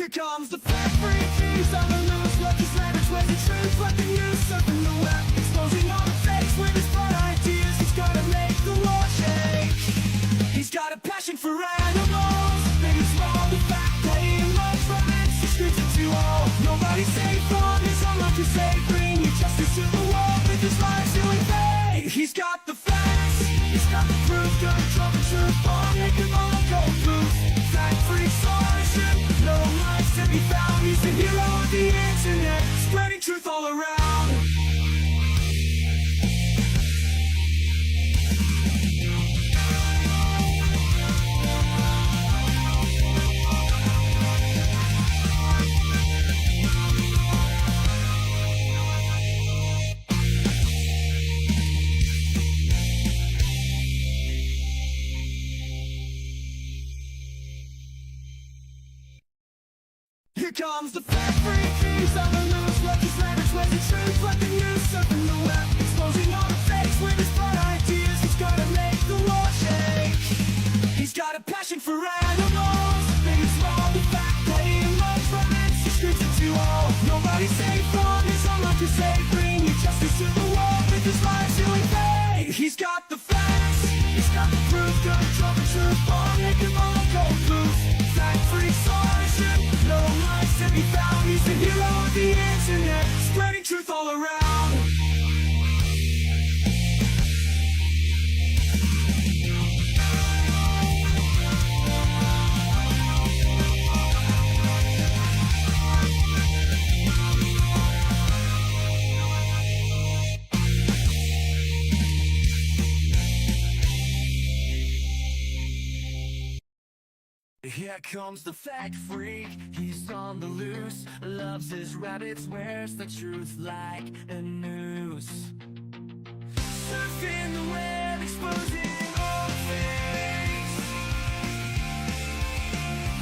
Here comes the fat freak, he's on the loose, what his language was the truth, what the news, surfing the web, exposing all the fakes with his bright ideas, he's gotta make the world shake. He's got a passion for animals, big and small, the fact that he loves romance, he screams it to all. Nobody's safe from his own life to say, bring justice to the world with his life doing fake. He's got the facts, he's got the proof, gonna drop the truth bomb, make them all go loose. Fat freak solution, no lies to be found, he's the hero of the internet, spreading truth all around. Here comes the fat freak, he's on the loose, what his language was the truth, what the news, surfing the web, exposing all the fakes with his bright ideas, he's gotta make the world shake. He's got a passion for animals, big and small, the fact that he loves romance, he screams it to all. Nobody's safe from his own life to say, bring justice to the world with his life doing fake. He's got the facts, he's got the proof, gonna drop the truth bomb, make them all go loose. Fat freak solution, no lies to be found, he's the hero of the internet, spreading truth all around. Here comes the fat freak, he's on the loose, loves his rabbits, wears the truth like a noose. Surfing the web, exposing all fakes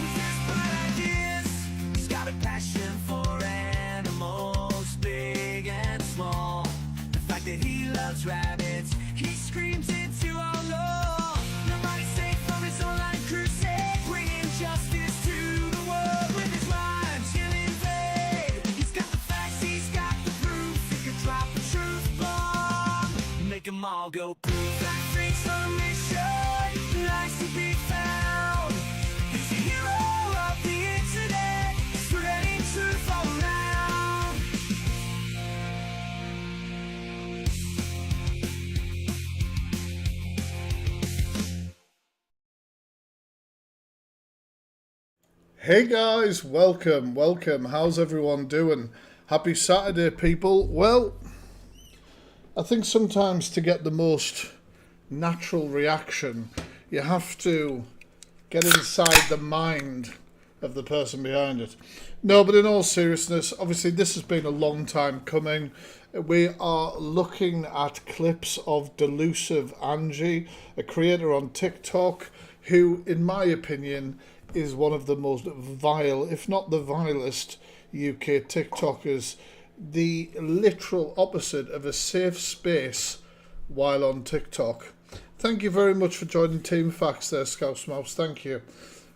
with his bright ideas, he's got a passion for animals, big and small. The fact that he loves rabbits, he screams into all law. Nobody's safe from his online crusade, justice to the world with his rhymes, he'll invade. He's got the facts, he's got the proof, he could drop the truth bomb, make them all go poof. That freak's on a mission, lies to be found, he's the hero of the internet, spreading truth all around. Hey guys, welcome. How's everyone doing? Happy Saturday, people. Well, I think sometimes to get the most natural reaction, you have to get inside the mind of the person behind it. No, but in all seriousness, obviously this has been a long time coming. We are looking at clips of Delusive Angie, a creator on TikTok, who, in my opinion, is one of the most vile, if not the vilest, UK TikTokers. The literal opposite of a safe space while on TikTok. Thank you very much for joining Team Facts there, Scouse Mouse. Thank you.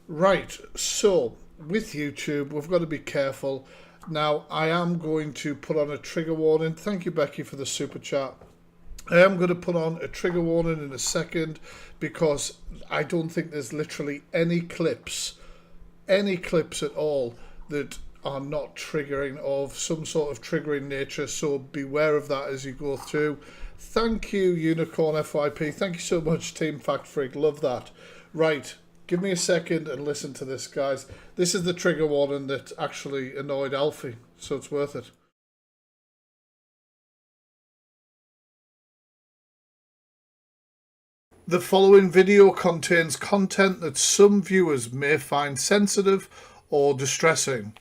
Right, so with YouTube, we've got to be careful. Now, I am going to put on a trigger warning. Thank you, Becky, for the super chat. I am going to put on a trigger warning in a second because I don't think there's literally any clips at all that are not triggering, of some sort of triggering nature, so beware of that as you go through. Thank you, Unicorn FYP. Thank you so much, Team Fact Freak. Love that. Right, give me a second and listen to this, guys. This is the trigger warning that actually annoyed Alfie, so it's worth it. The following video contains content that some viewers may find sensitive or distressing.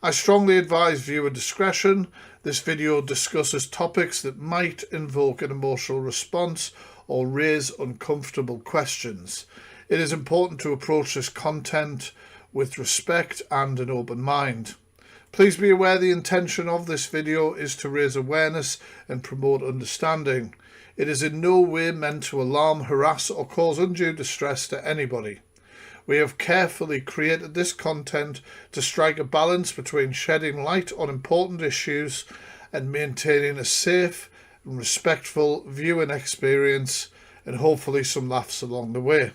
I strongly advise viewer discretion. This video discusses topics that might invoke an emotional response or raise uncomfortable questions. It is important to approach this content with respect and an open mind. Please be aware the intention of this video is to raise awareness and promote understanding. It is in no way meant to alarm, harass or cause undue distress to anybody. We have carefully created this content to strike a balance between shedding light on important issues and maintaining a safe and respectful viewing experience, and hopefully some laughs along the way.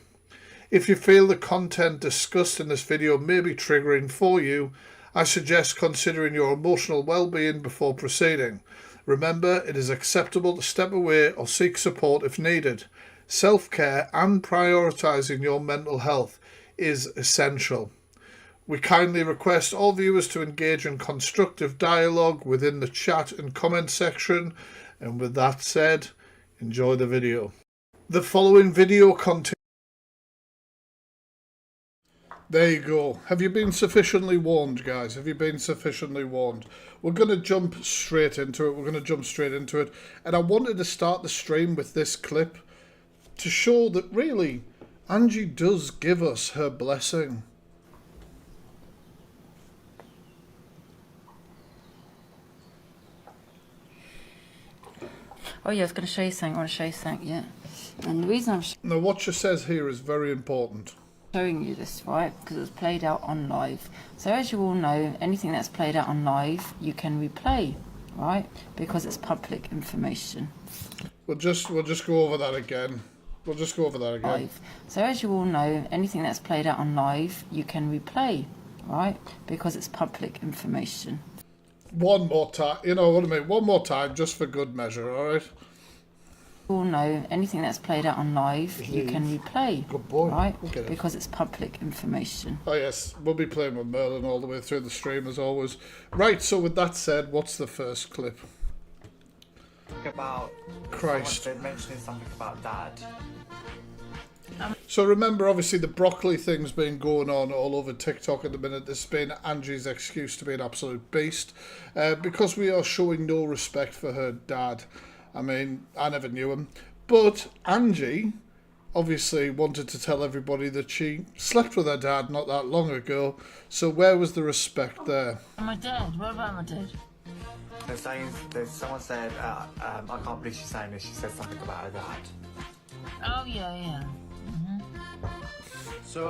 If you feel the content discussed in this video may be triggering for you, I suggest considering your emotional well-being before proceeding. Remember, it is acceptable to step away or seek support if needed. Self-care and prioritising your mental health is essential. We kindly request all viewers to engage in constructive dialogue within the chat and comment section. And with that said, enjoy the video. The following video contains... There you go. Have you been sufficiently warned, guys? Have you been sufficiently warned? We're going to jump straight into it. And I wanted to start the stream with this clip to show that really Angie does give us her blessing. Oh yeah, I was going to show you something. Yeah. And the reason I'm Now, what she says here is very important. showing you this, right, because it was played out on live. So as you all know, anything that's played out on live, you can replay, right, because it's public information. We'll just go over that again. Live. So as you all know, anything that's played out on live, you can replay, right, because it's public information. One more time, you know what I mean? One more time, just for good measure, all right? You all know anything that's played out on live, you can replay. Good boy. Right, We'll get it. because it's public information. Oh yes, we'll be playing with Merlin all the way through the stream as always. Right, so with that said, what's the first clip? About Christ. someone mentioning something about dad. So remember, obviously, the broccoli thing's been going on all over TikTok at the minute. This has been Angie's excuse to be an absolute beast. Because we are showing no respect for her dad. I mean, I never knew him. But Angie obviously wanted to tell everybody that she slept with her dad not that long ago. So where was the respect there? My dad? What about my dad? Someone said, I can't believe she's saying this. She said something about her dad. Oh yeah. So,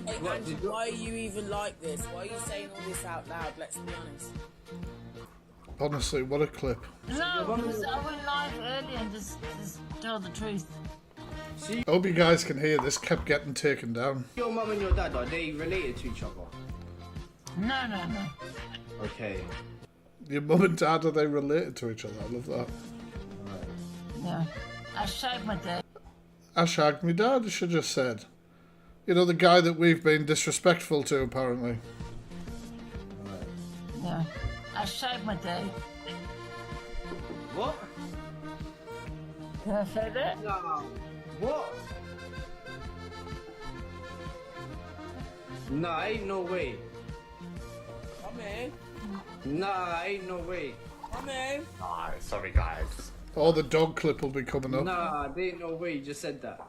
Hey, Angie, why are you even like this? Why are you saying all this out loud? Let's be honest. Honestly, what a clip. No, because I went live earlier and just tell the truth. I hope you guys can hear this, kept getting taken down. your mum and your dad, are they related to each other? No. Okay. Your mum and dad, are they related to each other? I love that. Yeah. I shagged my dad. I shagged my dad, I should just said. You know, the guy that we've been disrespectful to, apparently. Yeah. I shagged my dad. What? Can I say that? Nah. What? Nah, ain't no way. Come in. Nah, ain't no way. Come in. Ah, sorry guys. Oh, the dog clip will be coming up. Nah, there ain't no way you just said that.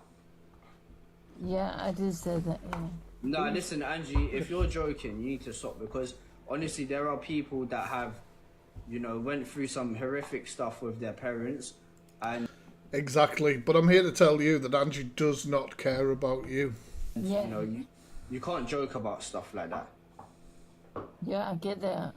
Yeah, I did say that, yeah. Nah, listen, Angie, if you're joking, you need to stop because honestly, there are people that have, you know, went through some horrific stuff with their parents and, Exactly, but I'm here to tell you that Angie does not care about you. Yeah, you know, you can't joke about stuff like that. yeah, I get that.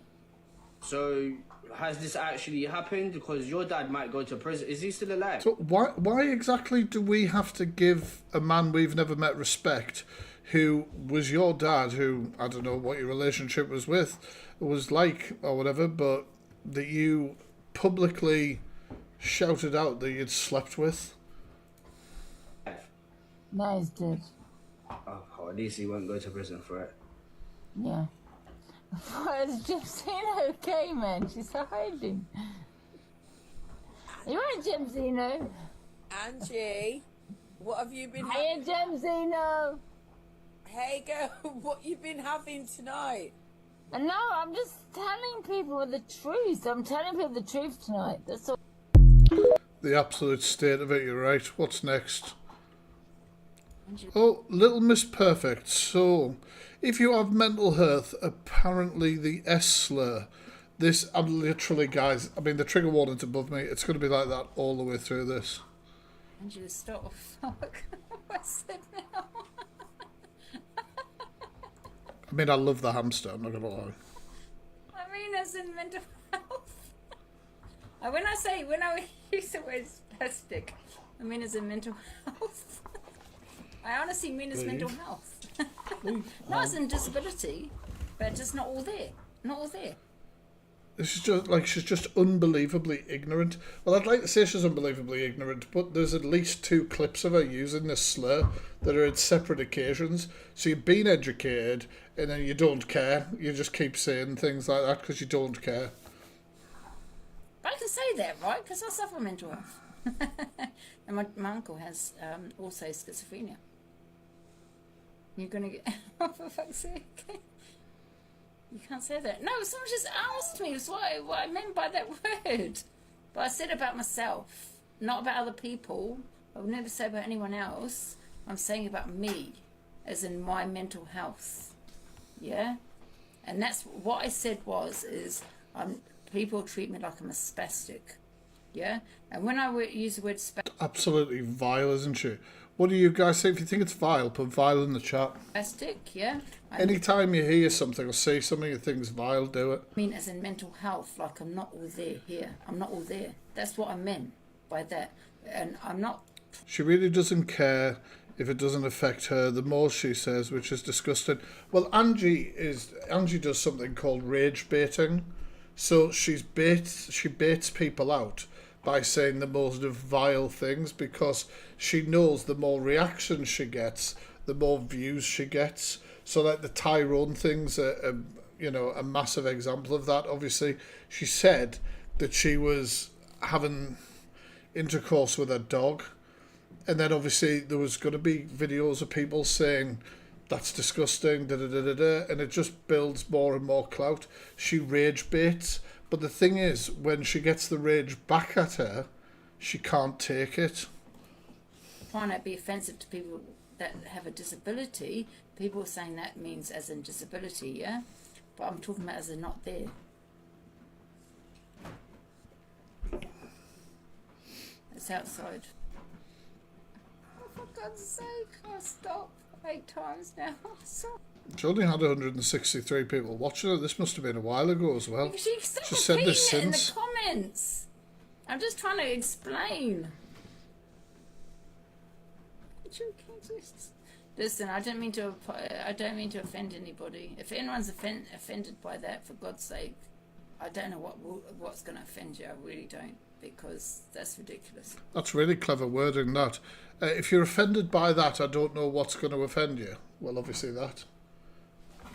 So, has this actually happened? Because your dad might go to prison. Is he still alive? So why exactly do we have to give a man we've never met respect, who was your dad, who, I don't know what your relationship was like or whatever, but that you publicly shouted out that you'd slept with? No, he's dead. Oh, at least he won't go to prison for it. Yeah. Why is Jamesino okay, man? She's hiding. You want Jamesino? Angie, what have you been Hey, Jamesino! Hey girl, what you been having tonight? No, I'm just telling people the truth. I'm telling people the truth tonight. That's all. The absolute state of it, you're right. What's next? Oh, Little Miss Perfect. So, if you have mental health, apparently the S slur. This, I'm literally, guys, I mean, the trigger warning's above me. It's going to be like that all the way through this. Angela, stop. Fuck. What's it now? I mean, I love the hamster, I'm not going to lie. I mean, as in mental health. When I use the word spastic, I mean as in mental health. I honestly mean as mental health. Not as in disability, but just not all there. Not all there. This is just like, she's just unbelievably ignorant. Well, I'd like to say she's unbelievably ignorant, but there's at least 2 clips of her using this slur that are at separate occasions. So you've been educated, and then you don't care. You just keep saying things like that because you don't care. But I can say that, right? Because I suffer mental health. And my uncle has also schizophrenia. You're going to get... Oh, for fuck's sake. You can't say that. No, someone just asked me what I meant by that word. But I said about myself, not about other people. I would never say about anyone else. I'm saying about me, as in my mental health. Yeah? And that's what I said is people treat me like I'm a spastic. Yeah? And when I use the word spastic... Absolutely vile, isn't she? What do you guys say? If you think it's vile, put vile in the chat. Spastic, yeah? Anytime you hear something or see something you think's vile, do it. I mean as in mental health, like I'm not all there here. I'm not all there. That's what I meant by that. And I'm not... She really doesn't care if it doesn't affect her. The more she says, which is disgusting. Well, Angie does something called rage baiting. So she baits people out by saying the most vile things, because she knows the more reactions she gets, the more views she gets. So like the Tyrone thing's a massive example of that. Obviously, she said that she was having intercourse with her dog, and then obviously there was going to be videos of people saying that's disgusting, and it just builds more and more clout. She rage baits. But the thing is, when she gets the rage back at her, she can't take it. Trying to be offensive to people that have a disability, people are saying that means as in disability, yeah? But I'm talking about as in not there. It's outside. Oh, for God's sake, I'll stop 8 times now. She only had 163 people watching it. This must have been a while ago as well. She said this it in since. the comments. I'm just trying to explain. Listen, I don't mean to offend anybody. If anyone's offended by that, for God's sake, I don't know what's going to offend you. I really don't, because that's ridiculous. That's really clever wording, that. If you're offended by that, I don't know what's going to offend you. Well, obviously that.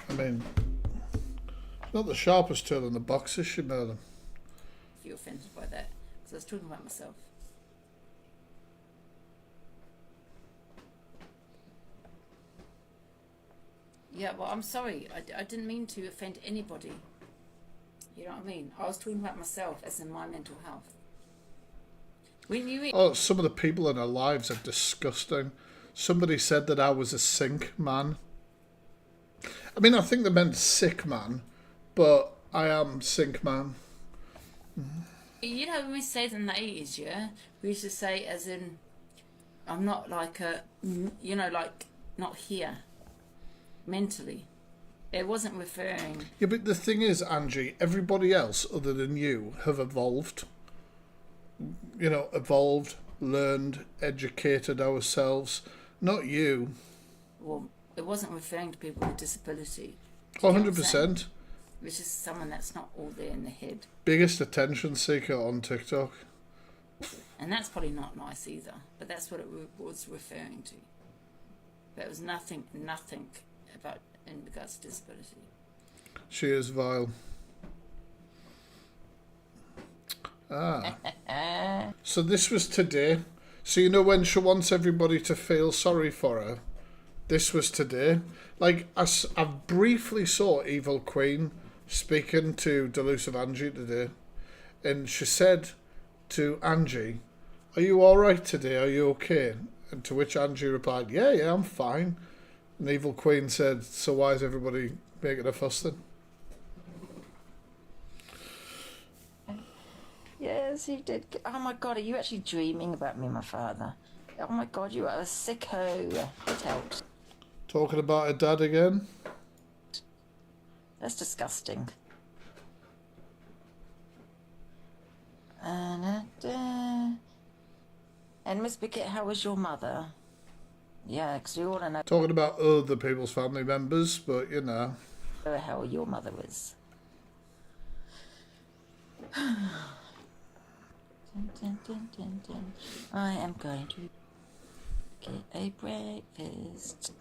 I mean, not the sharpest tool in the box, is she, Merlin? If you're offended by that, because I was talking about myself. Yeah, well, I'm sorry. I didn't mean to offend anybody. You know what I mean? I was talking about myself, as in my mental health. When you... Oh, some of the people in our lives are disgusting. Somebody said that I was a sink man. I mean, I think they meant sick man, but I am sink man. You know, when we say in the 80s, yeah, we used to say as in, I'm not like a, you know, like not here, mentally. It wasn't referring... Yeah, but the thing is, Angie, everybody else other than you have evolved. You know, evolved, learned, educated ourselves. Not you. Well, it wasn't referring to people with disability. 100%. Which is someone that's not all there in the head. Biggest attention seeker on TikTok. And that's probably not nice either. But that's what it was referring to. But it was nothing about in regards to disability. She is vile. Ah. So this was today. So you know when she wants everybody to feel sorry for her? This was today. Like, I briefly saw Evil Queen speaking to Delusive Angie today. And she said to Angie, "Are you alright today? Are you okay?" And to which Angie replied, yeah, I'm fine. And Evil Queen said, "So why is everybody making a fuss then?" Yes, you did. Oh my God, are you actually dreaming about me, my father? Oh my God, you are a sicko. Get out. Talking about her dad again? That's disgusting. And Miss Bickett, how was your mother? Yeah, because we all know Talking about other people's family members, but you know. how your mother was. Dun, dun, dun, dun, dun. I am going to get a breakfast.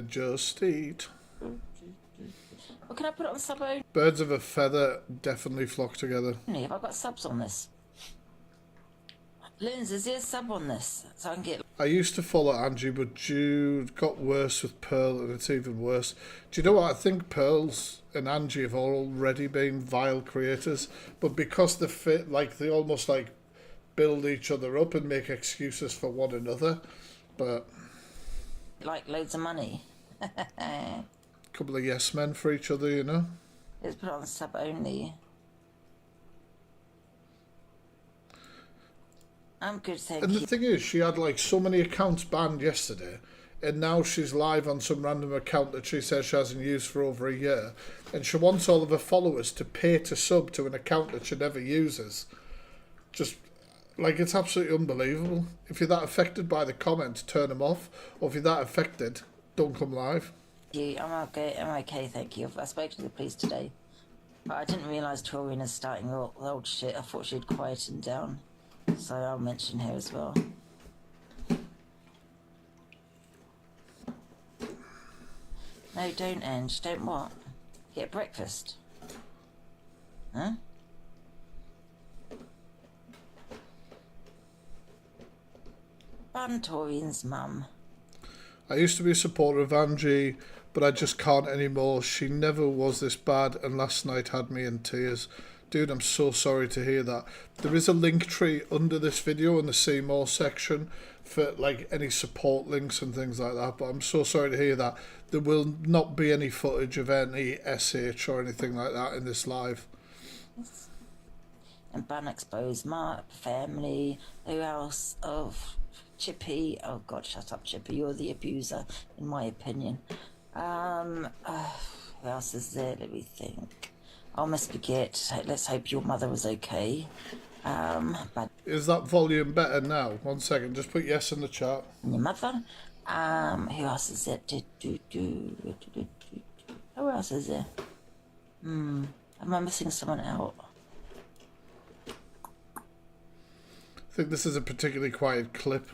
Just eat. Well, can I put it on sub only? Birds of a feather definitely flock together. Have I got subs on this? Lindsay, is there a sub on this? So I can get... I used to follow Angie, but Jude got worse with Pearl, and it's even worse. Do you know what? I think Pearl's and Angie have already been vile creators, but because they fit, like, they almost, like, build each other up and make excuses for one another, but... Like loads of money. Couple of yes men for each other, you know? Let's put it on sub only. I'm good, thank And you. the thing is, she had like so many accounts banned yesterday, and now she's live on some random account that she says she hasn't used for over a year, and she wants all of her followers to pay to sub to an account that she never uses. Just, like, it's absolutely unbelievable. If you're that affected by the comments, turn them off, or if you're that affected, don't come live. I'm okay, thank you. I spoke to the police today, but I didn't realise Taurine is starting all the old shit. I thought she'd quietened down, so I'll mention her as well. No, don't, Ange. Don't what? Get breakfast. Huh? Ban Taurine's mum. I used to be a supporter of Angie, but I just can't anymore. She never was this bad, and last night had me in tears. Dude, I'm so sorry to hear that. There is a link tree under this video in the See More section for like any support links and things like that, but I'm so sorry to hear that. There will not be any footage of any SH or anything like that in this live. And ban expose Mark, family, who else? Of Chippy. Oh God, shut up, Chippy. You're the abuser, in my opinion. Who else is there? Let me think. Oh, Miss Bigot. Let's hope your mother was okay. But Is that volume better now? 1 second, just put yes in the chat. your mother. Who else is there? Who else is there? Am I missing someone out? I think this is a particularly quiet clip.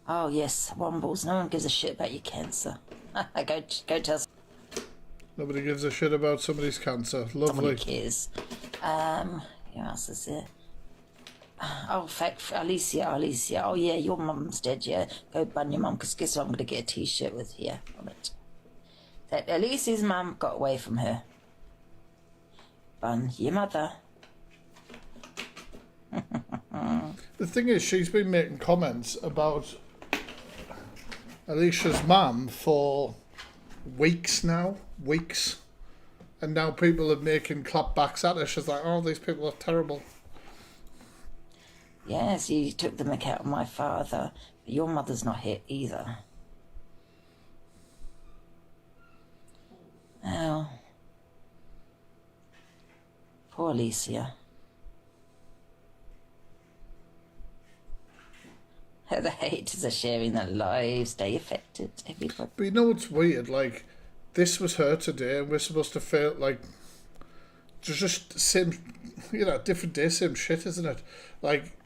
Oh yes, Wombles. No one gives a shit about your cancer. go tell Nobody gives a shit about somebody's cancer. someone who Lovely. cares. Who else is there? Oh, Alicia. Oh yeah, your mum's dead. Yeah, go bun your mum. Because guess what? I'm gonna get a T-shirt with here on it. That Alicia's mum got away from her. Bun your mother. The thing is, she's been making comments about Alicia's mum for weeks now. Weeks. And now people are making clapbacks at her. She's like, oh, these people are terrible. Yes, you took the mick out of my father, but your mother's not here either. Oh. Poor Alicia. The haters are sharing their lives. Stay affected, everybody. But you know what's weird? Like, this was her today, and we're supposed to feel like just same, you know, different day, same shit, isn't it? Like,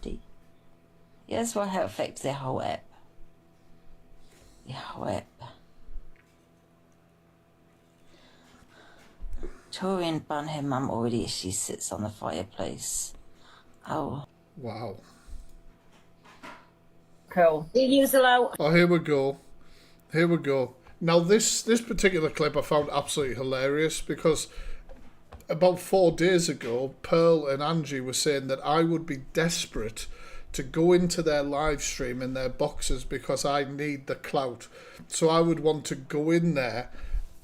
Yeah, that's why how it affects their whole app. The whole app. Torian bun her mum already as she sits on the fireplace. Oh. wow. Cool. You use allow. Oh, here we go. Here we go. Now, this particular clip I found absolutely hilarious because about 4 days ago, Pearl and Angie were saying that I would be desperate to go into their live stream in their boxes because I need the clout. So I would want to go in there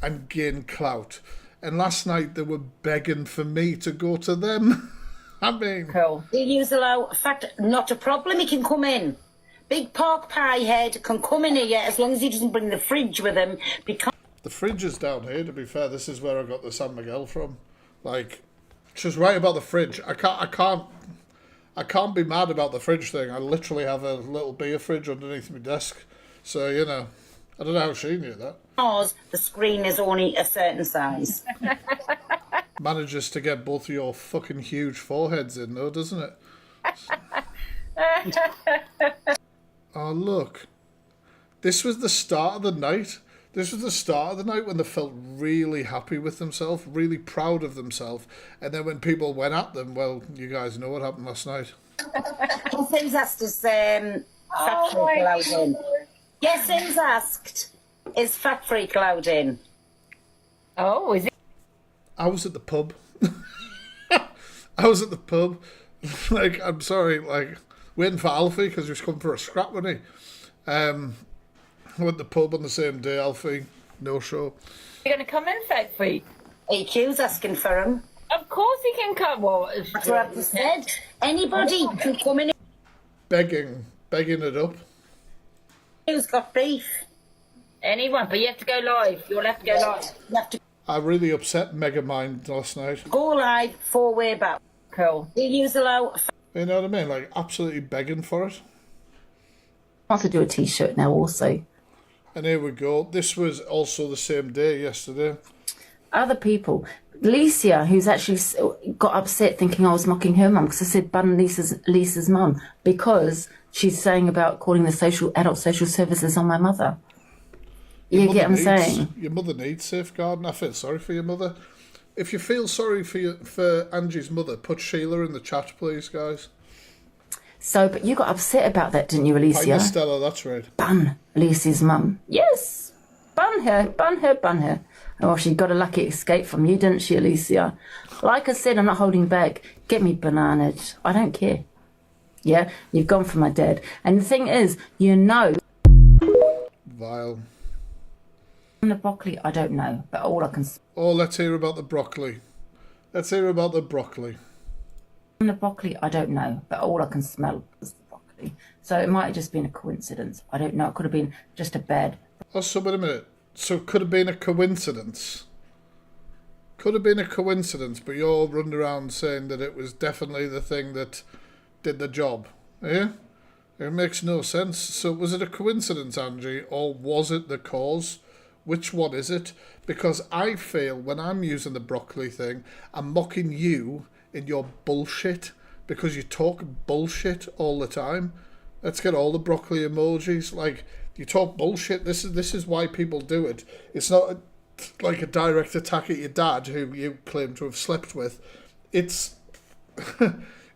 and gain clout. And last night they were begging for me to go to them. I mean... Cool. You use allow. In fact, not a problem. He can come in. Big pork pie head can come in here as long as he doesn't bring the fridge with him, because The fridge is down here, to be fair. This is where I got the San Miguel from. Like, she's right about the fridge. I can't be mad about the fridge thing. I literally have a little beer fridge underneath my desk. So, you know, I don't know how she knew that. the screen is only a certain size. Manages to get both of your fucking huge foreheads in, though, doesn't it? Oh, look. This was the start of the night. This was the start of the night when they felt really happy with themselves, really proud of themselves. And then when people went at them, well, you guys know what happened last night. Who's asked us Fat Freak allowed in? Yes, who's asked, is Fat Freak allowed in? Oh, is it? I was at the pub. I was at the pub. Like, I'm sorry, like, waiting for Alfie because he was coming for a scrap, wasn't he? I went to the pub on the same day, Alfie. No show. You're going to come in, Fat Freak? AQ's asking for him. Of course he can come. Well, That's what I just said. Anybody can come in. Begging it up. Who's got beef? anyone, but you have to go live. You'll have to go live. You have to I really upset Megamind last night. go live 4-way back. Cool. Do you allow? You know what I mean? Like, absolutely begging for it. I want to do a t-shirt now also. And here we go. This was also the same day yesterday. Other people. Licia, who's actually got upset thinking I was mocking her mum because I said bun Lisa's mum because she's saying about calling the adult social services on my mother. You get what I'm saying? Your mother needs safeguarding. I feel sorry for your mother. If you feel sorry for Angie's mother, put Sheila in the chat, please, guys. So, but you got upset about that, didn't you, Alicia? Hi, Stella, that's right. Bun Lisa's mum. Yes. Bun her, bun her, bun her. Oh, she got a lucky escape from you, didn't she, Alicia? Like I said, I'm not holding back. Get me bananaed. I don't care. Yeah, you've gone for my dad. And the thing is, you know... Vile. The broccoli, I don't know, but all I can... Oh, let's hear about the broccoli. Let's hear about the broccoli. The broccoli, I don't know, but all I can smell is the broccoli. So it might have just been a coincidence. I don't know. It could have been just a bad... Oh, so wait a minute. So it could have been a coincidence. Could have been a coincidence, but you're running around saying that it was definitely the thing that did the job. Yeah? It makes no sense. So was it a coincidence, Angie, or was it the cause? Which one is it? Because I feel when I'm using the broccoli thing, I'm mocking you in your bullshit because you talk bullshit all the time. Let's get all the broccoli emojis. Like, you talk bullshit. This is why people do it. It's not like a direct attack at your dad, who you claim to have slept with. It's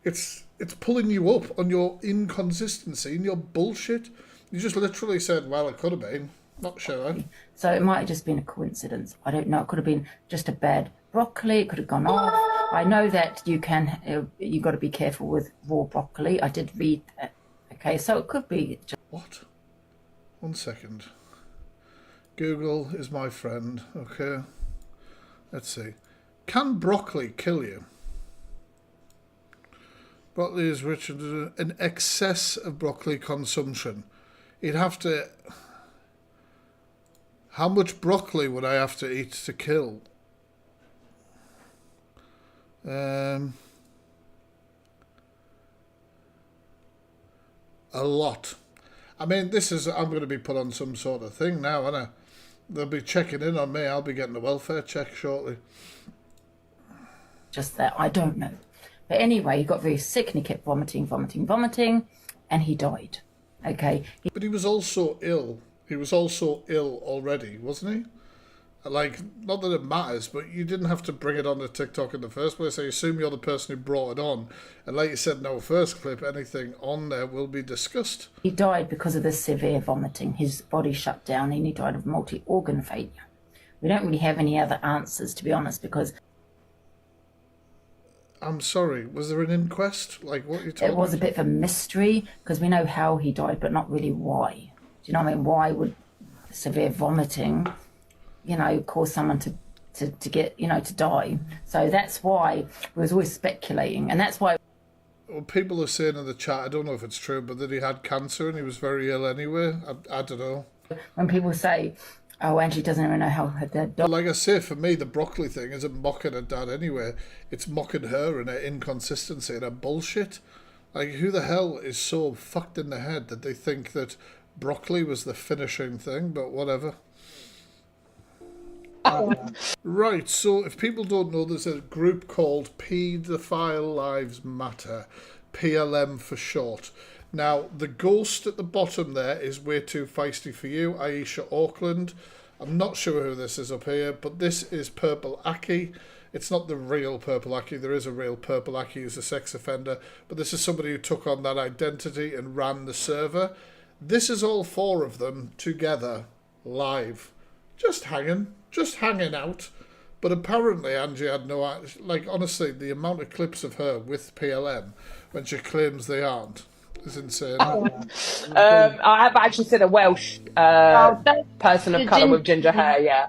it's pulling you up on your inconsistency and your bullshit. You just literally said, "Well, it could have been." Not sure. So it might have just been a coincidence. I don't know. It could have been just a bad broccoli. It could have gone off. I know that you got to be careful with raw broccoli. I did read that. Okay, so it could be just... What? 1 second. Google is my friend. Okay. Let's see. Can broccoli kill you? Broccoli is rich in an excess of broccoli consumption. You'd have to... How much broccoli would I have to eat to kill? A lot. I mean, I'm going to be put on some sort of thing now, aren't I? They'll be checking in on me. I'll be getting a welfare check shortly. Just that. I don't know. But anyway, he got very sick and he kept vomiting, and he died. Okay. But he was also ill. He was also ill already, wasn't he? Like, not that it matters, but you didn't have to bring it on to TikTok in the first place. I assume you're the person who brought it on. And like you said in our first clip, anything on there will be discussed. He died because of the severe vomiting. His body shut down and he died of multi-organ failure. We don't really have any other answers, to be honest, because... I'm sorry, was there an inquest? Like, what are you talking about? It was a bit of a mystery, because we know how he died, but not really why. Do you know what I mean? Why would severe vomiting, cause someone to get, to die? So that's why we was always speculating, and that's why... well, people are saying in the chat, I don't know if it's true, but that he had cancer and he was very ill anyway. I don't know. When people say, oh, Angie doesn't even know how her dad But died. like I say, for me, the broccoli thing isn't mocking her dad anyway. It's mocking her and her inconsistency and her bullshit. Like, who the hell is so fucked in the head that they think that broccoli was the finishing thing, but whatever. Right, so if people don't know, there's a group called Paedophile Lives Matter, PLM for short. Now, the ghost at the bottom there is way too feisty for you, Aisha Auckland. I'm not sure who this is up here, but this is Purple Aki. It's not the real Purple Aki. There is a real Purple Aki who's a sex offender, but this is somebody who took on that identity and ran the server. This is all four of them together, live, just hanging out. But apparently Angie had no, like, honestly, the amount of clips of her with PLM when she claims they aren't is insane. I have actually seen a Welsh person of colour with ginger hair, yeah.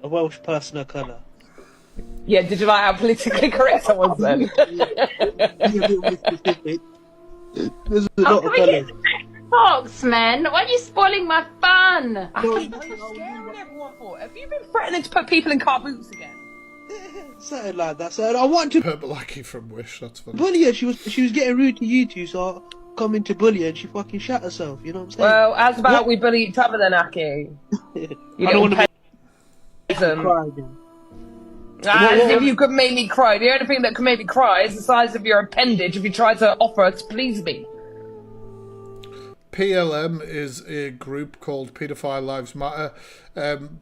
A Welsh person of colour. Yeah, did you like how politically correct I was then? There's a lot of colours. Fox, man, why are you spoiling my fun? Are you scaring everyone for? Have you been threatening to put people in car boots again? Something like that. So I wanted to Purple Aki from Wish, that's funny. bully her. She was getting rude to you two, so I come in to bully her and she fucking shot herself, you know what I'm saying? Well, as about we bully each other then, Aki. You I don't want to cry again. As if you could make me cry. The only thing that can make me cry is the size of your appendage if you try to offer to please me. PLM is a group called Paedophile Lives Matter.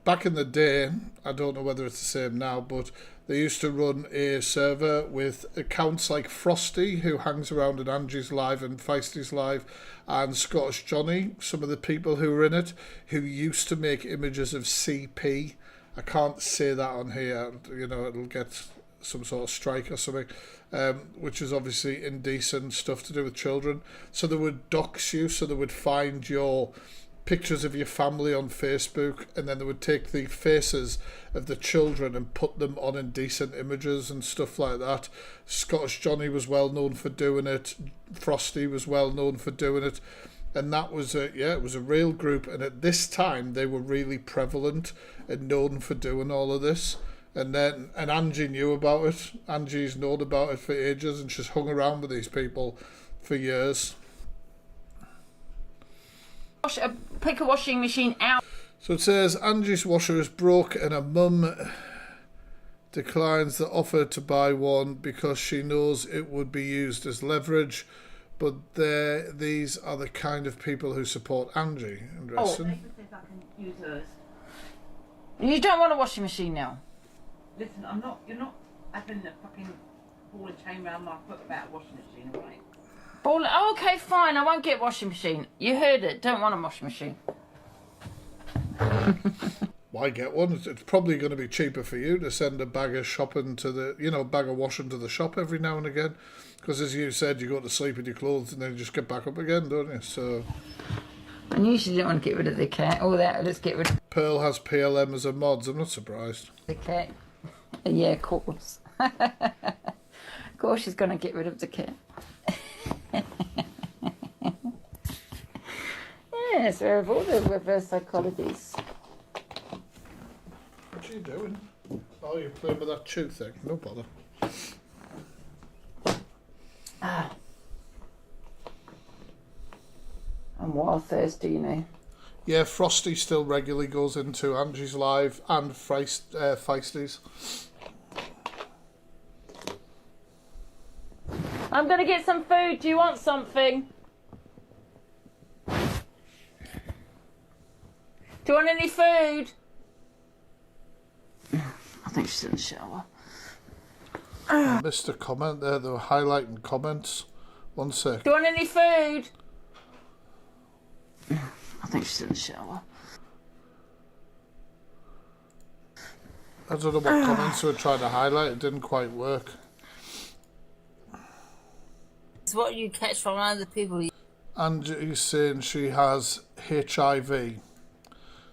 Back in the day, I don't know whether it's the same now, but they used to run a server with accounts like Frosty, who hangs around in Angie's Live and Feisty's Live, and Scottish Johnny, some of the people who were in it, who used to make images of CP. I can't say that on here, you know, it'll get some sort of strike or something, which is obviously indecent stuff to do with children. So they would dox you, so they would find your pictures of your family on Facebook, and then they would take the faces of the children and put them on indecent images and stuff like that. Scottish Johnny was well known for doing it. Frosty was well known for doing it. And that was it was a real group, and at this time they were really prevalent and known for doing all of this. And Angie knew about it. Angie's known about it for ages, and she's hung around with these people for years. Pick a washing machine out. So it says Angie's washer is broke and her mum declines the offer to buy one because she knows it would be used as leverage. But these are the kind of people who support Angie. Interesting. You don't want a washing machine now. Listen, you're not having a fucking ball and chain round my foot about a washing machine, alright? Oh, okay, fine, I won't get washing machine. You heard it, don't want a washing machine. Why get one? It's probably going to be cheaper for you to send a bag of shopping to the, bag of washing to the shop every now and again. Because as you said, you go to sleep in your clothes and then you just get back up again, don't you? So. And you usually don't want to get rid of the cat. All that, let's get rid of Pearl has PLM as a mods, I'm not surprised. the cat. Yeah, of course. Of course she's going to get rid of the cat. Yes, we have all the reverse psychologies. What are you doing? Oh, you're playing with that chew thing. No bother. I'm wild thirsty, you know. Yeah, Frosty still regularly goes into Angie's Live and Feisty's. I'm going to get some food. Do you want something? Do you want any food? I think she's in the shower. I missed a comment there. They were highlighting comments. One sec. Do you want any food? I think she's in the shower. I don't know what comments they were trying to highlight. It didn't quite work. It's what you catch from other people. Angie's saying she has HIV.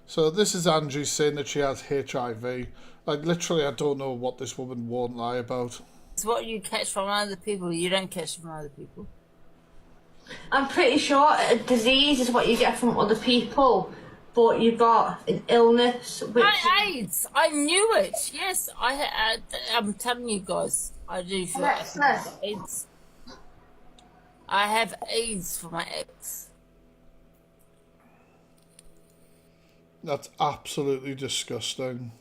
So this is Angie saying that she has HIV. Like, literally, I don't know what this woman won't lie about. It's what you catch from other people, you don't catch from other people. I'm pretty sure a disease is what you get from other people, but you got an illness which... AIDS! I knew it! Yes, I'm telling you guys, I do feel AIDS. I have AIDS for my ex. That's absolutely disgusting.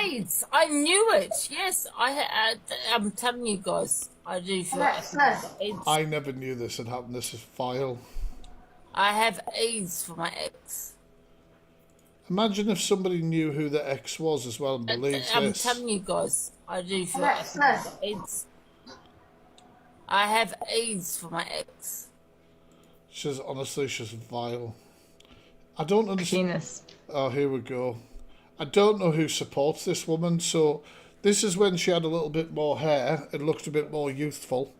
AIDS! I knew it! Yes, I'm telling you guys, I do feel AIDS. I never knew this had happened. This is vile. I have AIDS for my ex. Imagine if somebody knew who the ex was as well and believed I'm this. telling you guys, I do feel AIDS. I have AIDS for my ex. Honestly, she's vile. I don't understand. Oh, here we go. I don't know who supports this woman, so this is when she had a little bit more hair and looked a bit more youthful.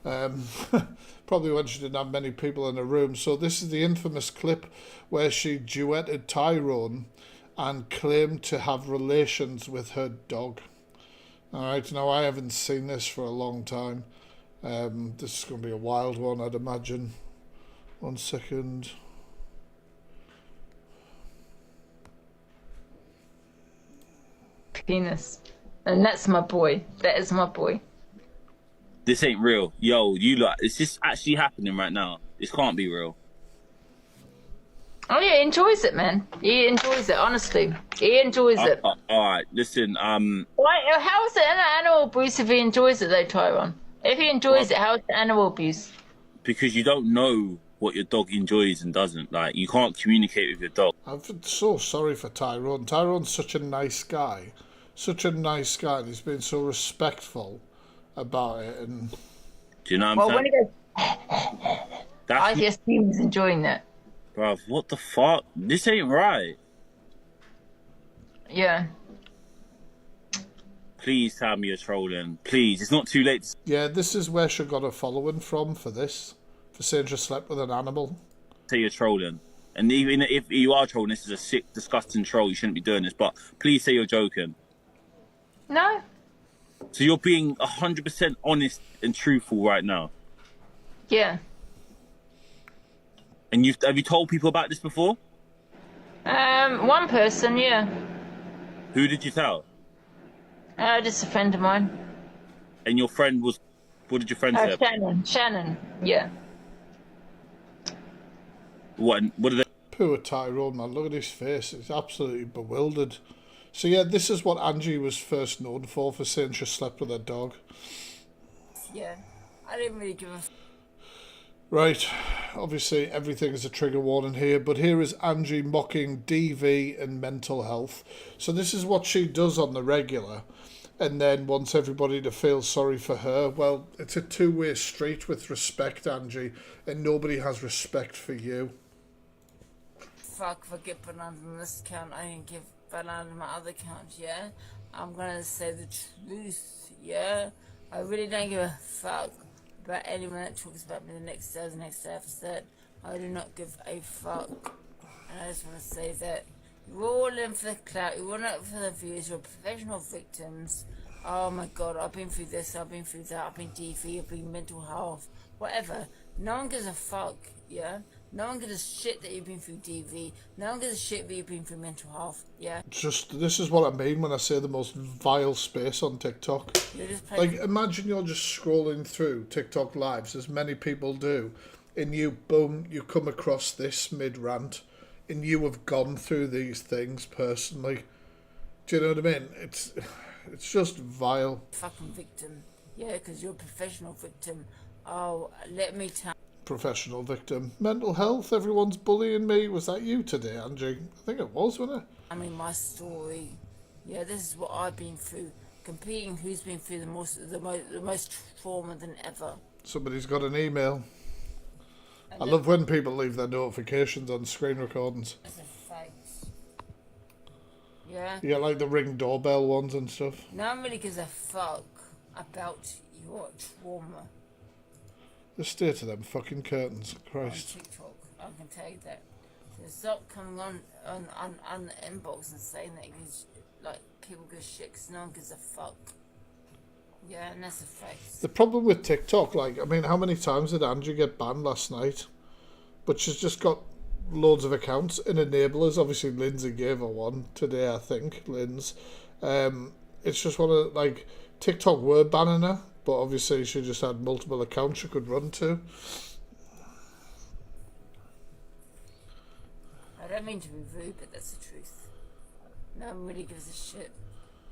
Probably when she didn't have many people in her room. So this is the infamous clip where she duetted Tyrone and claimed to have relations with her dog. Alright, now I haven't seen this for a long time. This is going to be a wild one, I'd imagine. 1 second. Penis. And that's my boy. That is my boy. This ain't real. Yo, you lot, is this actually happening right now? This can't be real. Oh yeah, he enjoys it, man. He enjoys it, honestly. He enjoys it. Alright, listen, Why, how is it an animal abuse if he enjoys it though, Tyrone? If he enjoys it, how is it animal abuse? because you don't know what your dog enjoys and doesn't. Like, you can't communicate with your dog. I'm so sorry for Tyrone. Tyrone's such a nice guy. Such a nice guy, and he's been so respectful about it. And do you know what I'm saying? When he goes, I just think he's enjoying that. Bruv, what the fuck? This ain't right. Yeah. Please tell me you're trolling. Please, it's not too late. Yeah, this is where she got her following from for this. For saying she slept with an animal. Say you're trolling. And even if you are trolling, this is a sick, disgusting troll. You shouldn't be doing this. But please say you're joking. No. So you're being 100% honest and truthful right now? Yeah. And have you told people about this before? One person, yeah. Who did you tell? Just a friend of mine. And your friend was... What did your friend say? Shannon, yeah. What did they... Poor Tyrone, man. Look at his face. He's absolutely bewildered. So yeah, this is what Angie was first known for saying she slept with her dog. Yeah. I didn't really give a... Right, obviously everything is a trigger warning here, but here is Angie mocking DV and mental health. So this is what she does on the regular, and then wants everybody to feel sorry for her. Well, it's a two-way street with respect, Angie, and nobody has respect for you. Fuck, if I get bananas on this account, I didn't give bananas on my other account, yeah? I'm gonna say the truth, yeah? I really don't give a fuck about anyone that talks about me the next day I've said. I do not give a fuck. And I just want to say that you're all in for the clout, you're all in for the views, you're professional victims. Oh my god, I've been through this, I've been through that, I've been DV, I've been mental health, whatever. No one gives a fuck, yeah? No one gives a shit that you've been through DV. No one gives a shit that you've been through mental health, yeah? This is what I mean when I say the most vile space on TikTok. Like, imagine you're just scrolling through TikTok lives, as many people do, and boom, you come across this mid-rant, and you have gone through these things personally. Do you know what I mean? It's just vile. Fucking victim. Yeah, because you're a professional victim. Oh, let me tell... Professional victim. Mental health, everyone's bullying me. Was that you today, Angie? I think it was, wasn't it? I mean, my story. Yeah, this is what I've been through. Competing who's been through the most trauma than ever. Somebody's got an email. I love when people leave their notifications on screen recordings. That's a fact. Yeah? Yeah, like the Ring doorbell ones and stuff. No one really gives a fuck about your trauma. Just stare to them fucking curtains, Christ. On TikTok, I can tell you that. So stop coming on the inbox and saying that because, like, people give shit because no one gives a fuck. Yeah, and that's a fact. The problem with TikTok, like, I mean, how many times did Angie get banned last night? But she's just got loads of accounts and enablers. Obviously, Lindsay gave her one today, I think, Linz. It's just one of, like, TikTok were banning her, but obviously she just had multiple accounts she could run to. I don't mean to be rude, but that's the truth. No one really gives a shit.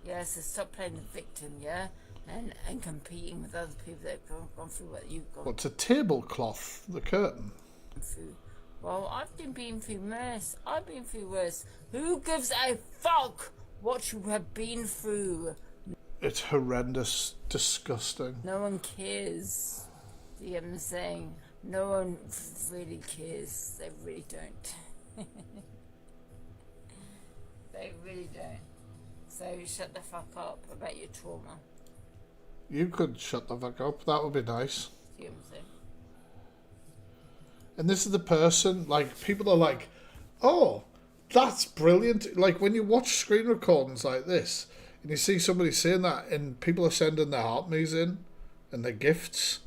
Yeah, so stop playing the victim, yeah? And competing with other people that have gone through what you've gone What's a tablecloth? The curtain? through. Well, I've been through worse. I've been through worse. Who gives a fuck what you have been through? It's horrendous, disgusting. No one cares. Do you get what I'm saying? No one really cares. They really don't. They really don't. So shut the fuck up about your trauma. You could shut the fuck up. That would be nice. Do you know what I'm saying? And this is the person, like, people are like, oh, that's brilliant. Like, when you watch screen recordings like this, and you see somebody saying that, and people are sending their heart me's in, and their gifts.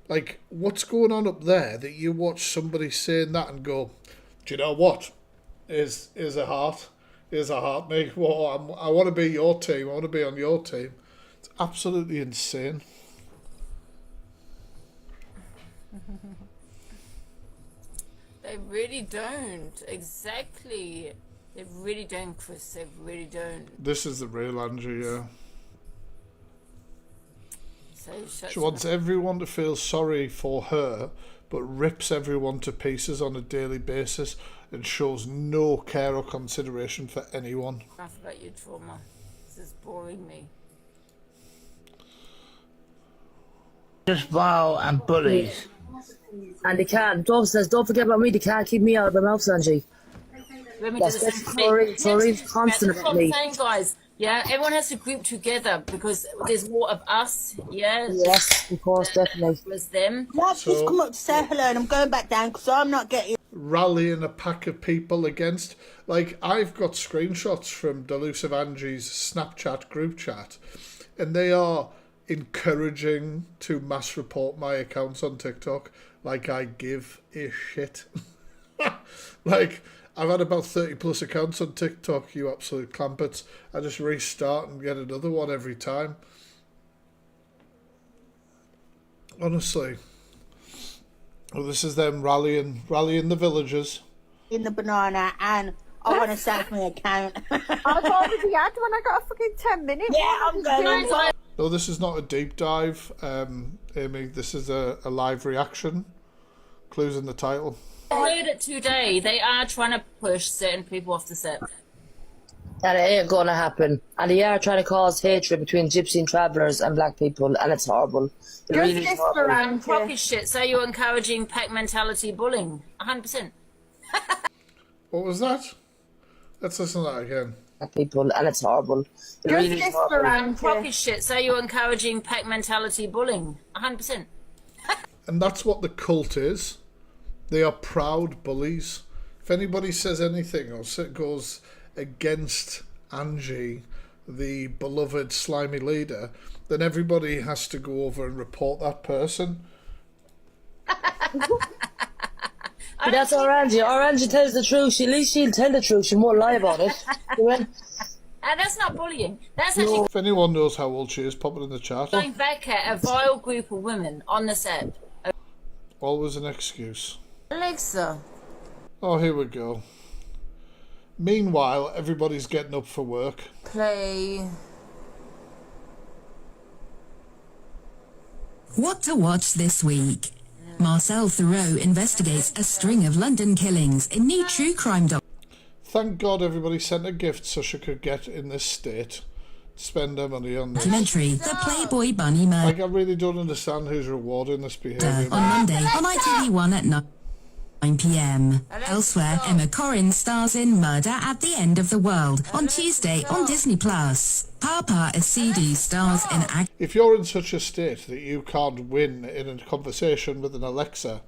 Like, what's going on up there that you watch somebody saying that and go, do you know what? Here's a heart. Here's a heart me. Whoa, I want to be your team. I want to be on your team. It's absolutely insane. They really don't. Exactly. They really don't, Chris. They really don't. This is the real Angie, yeah. So she wants everyone to feel sorry for her, but rips everyone to pieces on a daily basis and shows no care or consideration for anyone. Enough about your trauma. This is boring me. Just vile and bullies. And they can't. Dove says, don't forget about me, they can't keep me out of their mouths, Angie. That's Tori's constant about me. Saying, guys, yeah, everyone has to group together because there's more of us, yeah? Yes, of course, definitely. There's them. I've just come up to say hello and I'm going back down because I'm not getting... Rallying a pack of people against... Like, I've got screenshots from Delusive Angie's Snapchat group chat, and they are encouraging to mass report my accounts on TikTok like I give a shit. Like, I've had about 30 plus accounts on TikTok, you absolute clampets. I just restart and get another one every time. Honestly. Well, this is them rallying the villagers. In the banana and I want to sack my account. I've already had when I got a fucking 10 minutes. Yeah, I'm going. No, this is not a deep dive, Amy. This is a live reaction. Clues in the title. I heard it today. They are trying to push certain people off the set. And it ain't gonna happen. And they are trying to cause hatred between gypsy and travellers and black people, and it's horrible. It really is horrible. Pocket shit. So you're encouraging pack mentality bullying. 100%. What was that? Let's listen to that again. Black people, and it's horrible. It really is horrible. Pocket shit. So you're encouraging pack mentality bullying. 100%. And that's what the cult is. They are proud bullies. If anybody says anything or goes against Angie, the beloved slimy leader, then everybody has to go over and report that person. But that's our Angie. Our Angie tells the truth. At least she'll tell the truth. She won't lie about it. That's not bullying. That's actually If anyone knows how old she is, pop it in the chat. going back at a vile group of women on the set. Always an excuse. Alexa. Oh, here we go. Meanwhile, everybody's getting up for work. Play. What to watch this week? Marcel Theroux investigates a string of London killings in new true crime Thank God everybody sent a gift so she could get in this state. Spend her money on this. documentary, The Playboy Bunny Murder. Like, I really don't understand who's rewarding this behaviour. On Monday on ITV1 at 9 p.m. Elsewhere, Emma Corrin stars in Murder at the End of the World on Tuesday on Disney+. Papa Asidi stars in If you're in such a state that you can't win in a conversation with an Alexa,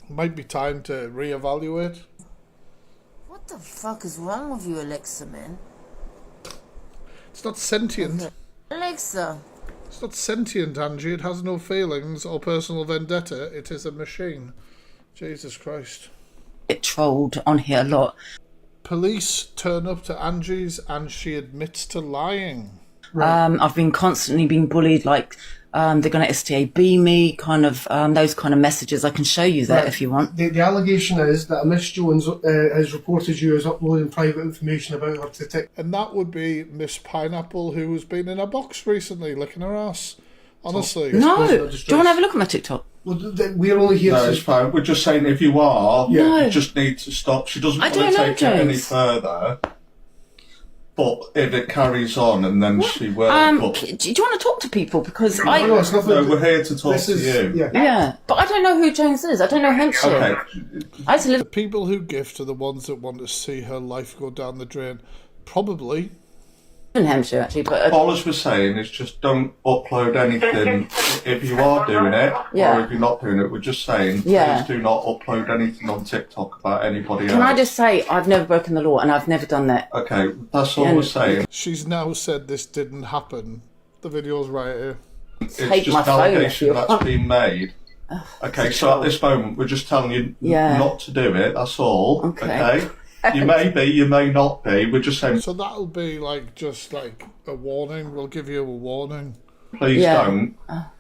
it might be time to reevaluate. What the fuck is wrong with you, Alexa, man? It's not sentient. Alexa, It's not sentient, Angie. It has no feelings or personal vendetta. It is a machine. Jesus Christ. Get trolled on here a lot. Police turn up to Angie's and she admits to lying. I've been constantly being bullied, like they're going to STAB me, kind of those kind of messages. I can show you that if you want. The allegation is that a Miss Jones has reported you as uploading private information about her to TikTok. And that would be Miss Pineapple, who has been in a box recently, licking her ass. Honestly. No. Do you want to have a look at my TikTok? Well, we're only here No, to... it's fine. We're just saying if you are, you just need to stop. She doesn't want to take it any further. But if it carries on and then she will... do you want to talk to people? Because No, we're here to talk to you. Yeah, but I don't know who Jones is. I don't know Hampshire. Okay. The people who gift are the ones that want to see her life go down the drain. Probably. In Hampshire, actually, but all as we're saying is just don't upload anything if you are doing it, or if you're not doing it. We're just saying, please do not upload anything on TikTok about anybody else. Can I just say, I've never broken the law and I've never done that. Okay, that's all we're saying. She's now said this didn't happen. The video's right here. It's just an allegation that's been made. Okay, so at this moment, we're just telling you not to do it, that's all. Okay? You may be, you may not be. We're just saying. So that'll be like just like a warning. We'll give you a warning. Please don't,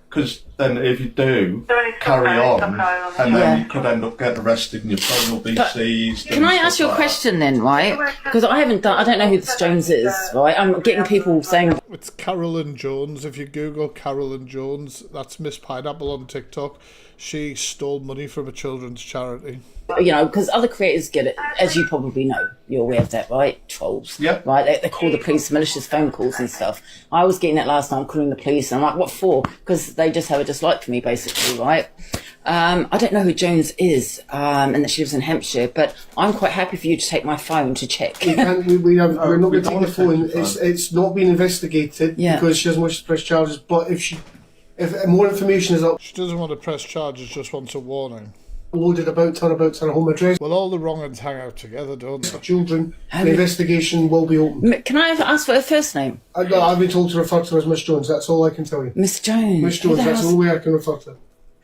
because then if you do, carry on, and then you could end up getting arrested, and your phone will be seized. Can I ask you a question then, right? Because I don't know who this Jones is, right? I'm getting people saying it's Carolyn Jones. If you Google Carolyn Jones, that's Miss Pineapple on TikTok. She stole money from a children's charity. You know, because other creators get it, as you probably know. You're aware of that, right? Trolls. Yeah. Right? They call the police malicious phone calls and stuff. I was getting that last night, calling the police, and I'm like, what for? Because they just have a dislike for me, basically, right? I don't know who Jones is, and that she lives in Hampshire, but I'm quite happy for you to take my phone to check. We're not going to take the phone. It's not being investigated because she doesn't wish to press charges, but if more information is up... She doesn't want to press charges, just wants a warning. Loaded about her home address. Well, all the wrong ones hang out together, don't they? Children, the investigation will be open. Can I ask for her first name? I've been told to refer to her as Miss Jones. That's all I can tell you. Miss Jones. Miss Jones. That's the only way I can refer to her.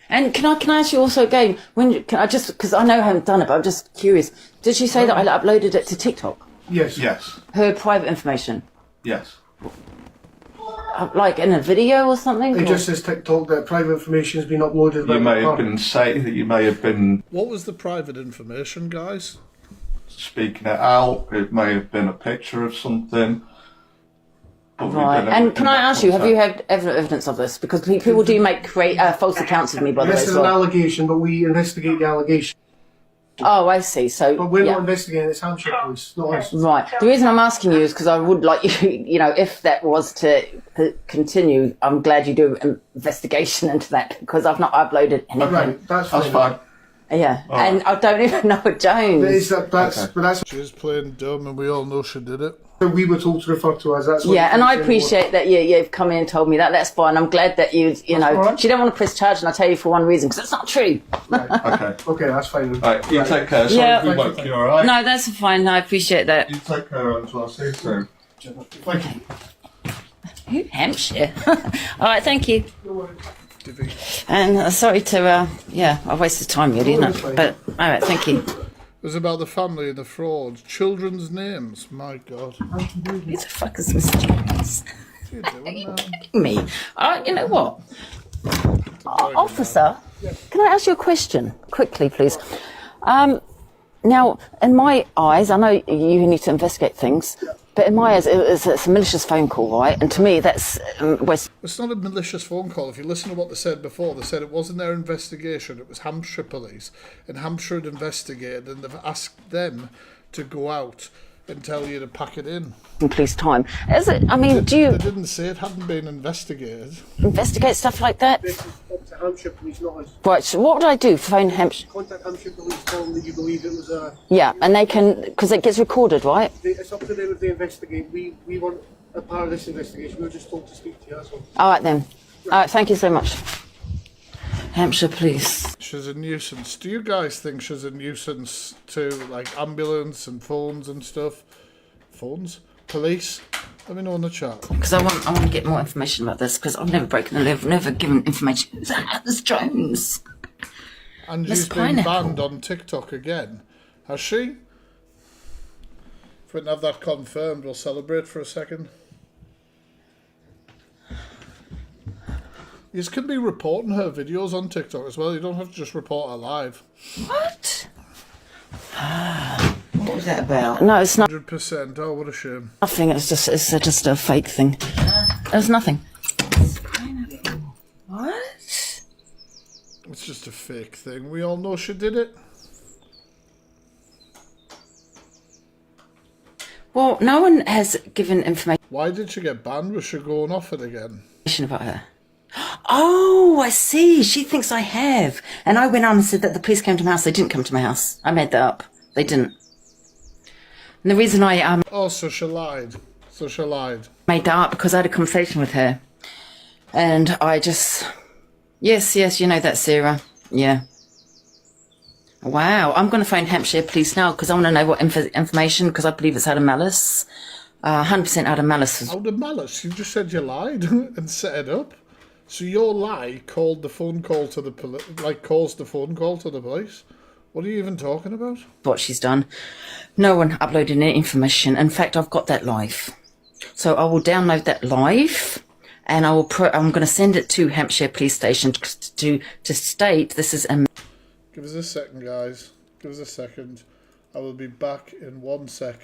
And can I ask you also again? Because I know I haven't done it, but I'm just curious. Did she say that I uploaded it to TikTok? Yes. Yes. Her private information. Yes. Like in a video or something? It just says TikTok that private information has been uploaded. You may have been saying that you may have been... What was the private information, guys? Speaking it out. It may have been a picture of something. Right. And can I ask you, have you had evidence of this? Because people do make false accounts of me, by the way. This is an allegation, but we investigate the allegation. Oh, I see. So, but we're not investigating. It's Hampshire Police, not us. Right. The reason I'm asking you is because I would like you know, if that was to continue, I'm glad you do an investigation into that because I've not uploaded anything. Right. That's fine. Yeah, and I don't even know Jones. She's playing dumb, and we all know she did it. We were told to refer to as that. Yeah, and I appreciate that you've come in and told me that. That's fine. I'm glad that you know, right. she don't want to press charge, and I'll tell you for one reason, because it's not true. Right. Okay, that's fine. Right, you take care. Sorry we woke you, alright? No, that's fine. I appreciate that. You take care until I see you soon. Thank you. Who? Hampshire. Alright, thank you. And sorry to, I wasted time really, didn't I? But, alright, thank you. It was about the family and the fraud. Children's names. My God. Who the fuck is Mr. Jones? What are you doing Me. You know what? Officer, can I ask you a question? Quickly, please. Now, in my eyes, I know you need to investigate things, but in my eyes, it's a malicious phone call, right? And to me, that's... It's not a malicious phone call. If you listen to what they said before, they said it wasn't their investigation, it was Hampshire Police. And Hampshire had investigated, and they've asked them to go out and tell you to pack it in. Police time. Is it? I mean, do you... They didn't say it hadn't been investigated. Investigate stuff like that? This is up to Hampshire Police, not us. Right, so what would I do? Phone Hampshire? Contact Hampshire Police, tell them that you believe it was a... Yeah, and they can... Because it gets recorded, right? It's up to them if they investigate. We want a part of this investigation. We were just told to speak to you, that's all. All right, then. All right, thank you so much. Hampshire Police. She's a nuisance. Do you guys think she's a nuisance to, like, ambulance and phones and stuff? Phones? Police? Let me know in the chat. Because I want to get more information about this, because I've never broken the law, I've never given information. There's Jones. And she's been banned on TikTok again. Has she? If we can have that confirmed, we'll celebrate for a second. You can be reporting her videos on TikTok as well. You don't have to just report her live. What? What was that about? No, it's not. 100%. Oh, what a shame. Nothing. It's just a fake thing. There's nothing. What? It's just a fake thing. We all know she did it. Well, no one has given information. Why did she get banned? Was she going off it again? About her. Oh, I see. She thinks I have. And I went on and said that the police came to my house. They didn't come to my house. I made that up. They didn't. And the reason I Oh, so she lied. So she lied. Made that up because I had a conversation with her. And I just... Yes, you know that, Sarah. Yeah. Wow. I'm going to phone Hampshire Police now because I want to know what information, because I believe it's out of malice. 100% out of malice. Out of malice? You just said you lied and set it up. So your lie called the phone call to the police, caused the phone call to the police? What are you even talking about? What she's done. No one uploaded any information. In fact, I've got that live. So I will download that live, and I'm going to send it to Hampshire Police Station to state this is a... Give us a second, guys. Give us a second. I will be back in 1 sec.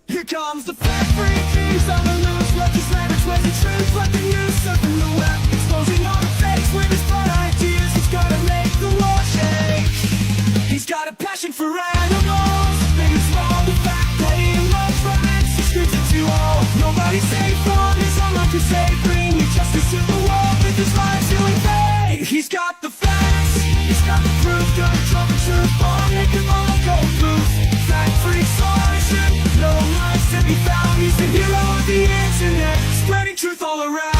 Here comes the fact-free keys on the loose, legislative twisted truth, like the use of the web, exposing all the fakes with his broad ideas. He's gotta make the law shake. He's got a passion for animals, big and small. The fact that he loves romance, he screams it to all. Nobody's safe from his own life to save, bringing justice to the world with his life doing fake. He's got the facts, he's got the proof, gonna drop the truth bomb, make them all go proof. Fact-free solution, no lies to be found. He's the hero of the internet, spreading truth all around.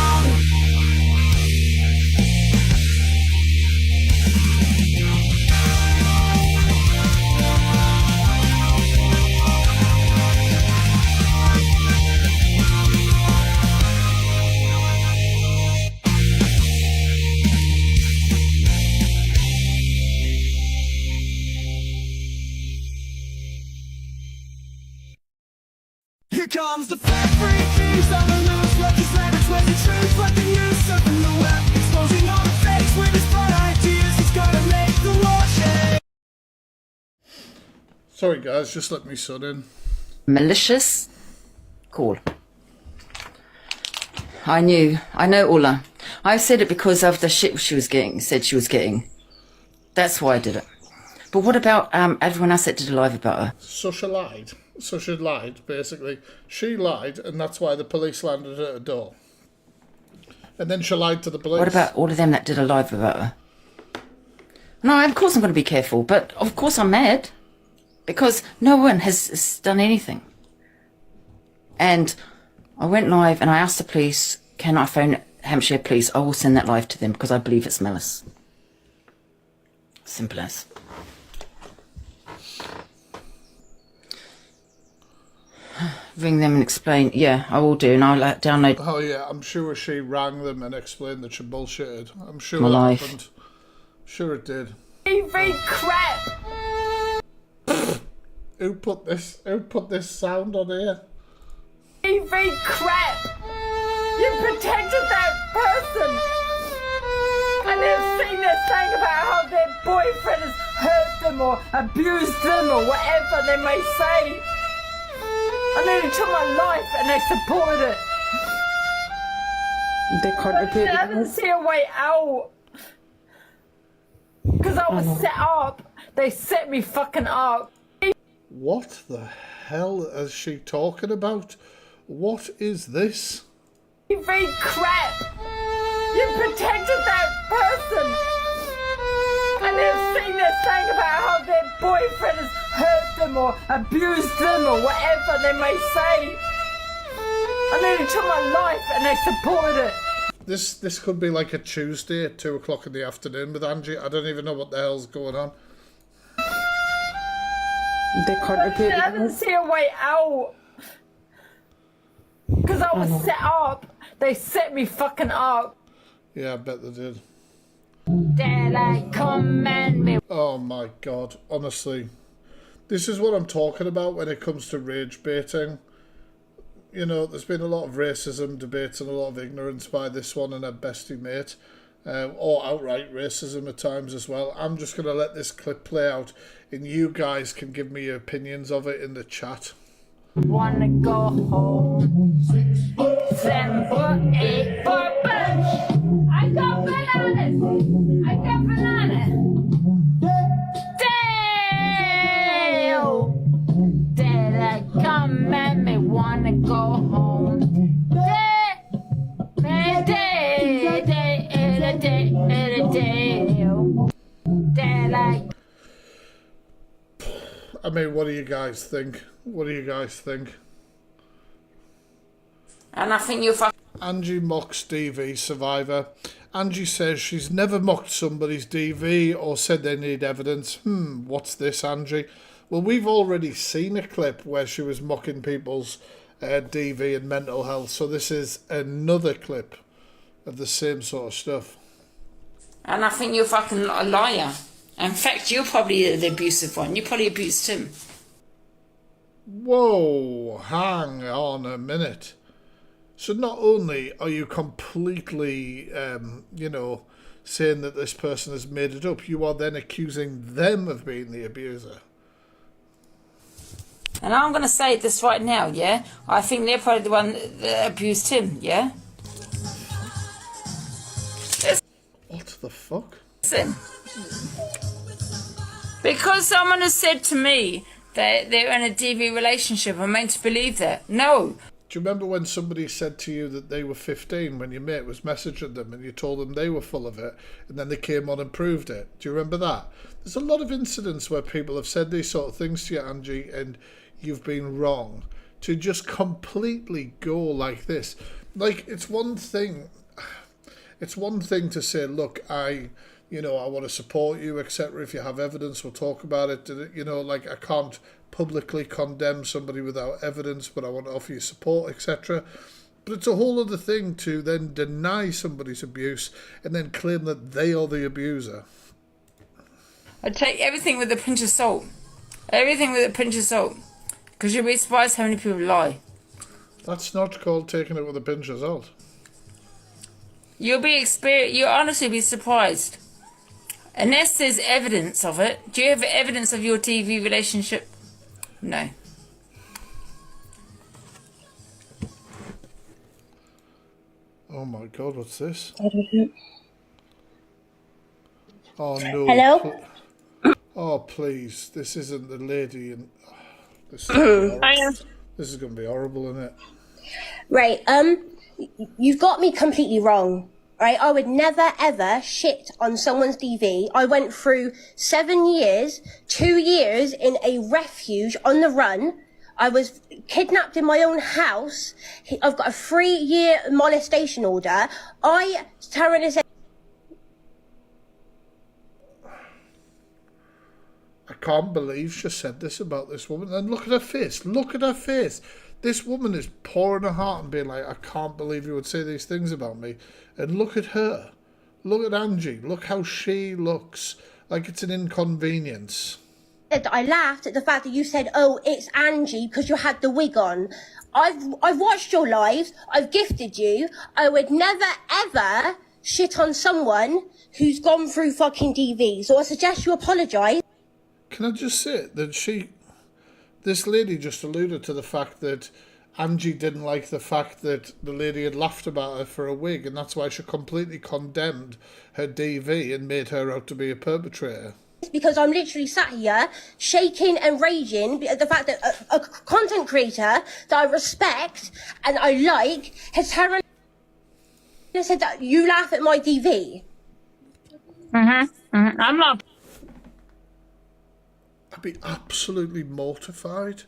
Here comes the fact-free keys on the loose, legislative twisted truth, like the use of the web, exposing all the fakes with his broad ideas. He's gotta make the law shake. Sorry, guys, just let me son in. Malicious call. I know Ulla. I said it because of the shit she was getting, said she was getting. That's why I did it. But what about everyone else that did a live about her? So she lied. So she lied, basically. She lied, and that's why the police landed at her door. And then she lied to the police. What about all of them that did a live about her? No, of course I'm going to be careful, but of course I'm mad. Because no one has done anything. And I went live and I asked the police, can I phone Hampshire Police? I will send that live to them because I believe it's malice. Simple as. Ring them and explain. Yeah, I will do, and I'll download. Oh yeah, I'm sure she rang them and explained that she bullshitted. I'm sure My that life. happened. Sure it did. TV crap! Who put this sound on here? TV crap! You protected that person! And they've seen this thing about how their boyfriend has hurt them or abused them or whatever they may say. I nearly took my life and they supported it. They contributed. I didn't see a way out. Because I was set up. They set me fucking up. What the hell is she talking about? What is this? TV crap! You protected that person! And they've seen this thing about how their boyfriend has hurt them or abused them or whatever they may say. I nearly took my life and they supported it. This could be like a Tuesday at 2 o'clock in the afternoon with Angie. I don't even know what the hell's going on. They contributed. I didn't see a way out. Because I was set up. They set me fucking up. Yeah, I bet they did. Daylight command me. Oh my god, honestly. This is what I'm talking about when it comes to rage baiting. You know, there's been a lot of racism debates and a lot of ignorance by this one and her bestie mate. Or outright racism at times as well. I'm just going to let this clip play out and you guys can give me your opinions of it in the chat. Wanna go home. 7 foot 8 for bunch. I got bananas. I got bananas. Damn. Daylight come at me. Wanna go home. Daylight. I mean, what do you guys think? What do you guys think? And I think you're Angie mocks DV survivor. Angie says she's never mocked somebody's DV or said they need evidence. What's this, Angie? Well, we've already seen a clip where she was mocking people's DV and mental health, so this is another clip of the same sort of stuff. And I think you're fucking a liar. In fact, you're probably the abusive one. You probably abused him. Whoa, hang on a minute. So not only are you completely, you know, saying that this person has made it up, you are then accusing them of being the abuser. And I'm going to say this right now, yeah? I think they're probably the one that abused him, yeah? What the fuck? Listen. Because someone has said to me that they're in a DV relationship, I'm meant to believe that. No. Do you remember when somebody said to you that they were 15 when your mate was messaging them and you told them they were full of it and then they came on and proved it? Do you remember that? There's a lot of incidents where people have said these sort of things to you, Angie, and you've been wrong. To just completely go like this. Like, it's one thing to say, look, I want to support you, etc. If you have evidence, we'll talk about it. You know, like, I can't publicly condemn somebody without evidence, but I want to offer you support, etc. But it's a whole other thing to then deny somebody's abuse and then claim that they are the abuser. I take everything with a pinch of salt. Everything with a pinch of salt. Because you'll be surprised how many people lie. That's not called taking it with a pinch of salt. You'll honestly be surprised. Unless there's evidence of it. Do you have evidence of your TV relationship? No. Oh my god, what's this? I don't know. Oh no. Hello? Oh please, this isn't the lady and this is going to be horrible, isn't it? Right, you've got me completely wrong. Right, I would never ever shit on someone's DV. I went through 7 years, 2 years in a refuge on the run. I was kidnapped in my own house. I've got a 3-year molestation order. Taryn said, I can't believe she said this about this woman. And look at her face. Look at her face. This woman is pouring her heart and being like, I can't believe you would say these things about me. And look at her. Look at Angie. Look how she looks. Like it's an inconvenience. I laughed at the fact that you said, oh, it's Angie because you had the wig on. I've watched your lives. I've gifted you. I would never, ever shit on someone who's gone through fucking DV. So I suggest you apologise. Can I just say that this lady just alluded to the fact that Angie didn't like the fact that the lady had laughed about her for a wig, and that's why she completely condemned her DV and made her out to be a perpetrator. Because I'm literally sat here shaking and raging at the fact that a content creator that I respect and I like has said that you laugh at my DV. I'm not. I'd be absolutely mortified.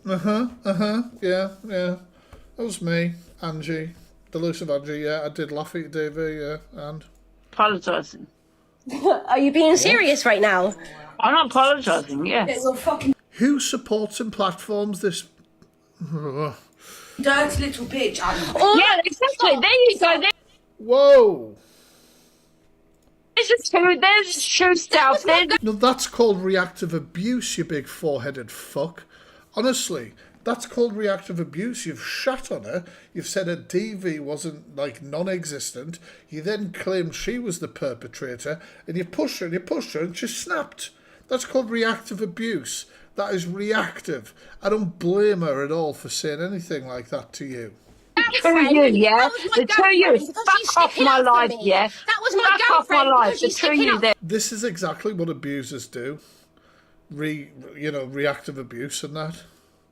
Yeah. That was me, Angie. Delusive Angie, yeah. I did laugh at you, Davey, yeah, and... Apologising. Are you being serious right now? I'm not apologising, yes. Who supports and platforms this... Dirty little bitch. Yeah, exactly. There you go. Whoa. There's true stuff. No, that's called reactive abuse, you big four-headed fuck. Honestly, that's called reactive abuse. You've shat on her. You've said her DV wasn't, like, non-existent. You then claimed she was the perpetrator, and you pushed her, and she snapped. That's called reactive abuse. That is reactive. I don't blame her at all for saying anything like that to you. The two of you, yeah? The two of you, fuck off my life, yeah? That was my fuck off my life, the two of you there. This is exactly what abusers do. Reactive abuse and that.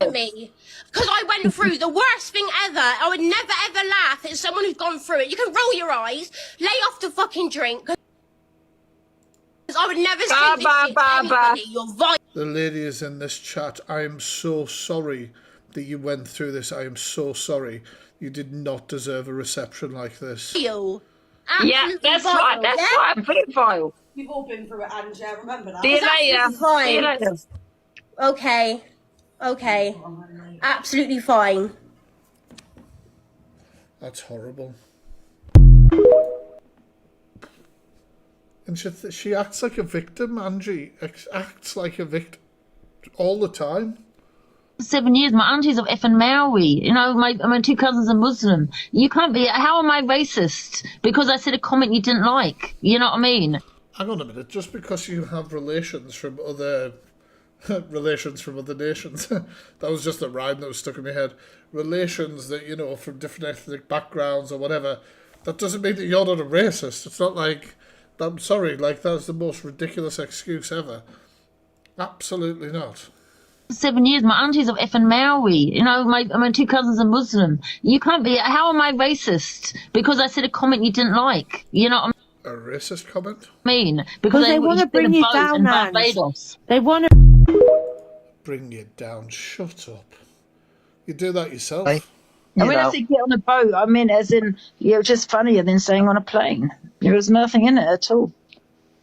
Me, because I went through the worst thing ever. I would never ever laugh at someone who's gone through it. You can roll your eyes, lay off the fucking drink. Because I would never say this shit to anybody. You're vile. The lady is in this chat. I am so sorry that you went through this. I am so sorry. You did not deserve a reception like this. Yeah, that's right. That's right. I'm pretty vile. You've all been through it, Angie. I remember that. See you later. See you later. Okay. Okay. Absolutely fine. That's horrible. And she acts like a victim, Angie. Acts like a victim all the time. 7 years, my auntie's of effing Maori. You know, my two cousins are Muslim. You can't be. How am I racist? Because I said a comment you didn't like. You know what I mean? Hang on a minute. Just because you have relations from other nations, that was just a rhyme that was stuck in my head. Relations that, you know, from different ethnic backgrounds or whatever. That doesn't mean that you're not a racist. It's not like, I'm sorry, like that's the most ridiculous excuse ever. Absolutely not. 7 years, my auntie's of effing Maori. You know, my two cousins are Muslim. You can't be. How am I racist? Because I said a comment you didn't like. You know what I mean? A racist comment? Because they want to bring you down, Barbados. They want to bring you down. Shut up. You do that yourself. I said get on a boat, I mean as in, you're just funnier than saying on a plane. There was nothing in it at all.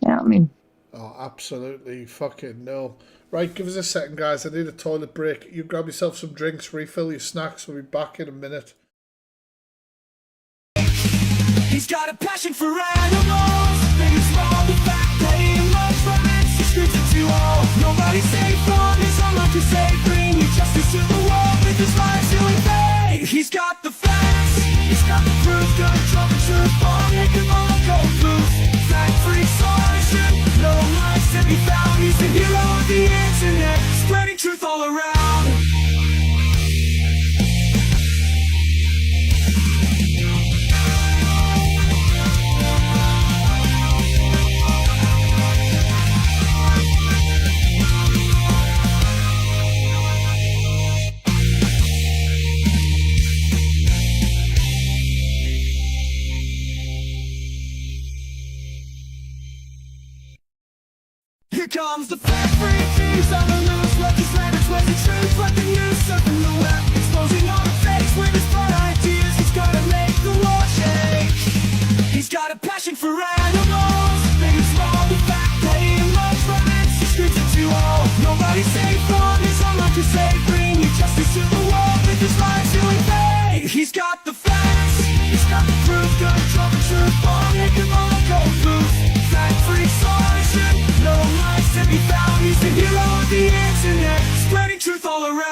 Yeah, I mean. Oh, absolutely fucking no. Right, give us a second, guys. I need a toilet break. You grab yourself some drinks, refill your snacks. We'll be back in a minute. He's got a passion for animals. Big and small, the fact that he loves romance. He screams it to all. Nobody's safe from his unluck to say. Bring justice to the world with his lies to invade. He's got the facts. He's got the proof. Good trouble, truth, bomb, make him all go loose. Fact-free solution. No lies to be found. He's the hero of the internet, spreading truth all around. Here comes the fact-free thieves on the loose. Legislators with the truth, let the news surfing the web, exposing all the fakes with his bright ideas. He's gotta make the law shake. He's got a passion for animals. Big and small, the fact that he loves romance. He screams it to all. Nobody's safe from his unluck to say. Bring justice to the world with his lies to invade. He's got the facts. He's got the proof. Good trouble, truth, bomb, make him all go loose. Fact-free solution. No lies to be found. He's the hero of the internet, spreading truth all around.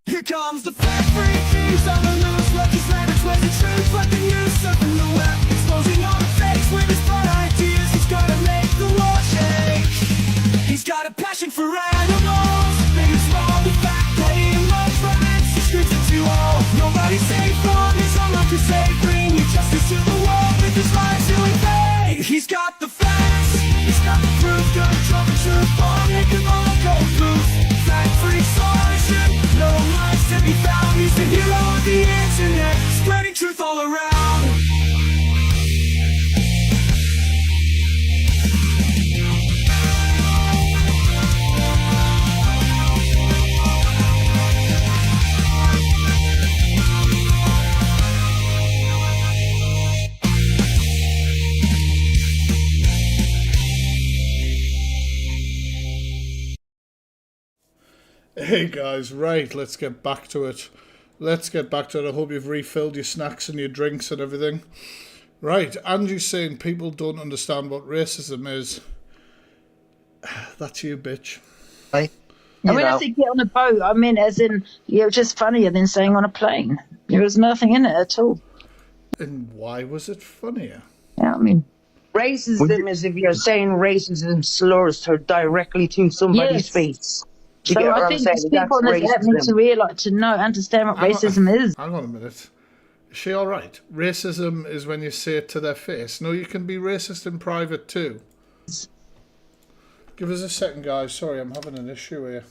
Here comes the fact-free thieves on the loose. Legislators with the truth, let the news surfing the web, exposing all the fakes with his bright ideas. He's gotta make the law shake. He's got a passion for animals. Big and small, the fact that he loves romance. He screams it to all. Nobody's safe from his unluck to say. Bring justice to the world with his lies to invade. He's got the facts. He's got the proof. Good trouble, truth, bomb, make him all go loose. Fact-free solution. No lies to be found. He's the hero of the internet, spreading truth all around. Hey guys, right, let's get back to it. Let's get back to it. I hope you've refilled your snacks and your drinks and everything. Right, Angie's saying people don't understand what racism is. That's you, bitch. And when I say get on a boat, I mean as in, you're just funnier than saying on a plane. There was nothing in it at all. And why was it funnier? Yeah, I mean... Racism is if you're saying racism slurs directly to somebody's face. Do you So get what I I'm think saying? these people that need to realise, to know, understand what racism is. Hang on a minute. Is she alright? Racism is when you say it to their face. No, you can be racist in private too. Give us a second, guys. Sorry, I'm having an issue here.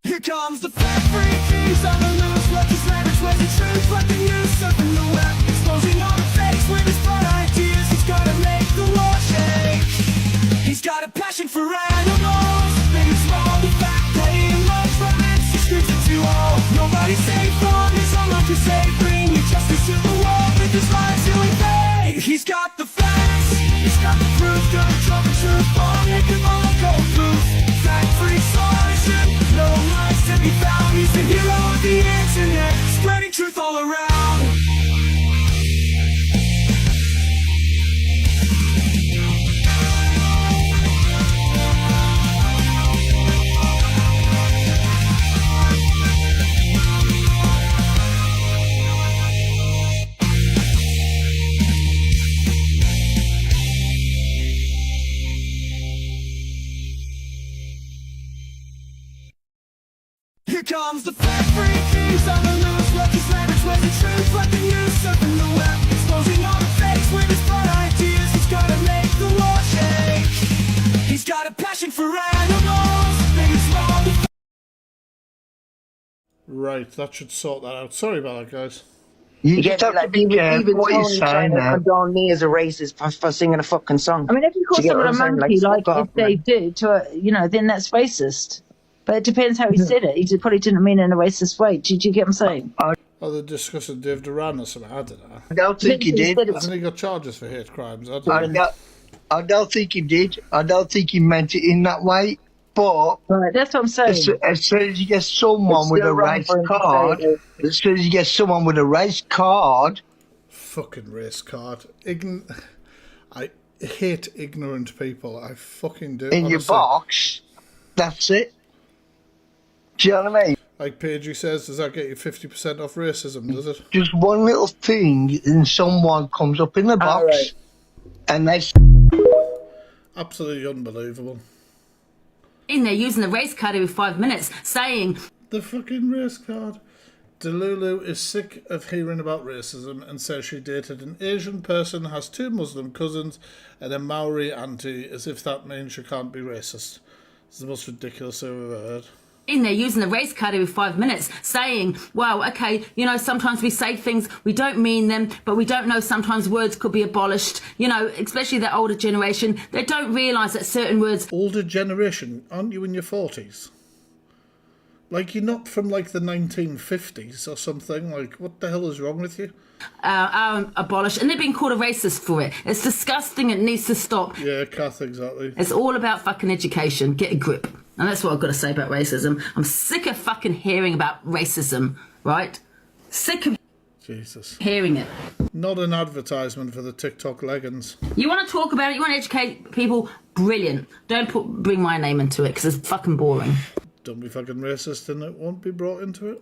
Here comes the fat freak, he's on the loose. What his language was the truth, what the use of the web. Exposing all the fakes with his bright ideas. He's gotta make the world shake. He's got a passion for animals, big and small. The fact that he loves romance, he screams it to all. Nobody's safe from his own crusade. Bring justice to the world with his lies to invade. He's got the facts, he's got the proof. Gonna drop the truth bomb, make them all go loose. Fat freak solution, no lies to be found. He's the hero of the internet, spreading truth all around. Here comes the fat freak, he's on the loose. What his language was the truth, what the use of the web. Exposing all the fakes with his bright ideas. He's gotta make the world shake. He's got a passion for animals, big and small. Right, that should sort that out. Sorry about that, guys. You just have to be careful what you're saying now. Condone me as a racist for singing a fucking song. I mean, if you call Do you get someone a what I'm saying? monkey, like fuck if off, they man. do to a, you know, then that's racist. But it depends how he said it. He probably didn't mean it in a racist way. Do you get what I'm saying? Oh, they're discussing Dave Duran or something. I don't know. I don't think he did. Hasn't he got charges for hate crimes? I don't know. I don't think he did. I don't think he meant it in that way. But right, that's what I'm saying. As soon as you get someone with a race card, fucking race card. I hate ignorant people. I fucking do. in your box, that's it. Do you know what I mean? Like Paige says, does that get you 50% off racism, does it? Just one little thing and someone comes up in the box and they... Absolutely unbelievable. In there using the race card every 5 minutes, saying... The fucking race card. Delulu is sick of hearing about racism and says she dated an Asian person, has 2 Muslim cousins and a Maori auntie, as if that means she can't be racist. It's the most ridiculous thing I've ever heard. In there using the race card every 5 minutes, saying, well, okay, you know, sometimes we say things, we don't mean them, but we don't know sometimes words could be abolished. You know, especially the older generation, they don't realise that certain words... Older generation? Aren't you in your 40s? Like, you're not from, like, the 1950s or something? Like, what the hell is wrong with you? Abolished, and they're being called a racist for it. It's disgusting, it needs to stop. Yeah, Kath, exactly. It's all about fucking education. Get a grip. And that's what I've got to say about racism. I'm sick of fucking hearing about racism, right? Sick of Jesus. Hearing it. Not an advertisement for the TikTok leggings. You want to talk about it, you want to educate people, brilliant. Don't bring my name into it, because it's fucking boring. Don't be fucking racist and it won't be brought into it.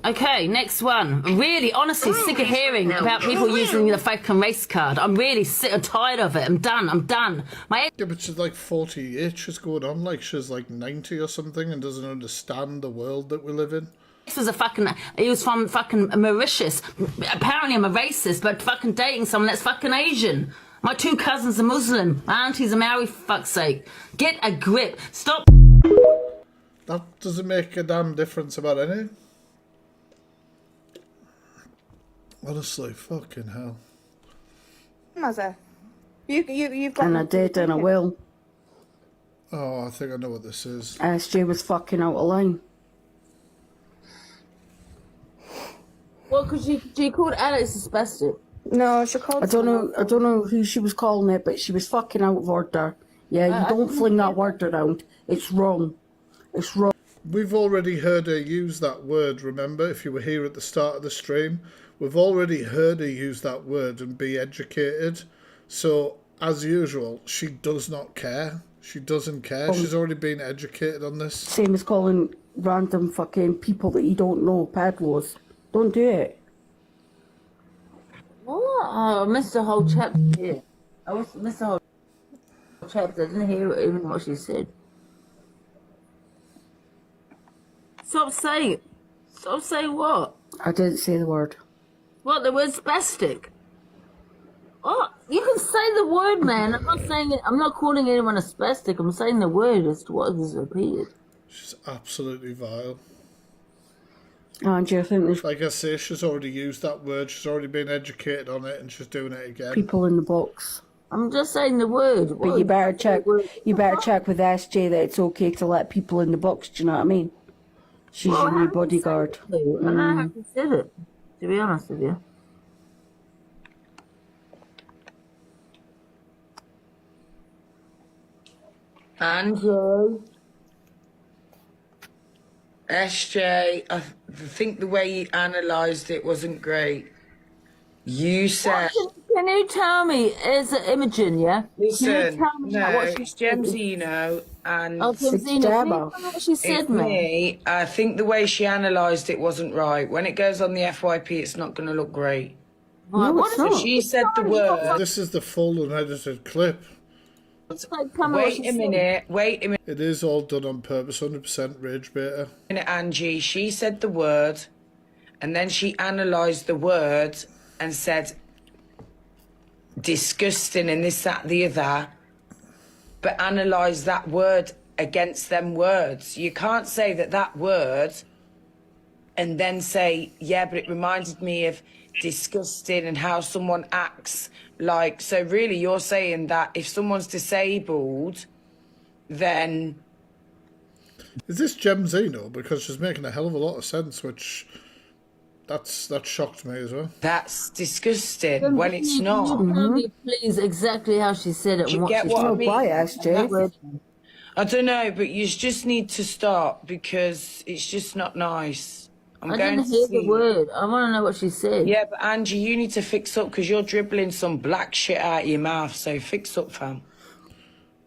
Okay, next one. Really, honestly, sick of hearing about people using the fucking race card. I'm really sick and tired of it. I'm done. Yeah, but she's like 48, she's going on like she's like 90 or something and doesn't understand the world that we live in. This was he was from fucking Mauritius. Apparently I'm a racist, but fucking dating someone that's fucking Asian. My 2 cousins are Muslim. My auntie's a Maori, for fuck's sake. Get a grip. Stop. That doesn't make a damn difference about anything. Honestly, fucking hell. Mother, you've got... And I did and I will. Oh, I think I know what this is. Stu was fucking out of line. Well, because she called Alex a spastic. No, she called. I don't know who she was calling it, but she was fucking out of order. Yeah, you don't fling that word around. It's wrong. It's wrong. We've already heard her use that word, remember, if you were here at the start of the stream. We've already heard her use that word and be educated. So, as usual, she does not care. She doesn't care. She's already been educated on this. Same as calling random fucking people that you don't know peddlers. Don't do it. What? Oh, I missed the whole chapter here. Missed the whole chapter. I didn't hear even what she said. Stop saying it. Stop saying what? I didn't say the word. What? The word spastic? Oh, you can say the word, man. I'm not saying it. I'm not calling anyone a spastic. I'm saying the word as to what is repeated. She's absolutely vile. Angie, I think there's... Like I say, she's already used that word. She's already been educated on it, and she's doing it again. people in the box. I'm just saying the word. But you better check. You better check with SJ that it's okay to let people in the box. Do you know what I mean? She's your new bodyguard. I don't know how to say it, to be honest with you. Andrew, SJ, I think the way you analysed it wasn't great. You said... Can you tell me, is it Imogen, yeah? Listen, no, it's Gemzino and... Oh, Gemzino, what she said, me, I think the way she analysed it wasn't right. When it goes on the FYP, it's not going to look great. No, what if she said the word... This is the full unedited clip. Wait a minute. It is all done on purpose, 100% rage beta. Angie, she said the word, and then she analysed the word and said disgusting and this, that, the other, but analyse that word against them words. You can't say that word and then say, yeah, but it reminded me of disgusting and how someone acts like. So really you're saying that if someone's disabled, then... Is this Gemzino? Because she's making a hell of a lot of sense, which... That shocked me as well. That's disgusting when it's not. Can you tell me, please, exactly how she said it? Do you get what I mean? I don't know, but you just need to stop because it's just not nice. I didn't hear the word. I want to know what she said. Yeah, but Angie, you need to fix up because you're dribbling some black shit out of your mouth, so fix up, fam.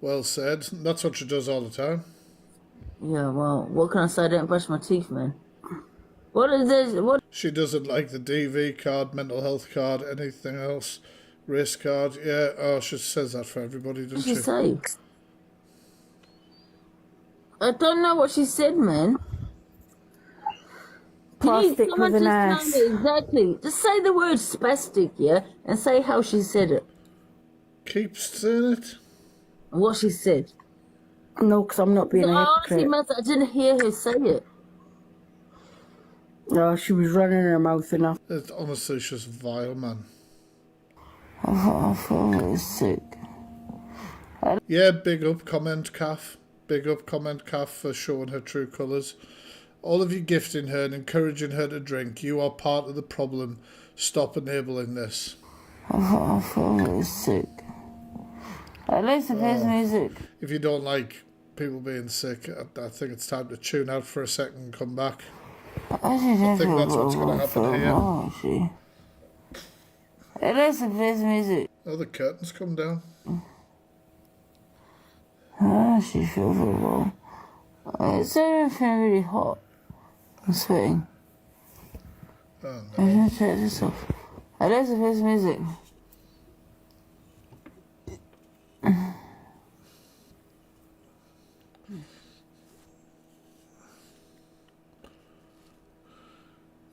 Well said. That's what she does all the time. Yeah, well, what can I say? I don't brush my teeth, man. What is this? What? She doesn't like the DV card, mental health card, anything else. Race card, yeah. Oh, she says that for everybody, doesn't she? What did she say? I don't know what she said, man. Plastic with an ass. Tell me exactly. Just say the word spastic, yeah, and say how she said it. Keep saying it. And what she said. No, because I'm not being a hypocrite. Honestly, I didn't hear her say it. No, she was running her mouth enough. It's honestly just vile, man. I feel sick. Yeah, big up comment Calf. Big up comment Calf for showing her true colours. All of you gifting her and encouraging her to drink. You are part of the problem. Stop enabling this. I feel sick. At least it plays music. If you don't like people being sick, I think it's time to tune out for a second and come back. I think that's what's going to happen here. At least it plays music. Oh, the curtains come down. She feels very well. It's everything really hot. I'm sweating. Oh, no. I'm going to take this off. At least it plays music.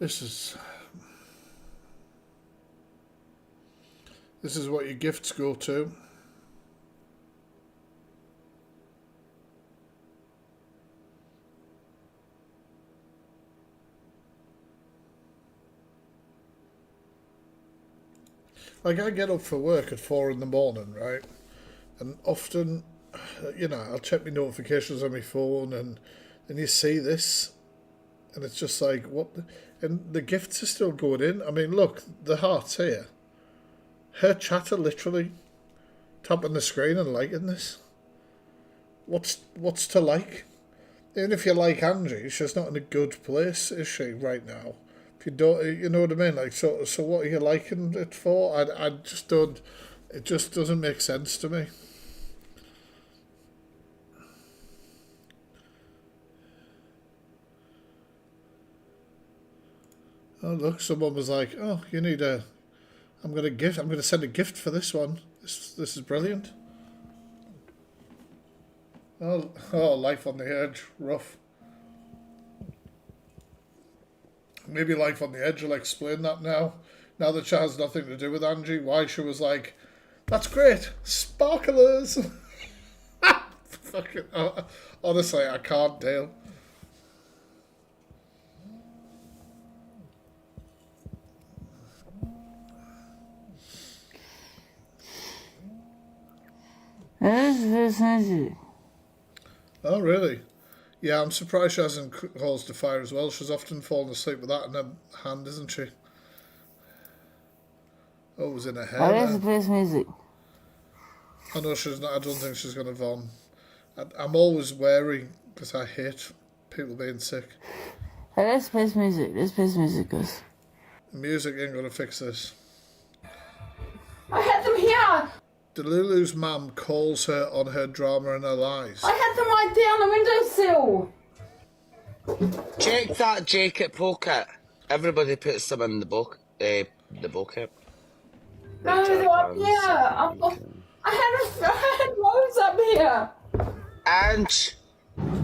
This is what your gifts go to. Like, I get up for work at 4 in the morning, right? And often, you know, I'll check my notifications on my phone and you see this and it's just like, what? And the gifts are still going in. I mean, look, the heart's here. her chatter literally tapping the screen and liking this. What's to like? Even if you like Angie, she's not in a good place, is she, right now? If you don't, you know what I mean? Like, so what are you liking it for? I just don't. It just doesn't make sense to me. Oh look, someone was like, "Oh, you need a. I'm gonna send a gift for this one. This is brilliant." Oh, Life on the Edge, rough. Maybe Life on the Edge will explain that now. Now that she has nothing to do with Angie, why she was like, "That's great, sparklers." Fucking, honestly, I can't deal. Oh, really? Yeah, I'm surprised she hasn't calls to fire as well. She's often fallen asleep with that in her hand, isn't she? Oh, it was in her hair. That's the best music. I know she's not. I don't think she's going to vom. I'm always wary because I hate people being sick. Hey, that's best music. That's best music, guys. Music ain't going to fix this. I had them here. Delulu's mum calls her on her drama and her lies. I had them right down the windowsill. Check that jacket pocket. Everybody puts them in the bucket. No, they're up here. I had loads up here. Ange,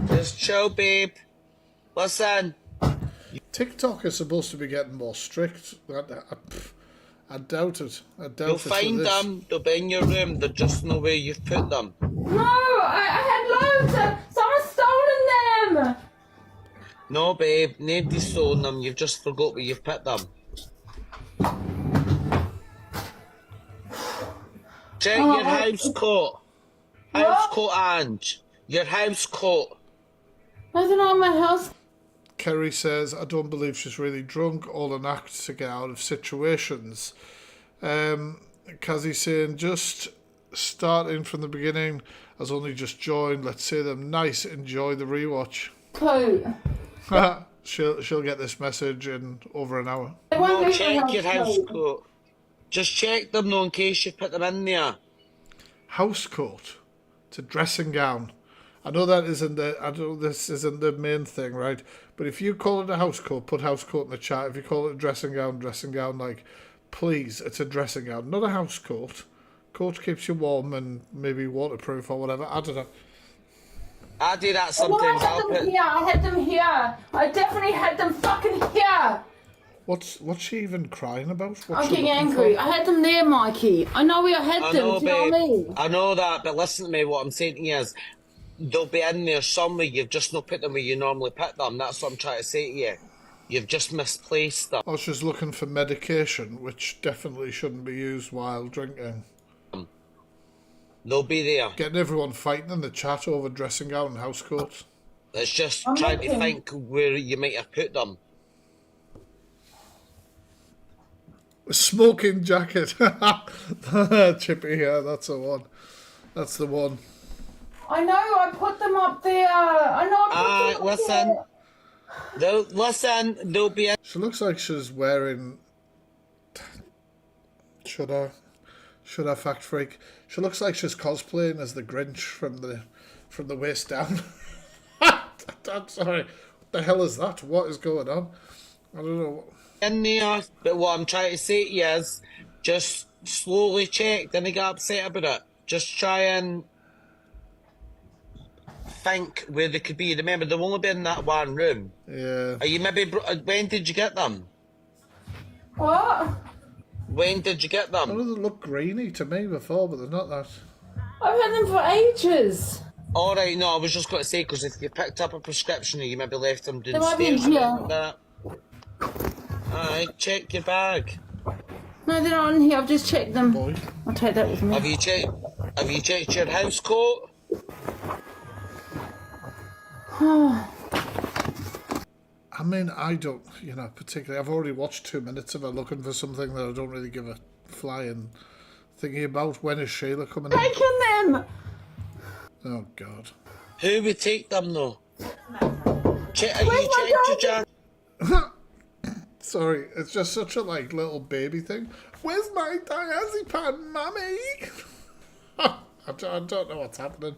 just chill, babe. Listen. TikTok is supposed to be getting more strict. I doubt it. You'll find them. They'll be in your room. They're just no way you've put them. No, I had loads. Someone's stolen them. No, babe. Nobody's stolen them. You've just forgot where you've put them. Check your house coat. House coat, Ange. Your house coat. I don't know my house. Kerry says, "I don't believe she's really drunk, all an act to get out of situations." Kazi's saying, "Just starting from the beginning, has only just joined. Let's say them nice, enjoy the rewatch." Coat. She'll get this message in over an hour. No, check your house coat. Just check them though in case you put them in there. House coat. It's a dressing gown. I know that isn't this isn't the main thing, right? But if you call it a house coat, put house coat in the chat. If you call it a dressing gown, like, please, it's a dressing gown, not a house coat. Coat keeps you warm and maybe waterproof or whatever. I don't know. I do that sometimes. I had them here. I definitely had them fucking here. What's she even crying about? I'm getting angry. I had them there, Mikey. I know where I had them. Do you know what I mean? I know that, but listen to me. What I'm saying to you is, they'll be in there somewhere. You've just not put them where you normally put them. That's what I'm trying to say to you. You've just misplaced them. Oh, she's looking for medication, which definitely shouldn't be used while drinking. They'll be there. Getting everyone fighting in the chat over dressing gown and house coats. It's just trying to think where you might have put them. A smoking jacket. Chippy, yeah, that's the one. That's the one. I know, I put them up there. I know I put them up there. Listen, they'll be in. She looks like she's wearing... Should I fact freak? She looks like she's cosplaying as the Grinch from the waist down. I'm sorry. What the hell is that? What is going on? I don't know. In there, but what I'm trying to say to you is, just slowly check. Don't get upset about it. Just try and think where they could be. Remember, they've only been in that one room. Yeah. Are you maybe? When did you get them? What? When did you get them? They look grainy to me before, but they're not that. I've had them for ages. Alright, no, I was just going to say, because if you picked up a prescription or you maybe left them They might be downstairs. here. Alright, check your bag. No, they're not in here. I've just checked them. I'll take that with me. Have you checked your house coat? I mean, I don't, particularly. I've already watched 2 minutes of her looking for something that I don't really give a flying thingy about? When is Sheila coming in? Taking them! Oh, God. Who would take them, though? Where's my dog? Sorry, it's just such a, like, little baby thing. Where's my diazepam, mummy? I don't know what's happening.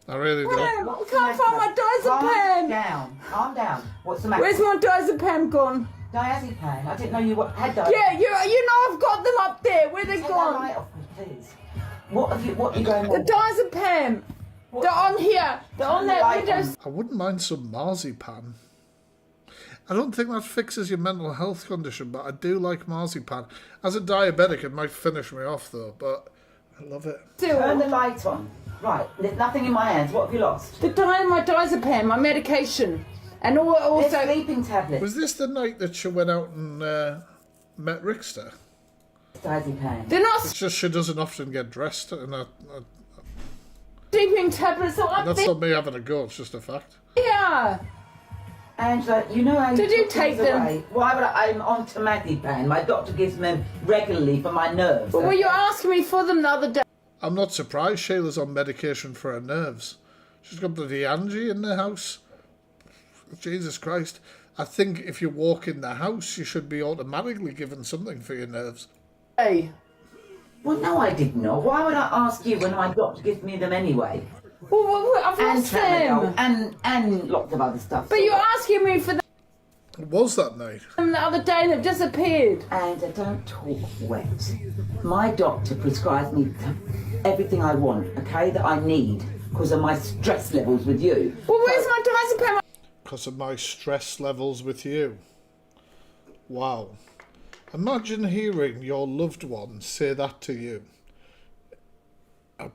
I really don't. I can't find my diazepam. Calm down. What's the matter? Where's my diazepam gone? Diazepam? I didn't know you had diazepam. Yeah, you know I've got them up there. Where they gone? That light off me, please. What are you going on? The diazepam. They're on here. They're on that window. I wouldn't mind some marzipan. I don't think that fixes your mental health condition, but I do like marzipan. As a diabetic, it might finish me off, though, but I love it. Turn the light on. Right, there's nothing in my hands. What have you lost? My diazepam, my medication. And also... There's sleeping tablets. Was this the night that she went out and met Rickster? Diazepam. They're not... It's just she doesn't often get dressed, and sleeping tablets are up that's there. not me having a go, it's just a fact. Yeah. Angela, you know how Did you take them? Away. Why would I'm on Tamazepam? My doctor gives them regularly for my nerves. But were you asking me for them the other day? I'm not surprised Sheila's on medication for her nerves. She's got bloody Angie in the house. Jesus Christ. I think if you walk in the house, you should be automatically given something for your nerves. Hey. Well, no, I did not. Why would I ask you when my doctor gives me them anyway? Well, I've lost them. And lots of other stuff. But you're asking me for them It was that night. the other day and they've disappeared. And I don't talk wet. My doctor prescribes me everything I want, okay, that I need, because of my stress levels with you. Well, where's my diazepam? Because of my stress levels with you. Wow. Imagine hearing your loved one say that to you. I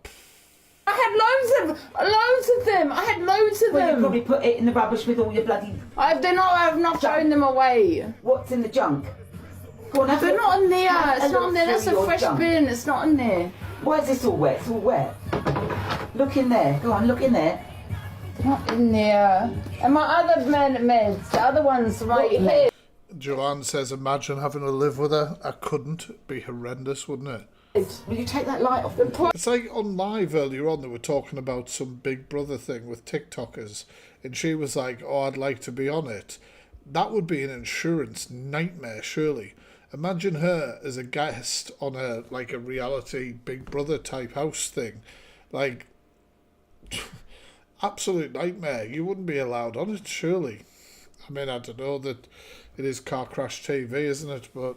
had loads of them. I had loads of Well, them. you probably put it in the rubbish with all your bloody... I've not thrown them away. What's in the junk? Go on, They're not in there. It's not in there. That's a fresh bin. It's not in there. Why is this all wet? It's all wet. Look in there. Go on, look in there. Not in there. And my other meds, the other ones right here. Joanne says, imagine having to live with her. I couldn't. It'd be horrendous, wouldn't it? Will you take that light off? It's like on Live earlier on, they were talking about some Big Brother thing with TikTokers, and she was like, oh, I'd like to be on it. That would be an insurance nightmare, surely. Imagine her as a guest on a reality Big Brother type house thing. Like, absolute nightmare. You wouldn't be allowed on it, surely. I mean, I don't know that it is Car Crash TV, isn't it? But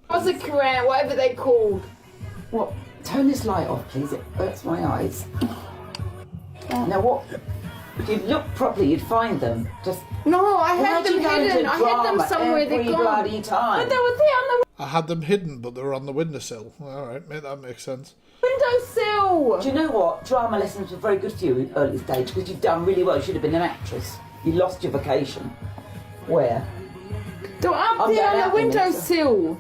What's a Quran, whatever they called. What? Turn this light off, please. It hurts my eyes. Now, what? If you look properly, you'd find them. Just no, I had them hidden. I had them somewhere. They're gone. Bloody time. But they were there on the. I had them hidden, but they were on the windowsill. All right, mate, that makes sense. Windowsill. Do you know what? Drama lessons were very good for you at early stage because you've done really well. You should have been an actress. You lost your vocation. Where? They're up there on the windowsill.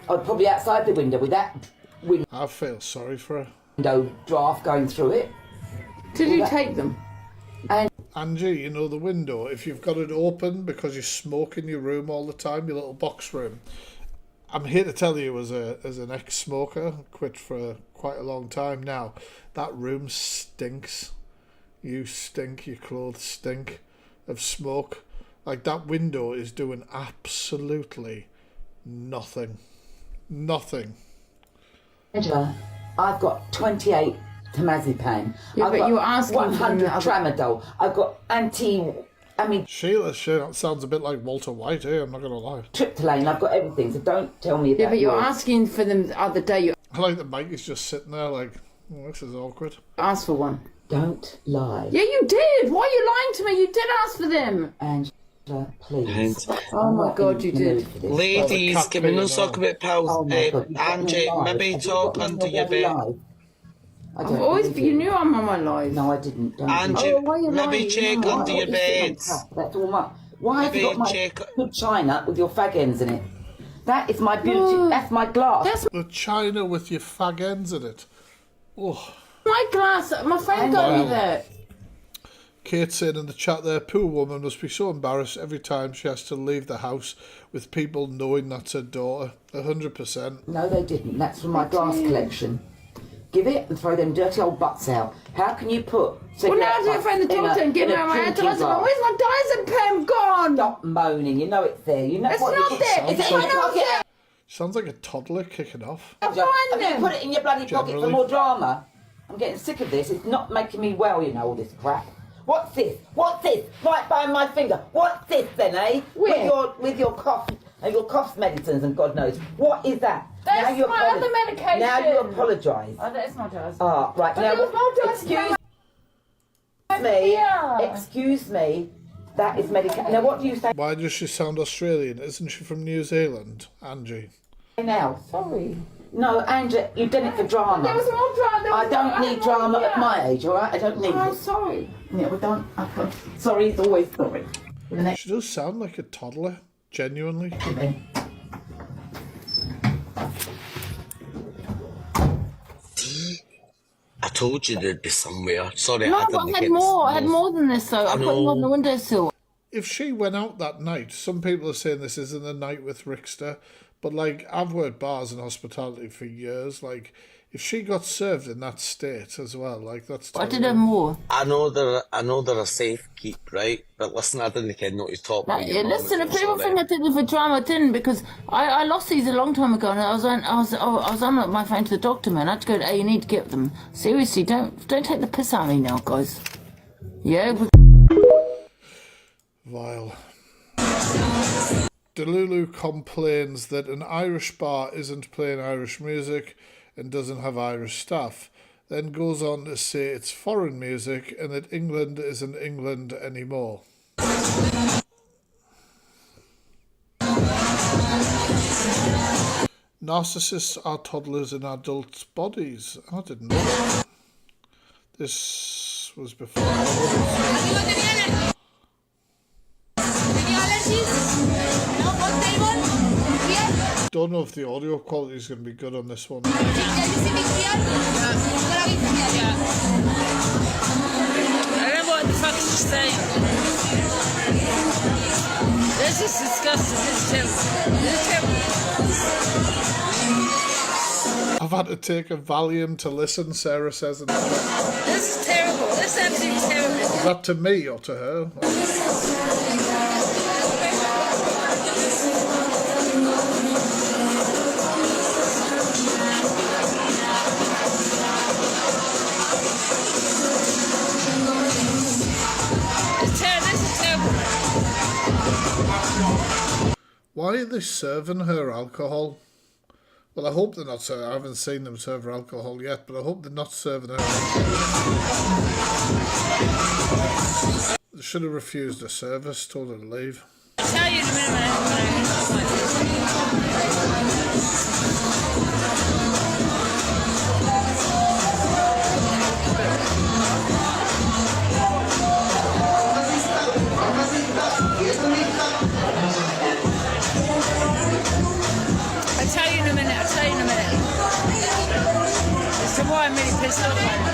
Oh, probably outside the window with that window. I feel sorry for her. Window draft going through it. Did you take them? And Angie, you know the window, if you've got it open because you smoke in your room all the time, your little box room. I'm here to tell you as an ex-smoker, quit for quite a long time now, that room stinks. You stink, your clothes stink of smoke. Like, that window is doing absolutely nothing. Nothing. Angela, I've got 28 Tamazepam. Yeah, I've but got you were asking 100 tramadol. I've got Sheila sounds a bit like Walter White, eh? I'm not going to lie. Triptylane. I've got everything, so don't tell me about Yeah, but you're yours. asking for them the other day. I like that Mike is just sitting there like, oh, this is awkward. Ask for one. Don't lie. Yeah, you did. Why are you lying to me? You did ask for them. Angela, please. Oh my God, you did. Ladies, can we not talk about pals? Angie, maybe talk under your bed. I've always, you knew I'm on my live. No, I didn't. Don't Angie, why are you maybe lying? check No, under your bed. That's all my... Why have you got my good china with your fag ends in it? That is my beauty. No. That's my glass. That's The china with your fag ends in it. Oh. my glass. My friend got me that. Kate saying in the chat there, poor woman must be so embarrassed every time she has to leave the house with people knowing that's her daughter. 100%. No, they didn't. That's from my glass collection. Give it and throw them dirty old butts out. How can you put... Well, now do you find the doctor and give her my antihistamine? Where's my diazepam gone? Stop moaning. You know it's there. You know it's not there. It's not there. Sounds like a toddler kicking off. Have you put it in your bloody pocket for more drama? I'm getting sick of this. It's not making me well, you know, all this crap. What's this? What's this? Right by my finger. What's this then, eh? Where? With your cough and your cough medicines and God knows. What is that? That's my other medication. Now you apologise. Oh, that's my diazepam. Ah, right. But now, there was no excuse me. That is medication. Now, what do you say Why does she sound Australian? Isn't she from New Zealand, Angie? now? Sorry. No, Angela, you've done it for drama. There was more drama. I don't need drama at my age, all right? I don't need I'm it. sorry. Yeah, we don't. Sorry is always sorry. She does sound like a toddler, genuinely. I told you there'd be somewhere. Sorry, No, I but didn't I get had more. I this. had more than this, though. I put them on the windowsill. If she went out that night, some people are saying this isn't the night with Rickster, but like I've worked bars and hospitality for years. Like if she got served in that state as well, like that's. I did have more. I know they're a safe keep, right? But listen, I didn't care not to talk. Like, yeah, listen, if people think I did it for drama, I didn't, because I lost these a long time ago, and I was on my phone to the doctor, man. I had to go to A&E to get them. Seriously, don't take the piss out of me now, guys. Yeah. Vile. Delulu complains that an Irish bar isn't playing Irish music and doesn't have Irish staff, then goes on to say it's foreign music and that England isn't England anymore. Narcissists are toddlers in adults' bodies. I didn't know that. This was before. Don't know if the audio quality is going to be good on this one. I don't know what the fuck she's saying. This is disgusting. This is terrible. This is terrible. I've had to take a Valium to listen, Sarah says in the chat. This is terrible. This is absolutely terrible. Is that to me or to her? Why are they serving her alcohol? Well, I hope they're not serving. I haven't seen them serve her alcohol yet, but I hope they're not serving her alcohol. They should have refused her service, told her to leave. I'll tell you in a minute. So why I'm really pissed off right now.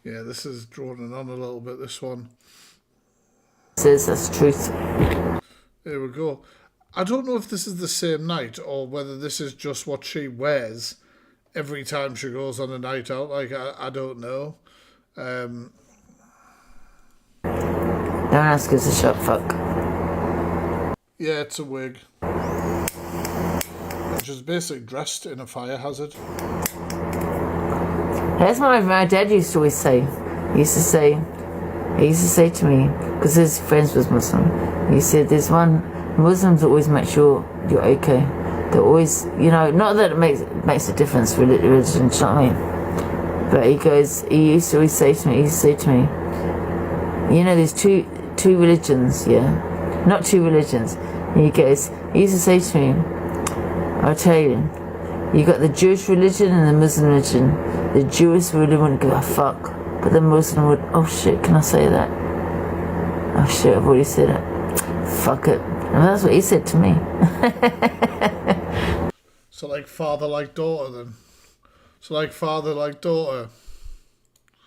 Yeah, this is droning on a little bit, this one. Says that's truth. There we go. I don't know if this is the same night or whether this is just what she wears every time she goes on a night out. Like, I don't know. Don't ask us to shut fuck. Yeah, it's a wig. And she's basically dressed in a fire hazard. That's what my dad used to always say. He used to say to me, because his friends was Muslim, he said there's one, Muslims always make sure you're okay. They always, you know, not that it makes a difference for religion, you know what I mean? But he used to always say to me, you know, there's two religions, yeah? Not two religions. And he goes, He used to say to me, I'll tell you, you got the Jewish religion and the Muslim religion. The Jewish religion wouldn't give a fuck, but the Muslim would. Oh shit, can I say that? Oh shit, I've already said it. Fuck it. And that's what he said to me. So like father, like daughter then? So like father, like daughter?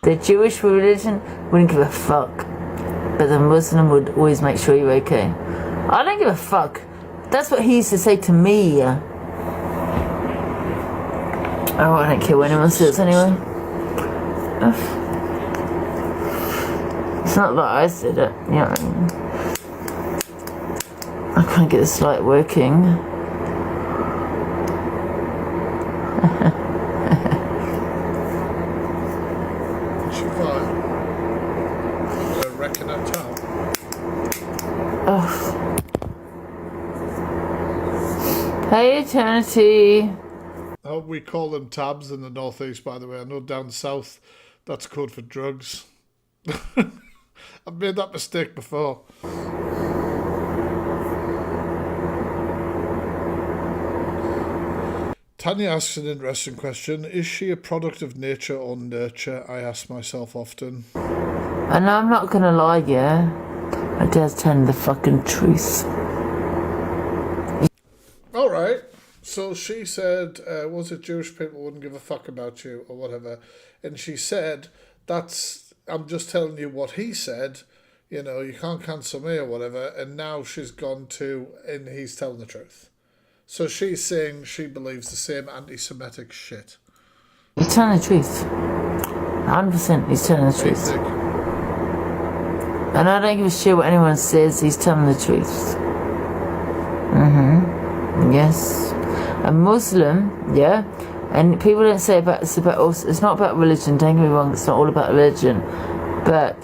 The Jewish religion wouldn't give a fuck, but the Muslim would always make sure you're okay. I don't give a fuck. That's what he used to say to me. Oh, I don't care what anyone says anyway. It's not that I said it, you know what I mean? I can't get this light working. She's fine. I reckon that top. Oh. Hey, Eternity. Oh, we call them tabs in the northeast, by the way. I know down south that's code for drugs. I've made that mistake before. Tanya asks an interesting question. Is she a product of nature or nurture? I ask myself often. And I'm not gonna lie, yeah. I just tell you the fucking truth. Alright. So she said, was it Jewish people wouldn't give a fuck about you or whatever? And she said, I'm just telling you what he said, you know, you can't cancel me or whatever. And now she's gone to, and he's telling the truth. So she's saying she believes the same anti-Semitic shit. He's telling the truth. 100% he's telling the truth. And I don't give a shit what anyone says, he's telling the truth. Yes. A Muslim, yeah, and people don't say it's not about religion, don't get me wrong, it's not all about religion, but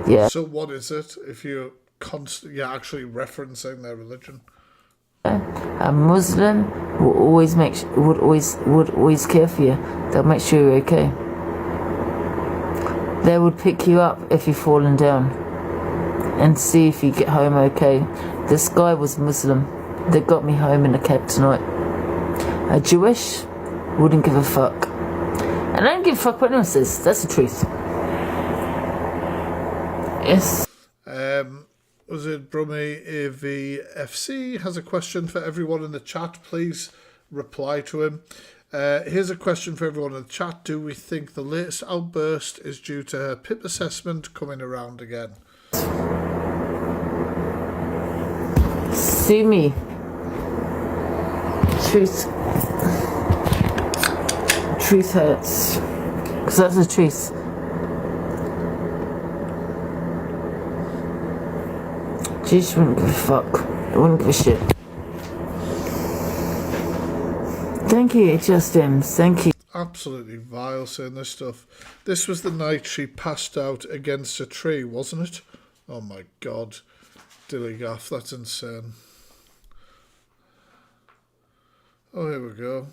yeah. So what is it if you're actually referencing their religion? A Muslim will always would always care for you. They'll make sure you're okay. They would pick you up if you've fallen down and see if you get home okay. This guy was Muslim. They got me home in a cab tonight. A Jewish wouldn't give a fuck. And I don't give a fuck what anyone says. That's the truth. Yes. Was it Brummy AVFC has a question for everyone in the chat. Please reply to him. Here's a question for everyone in the chat. Do we think the latest outburst is due to her PIP assessment coming around again? Sue me. Truth hurts. Because that's the truth. She wouldn't give a fuck. I wouldn't give a shit. Thank you, Justin. Thank you. Absolutely vile saying this stuff. This was the night she passed out against a tree, wasn't it? Oh my god. Dilly gaff, that's insane. Oh, here we go.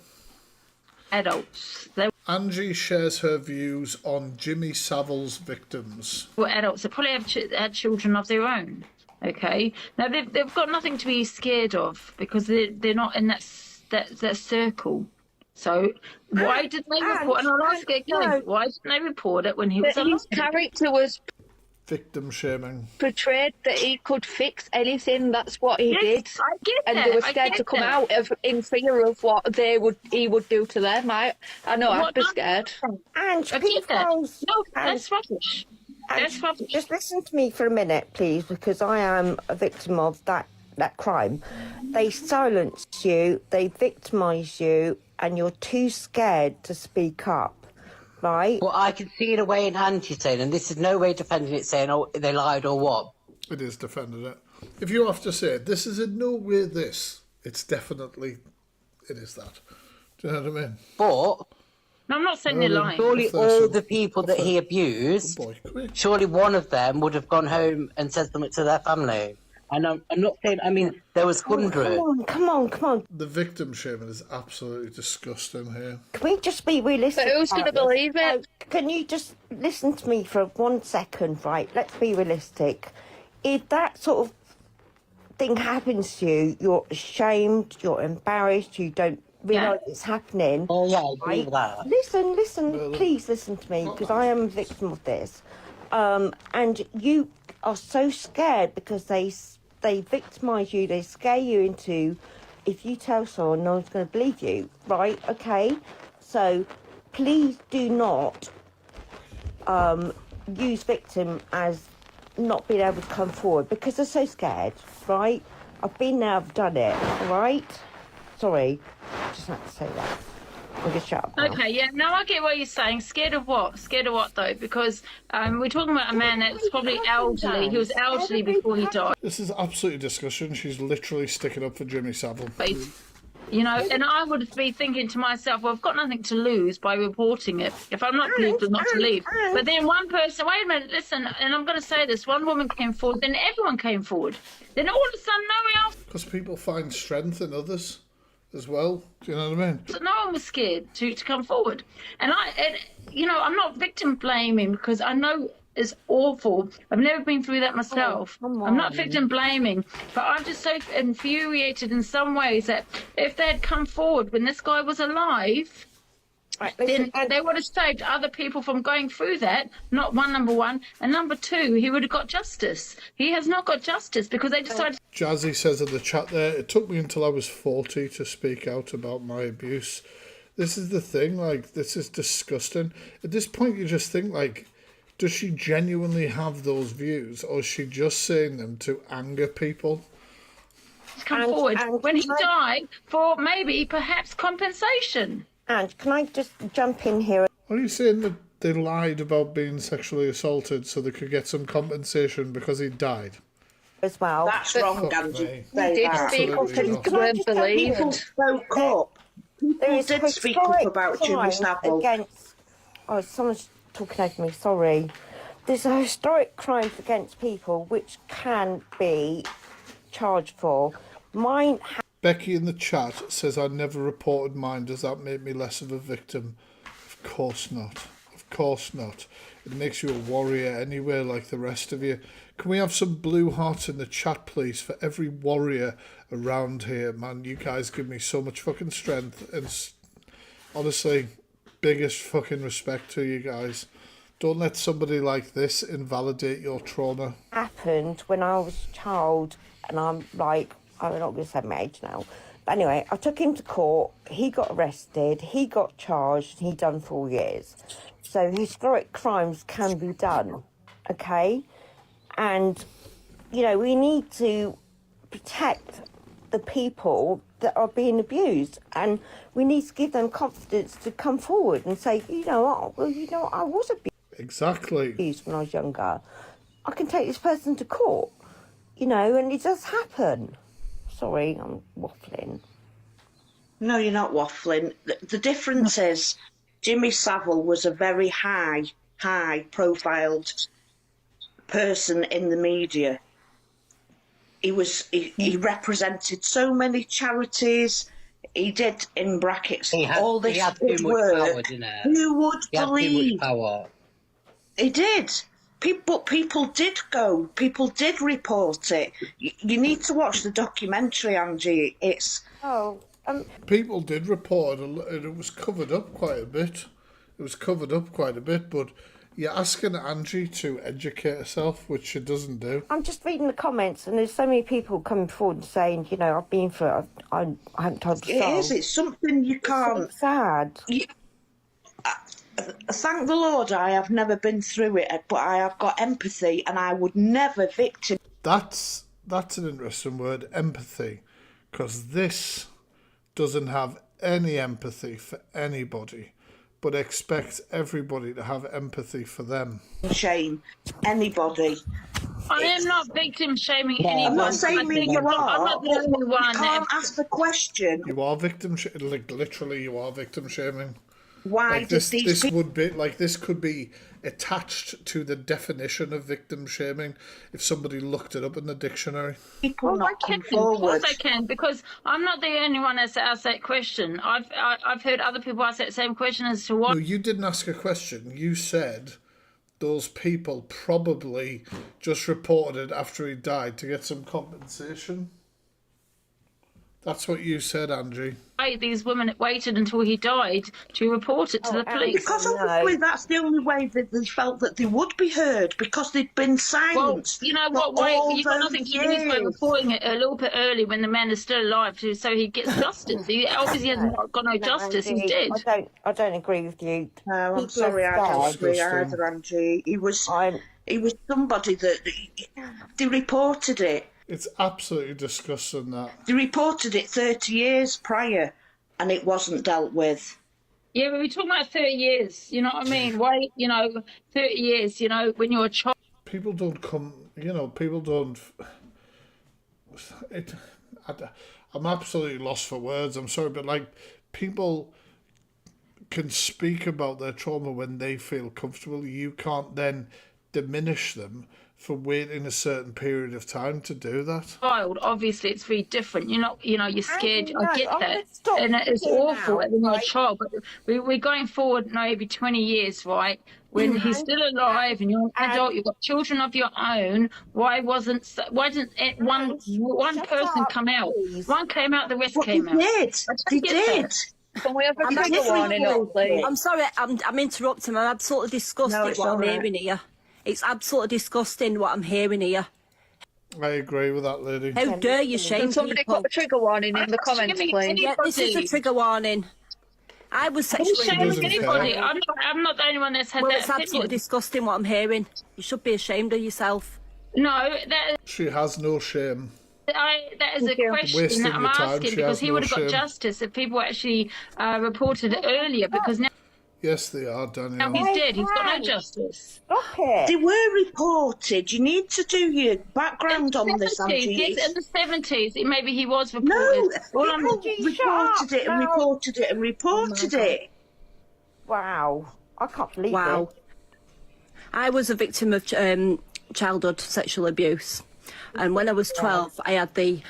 Adults. Angie shares her views on Jimmy Savile's victims. Well, adults. They probably had children of their own. Okay. Now they've got nothing to be scared of because they're not in that circle. So why didn't they report? And I'll ask it again. Why didn't they report it when he was alive? His character was victim shaming. Portrayed that he could fix anything. That's what he did. I get and that. they were scared to come out in fear of what he would do to them. I know I'd be scared. And people, no, that's rubbish. That's rubbish. Just listen to me for a minute, please, because I am a victim of that crime. They silence you, they victimise you, and you're too scared to speak up. Right. Well, I can see the way in Angie saying, and this is no way defending it, saying, oh, they lied or what. It is defending it. If you have to say, this is in no way this, it's definitely, it is that. Do you know what I mean? But no, I'm not saying they're lying. Surely all the people that he abused, surely one of them would have gone home and said something to their family. And I'm not saying, I mean, there was hundreds. Come on. The victim shaming is absolutely disgusting here. Can we just be realistic? But who's going to believe it? Can you just listen to me for 1 second, right? Let's be realistic. If that sort of thing happens to you, you're ashamed, you're embarrassed, you don't realise it's happening. Oh yeah, I agree with that. Listen, please listen to me, because I am a victim of this. And you are so scared because they victimise you, they scare you into, if you tell someone, no one's going to believe you, right? Okay? So please do not use victim as not being able to come forward, because they're so scared, right? I've been there, I've done it, all right? Sorry, just had to say that. I'm going to shut up now. Okay, yeah, no, I get what you're saying. Scared of what? Scared of what, though? Because we're talking about a man that's probably elderly. He was elderly before he died. This is absolutely disgusting. She's literally sticking up for Jimmy Savile. You know, and I would be thinking to myself, well, I've got nothing to lose by reporting it. If I'm not believed, I'm not to leave. But then one person, wait a minute, listen, and I'm going to say this, one woman came forward, then everyone came forward. Then all of a sudden, no one else. Because people find strength in others as well. Do you know what I mean? So no one was scared to come forward. And you know, I'm not victim blaming because I know it's awful. I've never been through that myself. I'm not victim blaming, but I'm just so infuriated in some ways that if they had come forward when this guy was alive, then they would have saved other people from going through that. Not number one, and number two, he would have got justice. He has not got justice because they decided. Jazzy says in the chat there, it took me until I was 40 to speak out about my abuse. This is the thing, like, this is disgusting. At this point, you just think, like, does she genuinely have those views, or is she just saying them to anger people? Come forward when he died for maybe, perhaps, compensation. And can I just jump in here? Are you saying that they lied about being sexually assaulted so they could get some compensation because he died? As well. That's wrong, Angie. People weren't believed. People spoke up. People did speak up about Jimmy Savile. Oh, someone's talking over me, sorry. There's a historic crimes against people which can be charged for. Mine. Becky in the chat says, I never reported mine. Does that make me less of a victim? Of course not. Of course not. It makes you a warrior anyway, like the rest of you. Can we have some blue hearts in the chat, please, for every warrior around here? Man, you guys give me so much fucking strength. And honestly, biggest fucking respect to you guys. Don't let somebody like this invalidate your trauma. Happened when I was a child, and I'm like, I'm not going to say my age now. But anyway, I took him to court. He got arrested. He got charged. He done 4 years. So historic crimes can be done, okay? And, you know, we need to protect the people that are being abused. And we need to give them confidence to come forward and say, you know what, well, you know, I was abused. Exactly. When I was younger. I can take this person to court, you know, and it does happen. Sorry, I'm waffling. No, you're not waffling. The difference is Jimmy Savile was a very high-profiled person in the media. He represented so many charities. He did, in brackets, all this good work. Who would believe? He did. But people did go. People did report it. You need to watch the documentary, Angie. It's... People did report it. It was covered up quite a bit. But you're asking Angie to educate herself, which she doesn't do. I'm just reading the comments, and there's so many people coming forward and saying, you know, I've been through it. I haven't told you. It is. It's something you can't... It's sad. Thank the Lord I have never been through it, but I have got empathy, and I would never victim. That's an interesting word, empathy, because this doesn't have any empathy for anybody, but expects everybody to have empathy for them. Shame anybody. I am not victim shaming anyone. I'm not saying you are. I'm not the only one. You can't ask the question. You are victim shaming. Like, literally, you are victim shaming. Why like this would be like this could be attached to the definition of victim shaming if somebody looked it up in the dictionary. People not come Of forward. course I can, because I'm not the only one that's asked that question. I've heard other people ask that same question as to what. No, you didn't ask a question. You said, those people probably just reported it after he died to get some compensation. That's what you said, Angie. These women waited until he died to report it to the police. Because obviously that's the only way that they felt that they would be heard, because they'd been silenced. Well, you know what? Wait, you've got nothing to do by reporting it a little bit early when the man is still alive, so he gets justice. He obviously hasn't got no justice. He's dead. I don't agree with you. No, I'm sorry, I don't agree either, Angie. He was somebody that they reported it. It's absolutely disgusting that. They reported it 30 years prior and it wasn't dealt with. Yeah, but we're talking about 30 years, you know what I mean? Why, 30 years, when you're a child. People don't come, people don't... I'm absolutely lost for words, I'm sorry, but people can speak about their trauma when they feel comfortable. You can't then diminish them for waiting a certain period of time to do that. Obviously it's very different. You're scared. I get that, and it's awful when you're a child. But we're going forward maybe 20 years, right? When he's still alive and you're an adult, you've got children of your own. Why didn't one person come out? One came out, the rest came out. They did. Can we have a trigger warning up, please? I'm sorry, I'm interrupting. I'm absolutely disgusted what I'm hearing here. It's absolutely disgusting what I'm hearing here. I agree with that, lady. How dare you shame Can somebody people? put a trigger warning in the comments, please? Yeah, this is a trigger warning. I was sexually abused. I'm not the only one that's had that it's absolutely disgusting what I'm hearing. You should be ashamed of yourself. No, she has no shame. That is a question that I'm asking, because he would have got justice if people actually reported it earlier, because now... Yes, they are, Daniel. Now he's dead. He's got no justice. Stop it. They were reported. You need to do your background on this, Angie. Yes, in the 70s, maybe he was reported. No, reported it and reported it and reported it. Wow. I can't believe it. I was a victim of childhood sexual abuse. And when I was 12, I had the...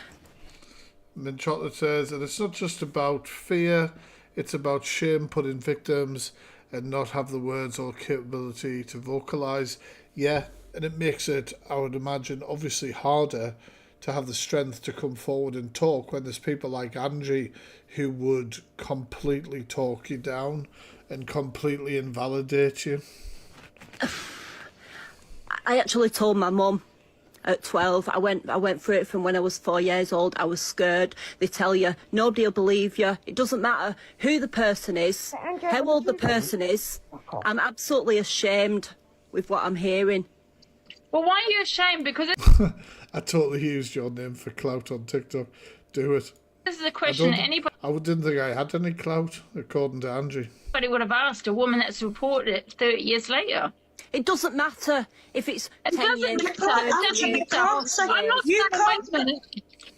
Mint Chocolate says, and it's not just about fear, it's about shame put in victims and not have the words or capability to vocalise. Yeah, and it makes it, I would imagine, obviously harder to have the strength to come forward and talk when there's people like Angie who would completely talk you down and completely invalidate you. I actually told my mum at 12. I went through it from when I was 4 years old. I was scared. They tell you nobody will believe you. It doesn't matter who the person is, how old the person is. I'm absolutely ashamed with what I'm hearing. Well, why are you ashamed? Because I totally used your name for clout on TikTok. Do it. This is a question anybody didn't think I had any clout, according to Angie. would have asked a woman that's reported it 30 years later. It doesn't matter if it's 10 years.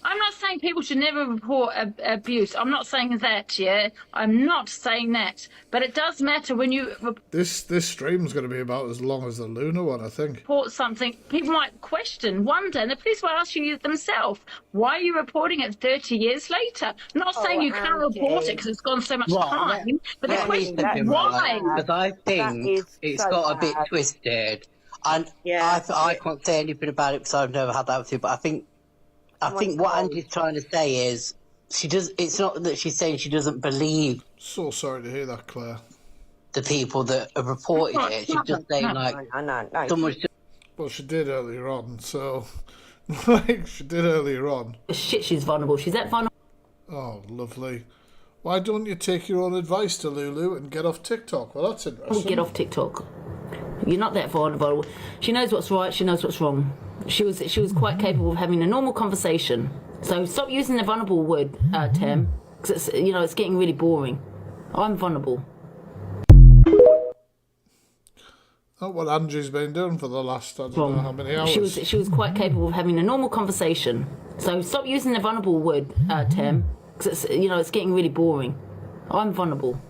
I'm not saying people should never report abuse. I'm not saying that, yeah? I'm not saying that. But it does matter when you... This stream's going to be about as long as the Luna one, I think. Report something, people might question, wonder, and the police will ask you themselves, why are you reporting it 30 years later? I'm not saying you can't report it because it's gone so much time, but the question is why? Because I think it's got a bit twisted. And I can't say anything about it because I've never had that with you, but I think what Angie's trying to say is it's not that she's saying she doesn't believe. So sorry to hear that, Claire. The people that have reported it. She's just saying someone should... Well, she did earlier on, so she did earlier on. Shit, she's vulnerable. She's that vulnerable. Oh, lovely. Why don't you take your own advice to Lulu and get off TikTok? Well, that's interesting. Get off TikTok. You're not that vulnerable. She knows what's right. She knows what's wrong. She was quite capable of having a normal conversation. So stop using the vulnerable word term, because it's getting really boring. I'm vulnerable. Not what Angie's been doing for the last I don't know how many hours. She was quite capable of having a normal conversation. So stop using the vulnerable word term, because it's getting really boring. I'm vulnerable.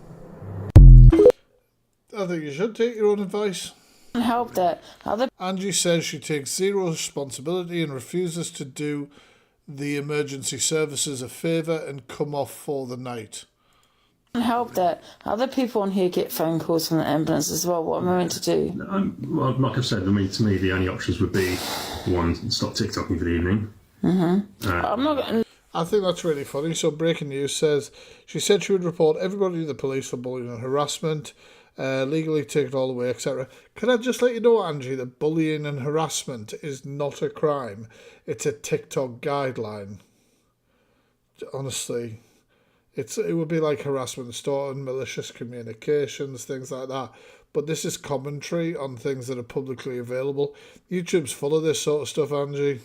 I think you should take your own advice. Help that. Angie says she takes zero responsibility and refuses to do the emergency services a favour and come off for the night. Help that. Other people on here get phone calls from the ambulance as well. What am I meant to do? Well, like I've said, I mean, to me, the only options would be one, stop TikToking for the evening. I'm not going to... I think that's really funny. So breaking news says, she said she would report everybody to the police for bullying and harassment, legally take it all away, etc. Can I just let you know, Angie, that bullying and harassment is not a crime. It's a TikTok guideline. Honestly. It would be like harassment, stalking, malicious communications, things like that. But this is commentary on things that are publicly available. YouTube's full of this sort of stuff, Angie.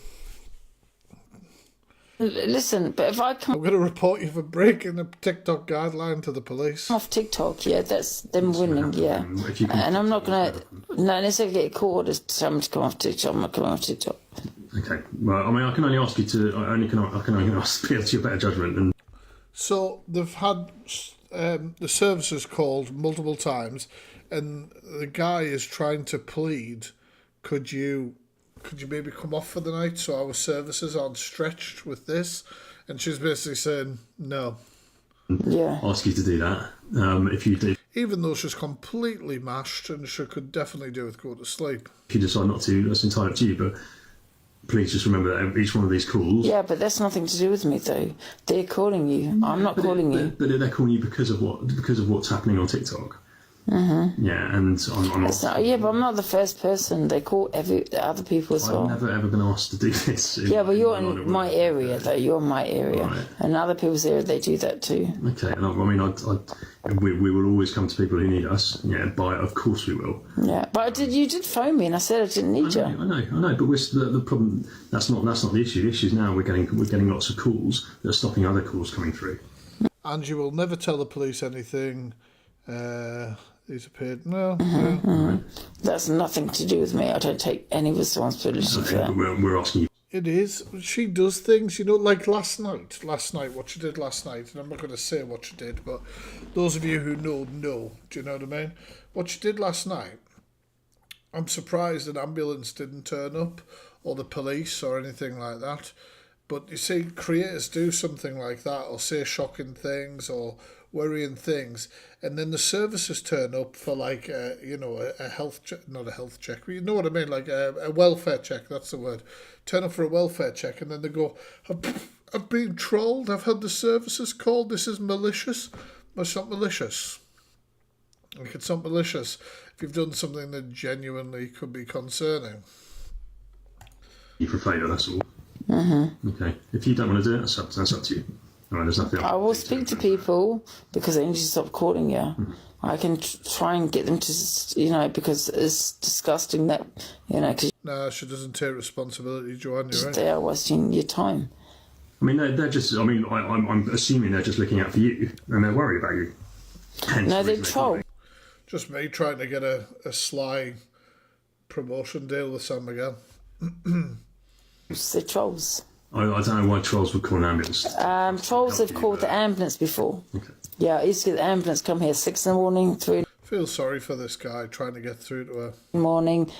Listen, but if I come... I'm going to report you for breaking a TikTok guideline to the police. Off TikTok, yeah, that's them winning, yeah. And I'm not going to... No, unless I get caught as someone to come off TikTok, I'm not coming off TikTok. Okay. Well, I mean, I can only ask you to... I can only ask you to your better judgment. And so they've had the services called multiple times, and the guy is trying to plead, could you maybe come off for the night so our services aren't stretched with this? And she's basically saying no. Yeah. Ask you to do that. If you do. Even though she's completely mashed and she could definitely do with go to sleep. If you decide not to, that's entirely up to you, but please just remember that each one of these calls... Yeah, but that's nothing to do with me, though. They're calling you. I'm not calling you. But they're calling you because of what's happening on TikTok. Yeah, and I'm not... Yeah, but I'm not the first person. They call other people as well. I've never ever been asked to do this. Yeah, but you're in my area, though. You're in my area. Right. And other people's area, they do that too. Okay, and I mean, we will always come to people who need us. Yeah, of course we will. Yeah, but you did phone me, and I said I didn't need you. I know, but the problem, that's not the issue. The issue is now we're getting lots of calls that are stopping other calls coming through. And you will never tell the police anything. He's appeared. No. That's nothing to do with me. I don't take any responsibility for that. We're asking you. It is. She does things, like last night. What she did last night. And I'm not going to say what she did, but those of you who know. Do you know what I mean? What she did last night, I'm surprised an ambulance didn't turn up, or the police, or anything like that. But you see, creators do something like that, or say shocking things, or worrying things, and then the services turn up for like a health check, not a health check, you know what I mean, like a welfare check, that's the word. Turn up for a welfare check, and then they go, I've been trolled, I've had the services called, this is malicious. Well, it's not malicious. Like, it's not malicious if you've done something that genuinely could be concerning. You for a favour, that's all. Okay. If you don't want to do it, that's up to you. All right, there's nothing I will speak to people because they need to stop calling you. I can try and get them to, because it's disgusting that, because... No, she doesn't take responsibility, Joanne, you're right. They are wasting your time. I mean, they're just, I'm assuming they're just looking out for you and they're worried about you. Hence no, they're trolls. Just me trying to get a sly promotion deal with San Miguel. They're trolls. I don't know why trolls would call an ambulance. Trolls have called the ambulance before. Okay. Yeah, I used to get the ambulance come here 6 in the morning, 3 Feel sorry for this guy trying to get through to her. Morning,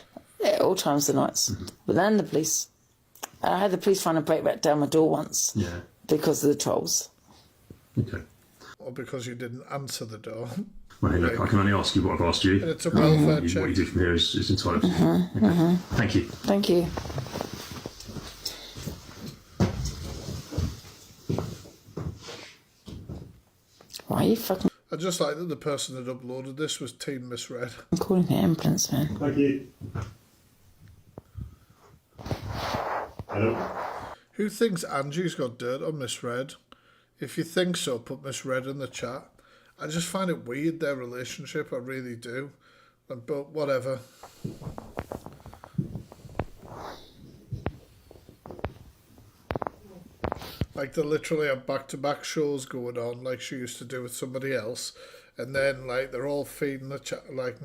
all times of the nights. But then the police. I had the police trying to break back down my door once. Yeah. Because of the trolls. Okay. Or because you didn't answer the door. Well, hey, look, I can only ask you what I've asked you. And it's a welfare check. What you do from here is entirely up to you. Okay. Thank you. Thank you. Why are you fucking... I just like that the person that uploaded this was Team Misread. I'm calling the ambulance, man. Thank you. Hello? Who thinks Angie's got dirt on Misread? If you think so, put Misread in the chat. I just find it weird, their relationship, I really do. But whatever. Like, they literally have back-to-back shows going on, like she used to do with somebody else. And then, like, they're all feeding the chat, like,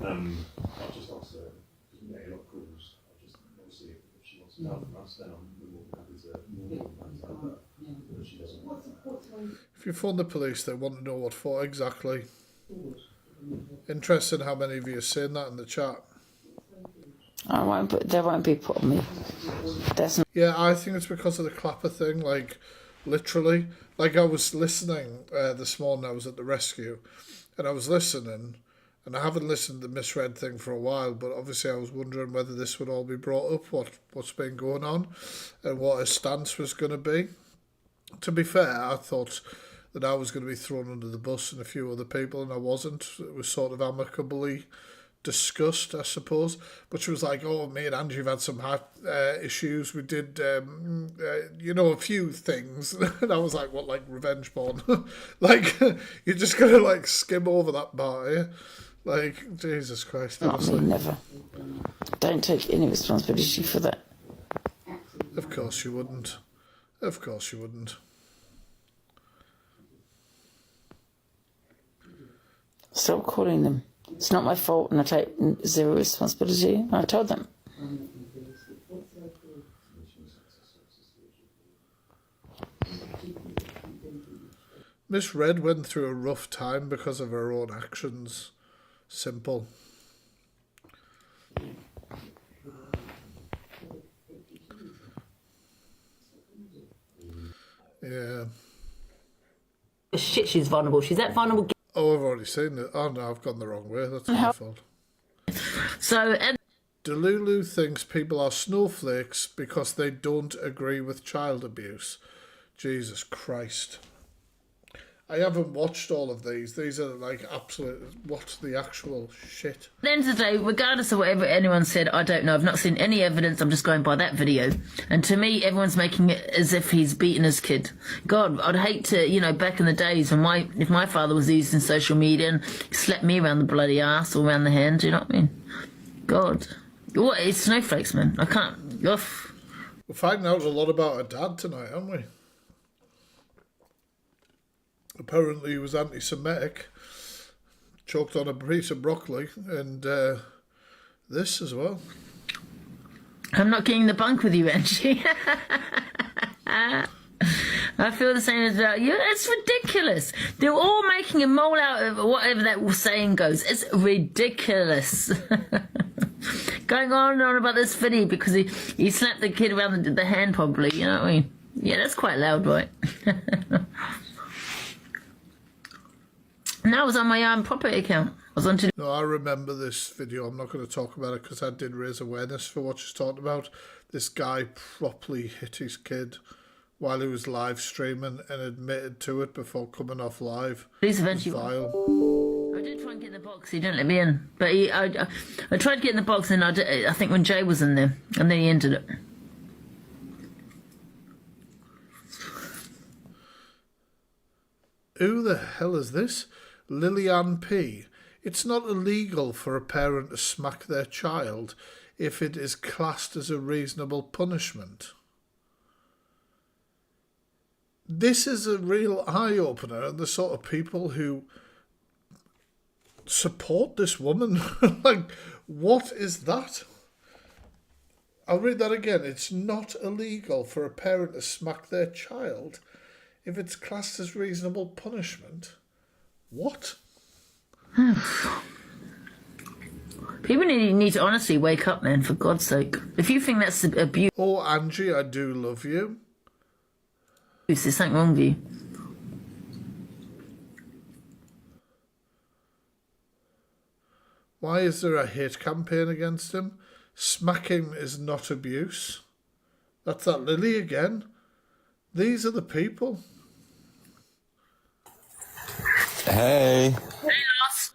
I'll just ask her, you get a lot of calls. I'll just, obviously, if she wants to know from us, then I'm more than happy to but she doesn't. If you phone the police, they want to know what for exactly. Interesting how many of you are saying that in the chat. They won't be put on me. That's not... Yeah, I think it's because of the clapper thing, like, literally. Like, I was listening this morning, I was at the rescue, and I was listening, and I haven't listened to the misread thing for a while, but obviously I was wondering whether this would all be brought up, what's been going on, and what his stance was going to be. To be fair, I thought that I was going to be thrown under the bus and a few other people, and I wasn't. It was sort of amicably discussed, I suppose. But she was like, oh, me and Angie have had some issues. We did, a few things. And I was like, what, like revenge porn? Like, you're just going to, like, skim over that part, yeah? Like, Jesus Christ. Not me, never. Don't take any responsibility for that. Of course you wouldn't. Of course you wouldn't. Stop calling them. It's not my fault and I take zero responsibility. I told them. Miss Red went through a rough time because of her own actions. Simple. Yeah. Shit, she's vulnerable. She's that vulnerable. Oh, I've already seen it. Oh no, I've gone the wrong way. That's my fault. So, Delulu thinks people are snowflakes because they don't agree with child abuse. Jesus Christ. I haven't watched all of these. These are like absolute, what's the actual shit? At the end of the day, regardless of whatever anyone said, I don't know. I've not seen any evidence. I'm just going by that video. And to me, everyone's making it as if he's beaten his kid. God, I'd hate to, back in the days when if my father was using social media and slapped me around the bloody ass or around the hand, do you know what I mean? God. What? It's snowflakes, man. I can't. Oof. We're finding out a lot about her dad tonight, aren't we? Apparently he was anti-Semitic, choked on a piece of broccoli, and this as well. I'm not getting the bunk with you, Angie. I feel the same about you. It's ridiculous. They're all making a mole out of whatever that saying goes. It's ridiculous. Going on and on about this video because he slapped the kid around the hand probably, you know what I mean? Yeah, that's quite loud, right? And that was on my property account. No, I remember this video. I'm not going to talk about it because I did raise awareness for what she's talking about. This guy properly hit his kid while he was live streaming and admitted to it before coming off live. Delusive Angie. I did try and get in the box. He didn't let me in. But I tried to get in the box and I think when Jay was in there and then he entered it. Who the hell is this? Lillian P. It's not illegal for a parent to smack their child if it is classed as a reasonable punishment. This is a real eye-opener, and the sort of people who support this woman. Like, what is that? I'll read that again. It's not illegal for a parent to smack their child if it's classed as reasonable punishment. What? People need to honestly wake up, man, for God's sake. If you think that's abuse... Oh, Angie, I do love you. There's something wrong with you. Why is there a hate campaign against him? Smacking is not abuse. That's that Lily again. These are the people. Hey. Hey, Ross.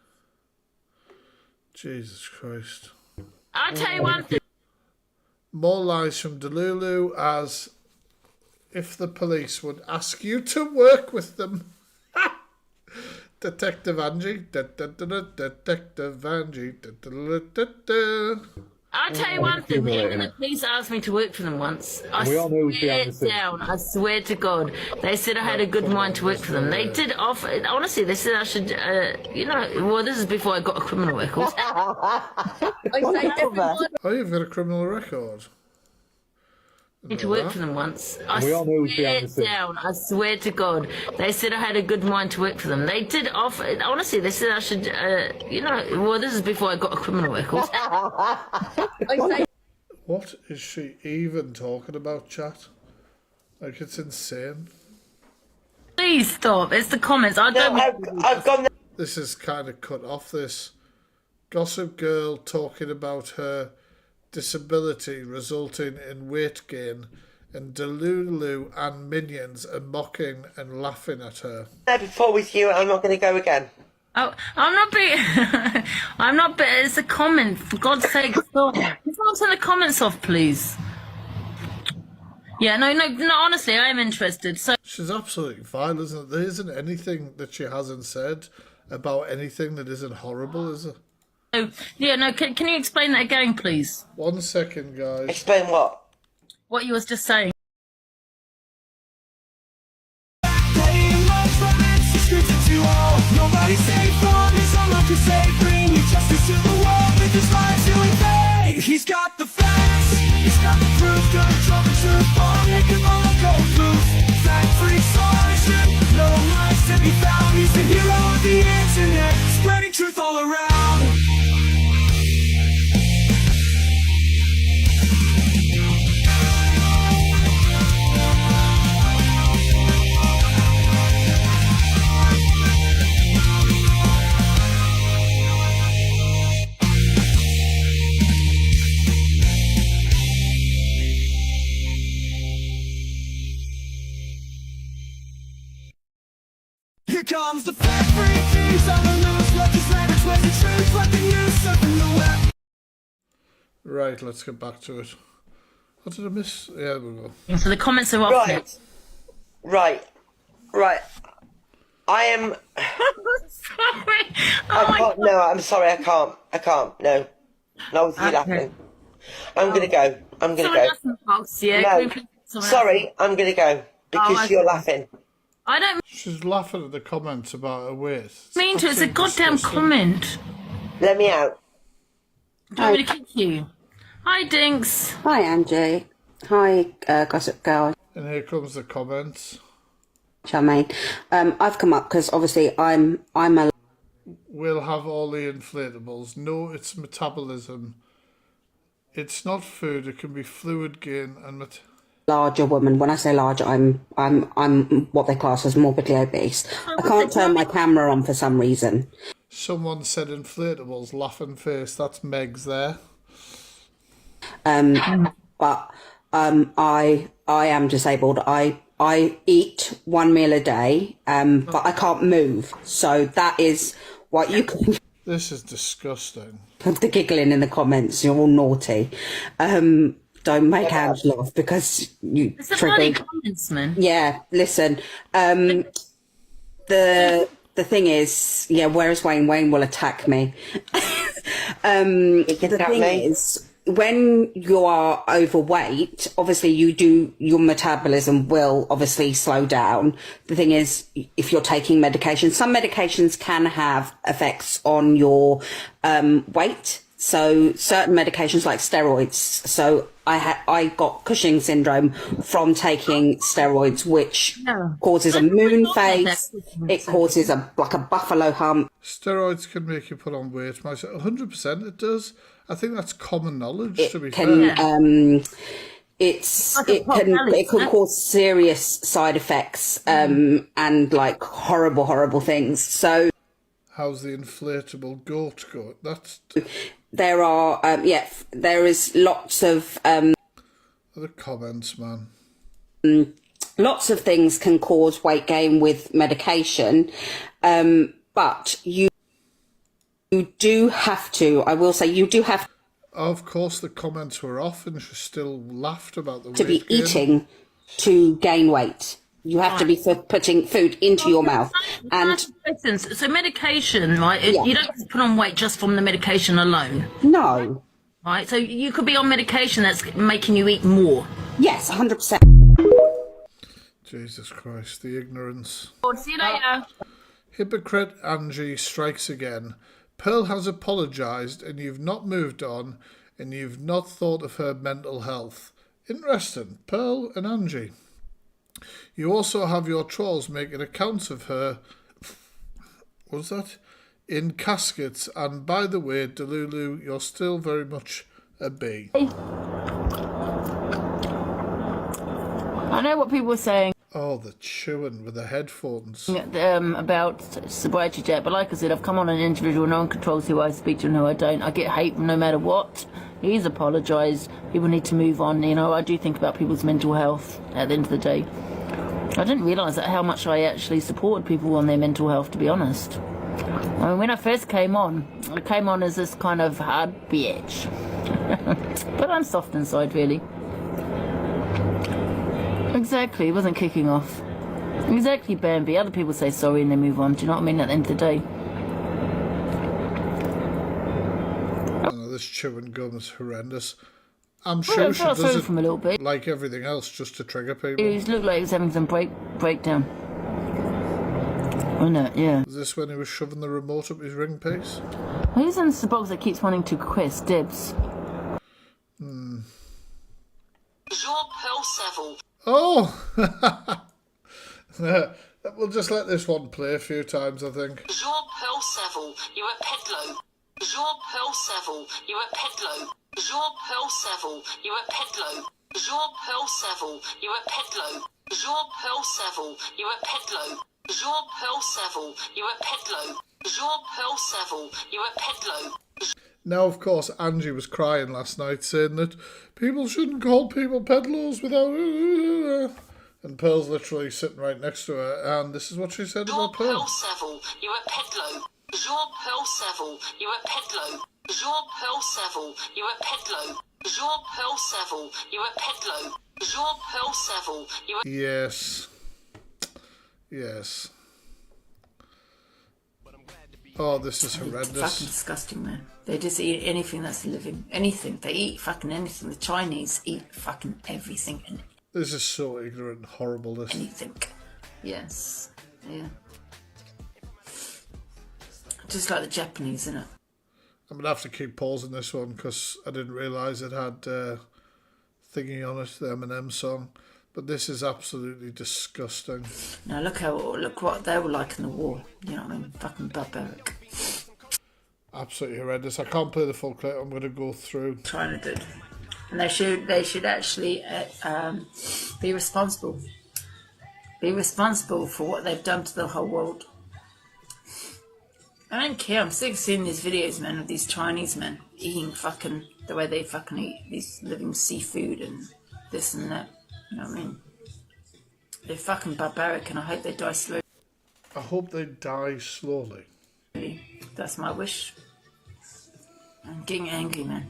Jesus Christ. I'll tell you one thing. More lies from Delulu as if the police would ask you to work with them. Detective Angie. Detective Angie. I'll tell you one thing. Even the police asked me to work for them once. I swear to God. They said I had a good mind to work for them. They did offer, honestly, they said I should, well, this is before I got a criminal record. Oh, you've got a criminal record. To work for them once. We all know who's behind the scenes. Down. I swear to God, they said I had a good mind to work for them. They did offer. Honestly, they said I should. Well, this is before I got a criminal record. What is she even talking about, chat? Like, it's insane. Please stop. It's the comments. I don't. I've gone. This is kind of cut off. This Gossip Girl talking about her disability resulting in weight gain, and Delulu and minions are mocking and laughing at her. Before with you, I'm not going to go again. Oh, I'm not being. I'm not. It's a comment. For God's sake, stop. Someone turn the comments off, please. Yeah, no. Honestly, I am interested. So she's absolutely fine, isn't it? There isn't anything that she hasn't said about anything that isn't horrible, is it? Oh, yeah, no. Can you explain that again, please? 1 second, guys. Explain what? What you was just saying. Nobody's safe from his own love to save. Bring your justice to the world with his lies to invade. He's got the facts, he's got the proof. Gonna drop the truth bomb, make them all go loose. Fact-free solution, no lies to be found. He's the hero of the internet, spreading truth all around. Here comes the fact-free thieves on the loose. Legislators with the truth, let the news surfing the web. Right, let's get back to it. What did I miss? Yeah, we go. So the comments are off. Right. I am. Sorry. I can't. No, I'm sorry. I can't. No. Not with you laughing. I'm gonna go. Yeah, no. Sorry, I'm gonna go because you're laughing. I don't She's laughing at the comments about her weight. mean to. It's a goddamn comment. Let me out. Do you want me to kick you? Hi, Dinks. Hi, Angie. Hi, Gossip Girl. And here comes the comments. Charmaine. I've come up because obviously I'm a. We'll have all the inflatables. No, it's metabolism. It's not food. It can be fluid gain and larger woman. When I say larger, I'm what they class as morbidly obese. I can't turn my camera on for some reason. Someone said inflatables, laughing face. That's Meg's there. But I am disabled. I eat one meal a day, but I can't move. So that is what you can. This is disgusting. The giggling in the comments. You're all naughty. Don't make Ange laugh because you It's a bloody comments, man. Yeah, listen. The thing is, yeah, where's Wayne? Wayne will attack me. The thing is, when you are overweight, obviously your metabolism will obviously slow down. The thing is, if you're taking medication, some medications can have effects on your weight. So certain medications like steroids. So I got Cushing syndrome from taking steroids, which causes a moon face. It causes a buffalo hump. Steroids can make you put on weight. 100% it does. I think that's common knowledge. To be fair, it can cause serious side effects and like horrible things. So how's the inflatable goat go? There are, there is lots of... the comments, man. Lots of things can cause weight gain with medication, but you do have to, I will say, you do have... Of course, the comments were off and she still laughed about the weight to be gain. eating to gain weight. You have to be putting food into your mouth. And so medication, right? You don't put on weight just from the medication alone. No. Right? So you could be on medication that's making you eat more. Yes, 100%. Jesus Christ, the ignorance. See you later. Hypocrite Angie strikes again. Pearl has apologised and you've not moved on and you've not thought of her mental health. Interesting. Pearl and Angie. You also have your trolls making accounts of her. What's that? In caskets. And by the way, Delulu, you're still very much a B. I know what people are saying. Oh, the chewing with the headphones. About sobriety jet, but like I said, I've come on an individual. No one controls who I speak to and who I don't. I get hate no matter what. He's apologised. People need to move on. You know, I do think about people's mental health at the end of the day. I didn't realise how much I actually supported people on their mental health, to be honest. I mean, when I first came on, I came on as this kind of hard bitch. But I'm soft inside, really. Exactly, it wasn't kicking off. Exactly, Bambi. Other people say sorry and they move on. Do you know what I mean? At the end of the day. Oh, this chewing gum is horrendous. I'm sure she does it from a little bit. Like everything else, just to trigger people. He looked like he was having some breakdown. Wasn't it? Yeah. Is this when he was shoving the remote up his ring piece? Who's in the box that keeps wanting to quest? Dibs. Jean-Paul Saville. Oh! We'll just let this one play a few times, I think. Jean-Paul Saville, you're a pedlo. Jean-Paul Saville, you're a pedlo. Jean-Paul Saville, you're a pedlo. Jean-Paul Saville, you're a pedlo. Jean-Paul Saville, you're a pedlo. Jean-Paul Saville, you're a pedlo. Jean-Paul Saville, you're a pedlo. Now, of course, Angie was crying last night, saying that people shouldn't call people pedlos without... And Pearl's literally sitting right next to her, and this is what she said about Pearl. Jean-Paul Saville, you're a pedlo. Jean-Paul Saville, you're a pedlo. Jean-Paul Saville, you're a pedlo. Jean-Paul Saville, you're a pedlo. Jean-Paul Saville, you're a... Yes. Yes. Oh, this is horrendous. It's fucking disgusting, man. They just eat anything that's living. Anything. They eat fucking anything. The Chinese eat fucking everything. And this is so ignorant and horrible, this. Anything. Yes. Yeah. Just like the Japanese, innit? I'm going to have to keep pausing this one because I didn't realise it had thingy on it, the Eminem song. But this is absolutely disgusting. Now look what they were like in the war. You know what I mean? Fucking barbaric. Absolutely horrendous. I can't play the full clip. I'm going to go through. China did, and they should actually be responsible. Be responsible for what they've done to the whole world. I don't care. I'm sick of seeing these videos, man, of these Chinese men eating fucking the way they fucking eat these living seafood and this and that. You know what I mean? They're fucking barbaric, and I hope they die slowly. I hope they die slowly. That's my wish. I'm getting angry, man.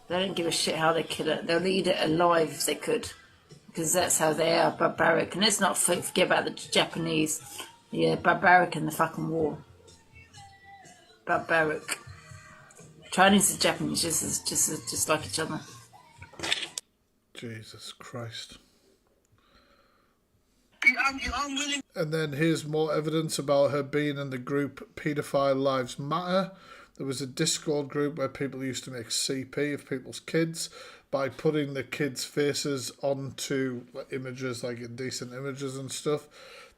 They don't give a shit how they kill it. They'll eat it alive if they could, because that's how they are, barbaric. And let's not forget about the Japanese. Yeah, barbaric in the fucking war. Barbaric. Chinese and Japanese just like each other. Jesus Christ. And then here's more evidence about her being in the group Paedophile Lives Matter. There was a Discord group where people used to make CP of people's kids by putting the kids' faces onto images, like indecent images and stuff.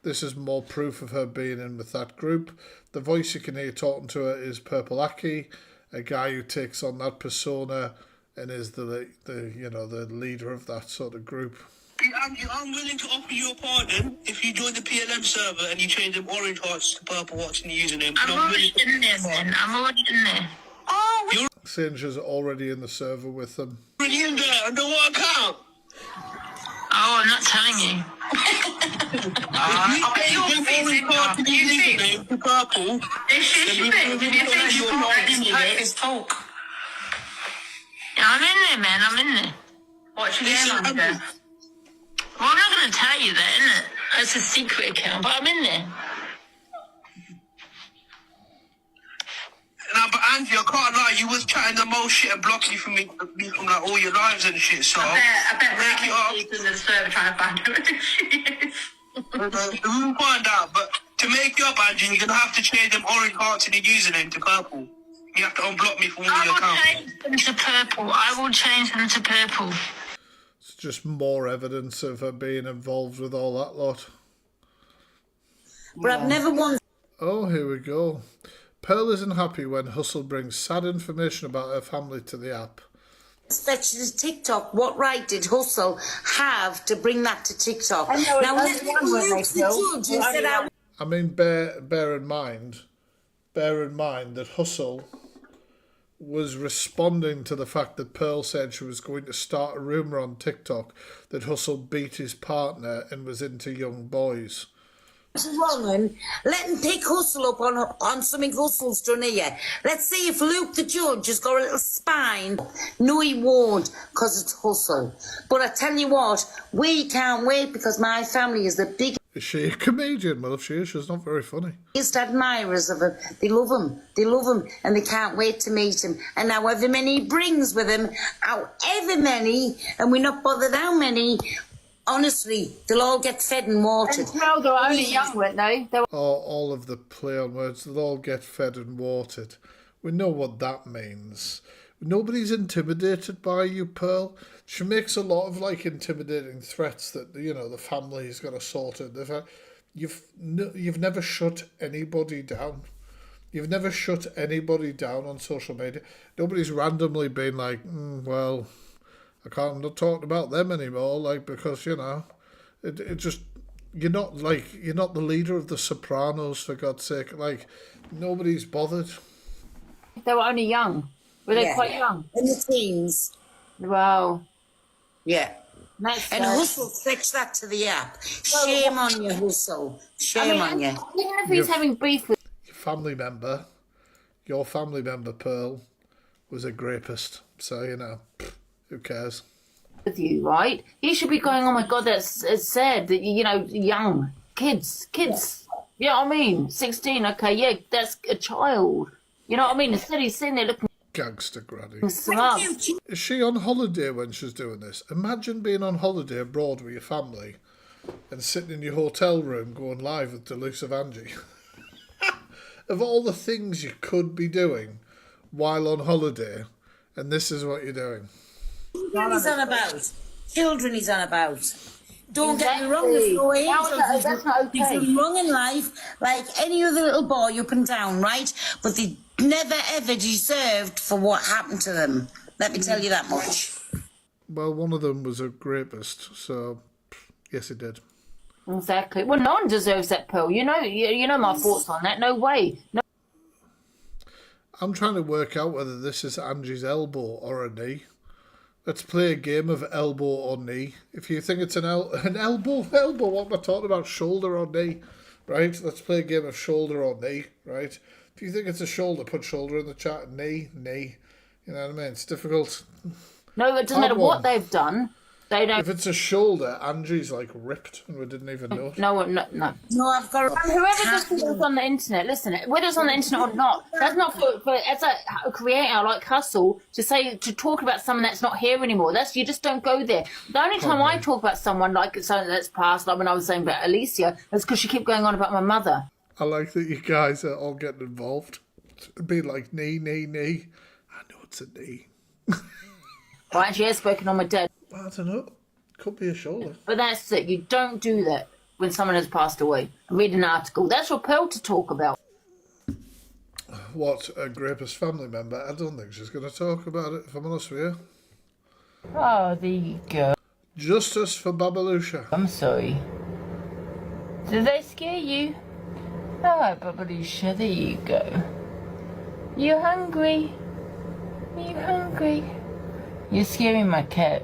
This is more proof of her being in with that group. The voice you can hear talking to her is Purple Aki, a guy who takes on that persona and is the leader of that sort of group. I'm willing to offer you a pardon if you join the PLM server and you change them orange hearts to purple hearts and you're using them. I'm already in there, man. I'm already in there. Oh, you're Singer's already in the server with them. already in there under what account? Oh, I'm not telling you. You're orange hearts and you're using them to purple. Talk. I'm in there, man. I'm in there. Watch your game on there. Well, I'm not going to tell you that, innit? That's a secret account, but I'm in there. Nah, but Angie, I can't lie, you was chatting the most shit and blocking you from me from like all your lives and shit, so... I bet he's in the server trying to find out what this shit is. We'll find out, but to make you up, Angie, you're going to have to change them orange hearts in your username to purple. You have to unblock me from all I your will accounts. change them to purple. I will change them to purple. It's just more evidence of her being involved with all that lot. But I've never once... Oh, here we go. Pearl isn't happy when Hustle brings sad information about her family to the app. Especially to TikTok. What right did Hustle have to bring that to TikTok? Now, I mean, bear in mind that Hustle was responding to the fact that Pearl said she was going to start a rumour on TikTok that Hustle beat his partner and was into young boys. Wrong, let him pick Hustle up on something Hustle's done here. Let's see if Luke the judge has got a little spine. No, he won't, because it's Hustle. But I tell you what, we can't wait because my family is the biggest. Is she a comedian? Well, if she is, she's not very funny. Admirers of him. They love him, and they can't wait to meet him. And however many he brings with him, however many, and we're not bothered how many, honestly, they'll all get fed and watered. No, they're only young, weren't they? All of the play on words, they'll all get fed and watered. We know what that means. Nobody's intimidated by you, Pearl. She makes a lot of intimidating threats that the family's got to sort it. You've never shut anybody down. You've never shut anybody down on social media. Nobody's randomly been like, well, I'm not talking about them anymore, because it just you're not the leader of the Sopranos, for God's sake. Nobody's bothered. They were only young. Were they quite young? In the teens. Wow. Yeah. And Hustle fetch that to the app. Shame on you, Hustle. Shame on you. Even if he's having beef with your family member, Pearl, was a rapist. So, who cares? With you, right? He should be going, oh my God, it's sad that, young kids. You know what I mean? 16, okay, yeah, that's a child. You know what I mean? Instead he's sitting there looking... Gangster granny. Smart. Is she on holiday when she's doing this? Imagine being on holiday abroad with your family and sitting in your hotel room going live with Delusive Angie. Of all the things you could be doing while on holiday, and this is what you're doing. Children he's on about. Children he's on about. Don't get me wrong, there's no angels. That's not okay. He's done wrong in life, like any other little boy up and down, right? But they never ever deserved for what happened to them. Let me tell you that much. Well, one of them was a rapist, so yes, it did. Exactly. Well, no one deserves that, Pearl. You know my thoughts on that. No way. No. I'm trying to work out whether this is Angie's elbow or a knee. Let's play a game of elbow or knee. If you think it's an elbow, what am I talking about? Shoulder or knee, right? Let's play a game of shoulder or knee, right? If you think it's a shoulder, put shoulder in the chat. Knee. You know what I mean? It's difficult. No, it doesn't matter what they've done. They don't. If it's a shoulder, Angie's ripped and we didn't even know it. No. No, I've got. And whoever does this on the internet, listen, whether it's on the internet or not, that's not for as a creator like Hustle to talk about someone that's not here anymore. You just don't go there. The only time I talk about someone like someone that's passed, like when I was saying about Alicia, is because she kept going on about my mother. I like that you guys are all getting involved. Be like knee. I know it's a knee. Well, actually, I've spoken on my dad. I don't know. Could be a shoulder. But that's it. You don't do that when someone has passed away. Read an article. That's for Pearl to talk about. What, a rapist family member? I don't think she's going to talk about it, if I'm honest with you. Oh, there you go. Justice for Babalusha. I'm sorry. Did they scare you? Oh, Babalusha, there you go. You hungry? You hungry? You're scaring my cat.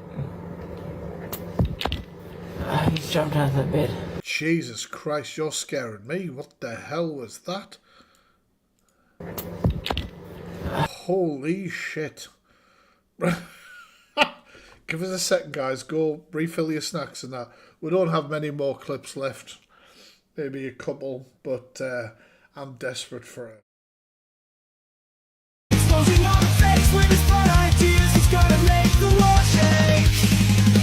Oh, he's jumped out of the bed. Jesus Christ, you're scaring me. What the hell was that? Holy shit. Give us a second, guys. Go refill your snacks and that. We don't have many more clips left. Maybe a couple, but I'm desperate for it. Exposing all the fakes with his bright ideas. He's gotta make the world shake.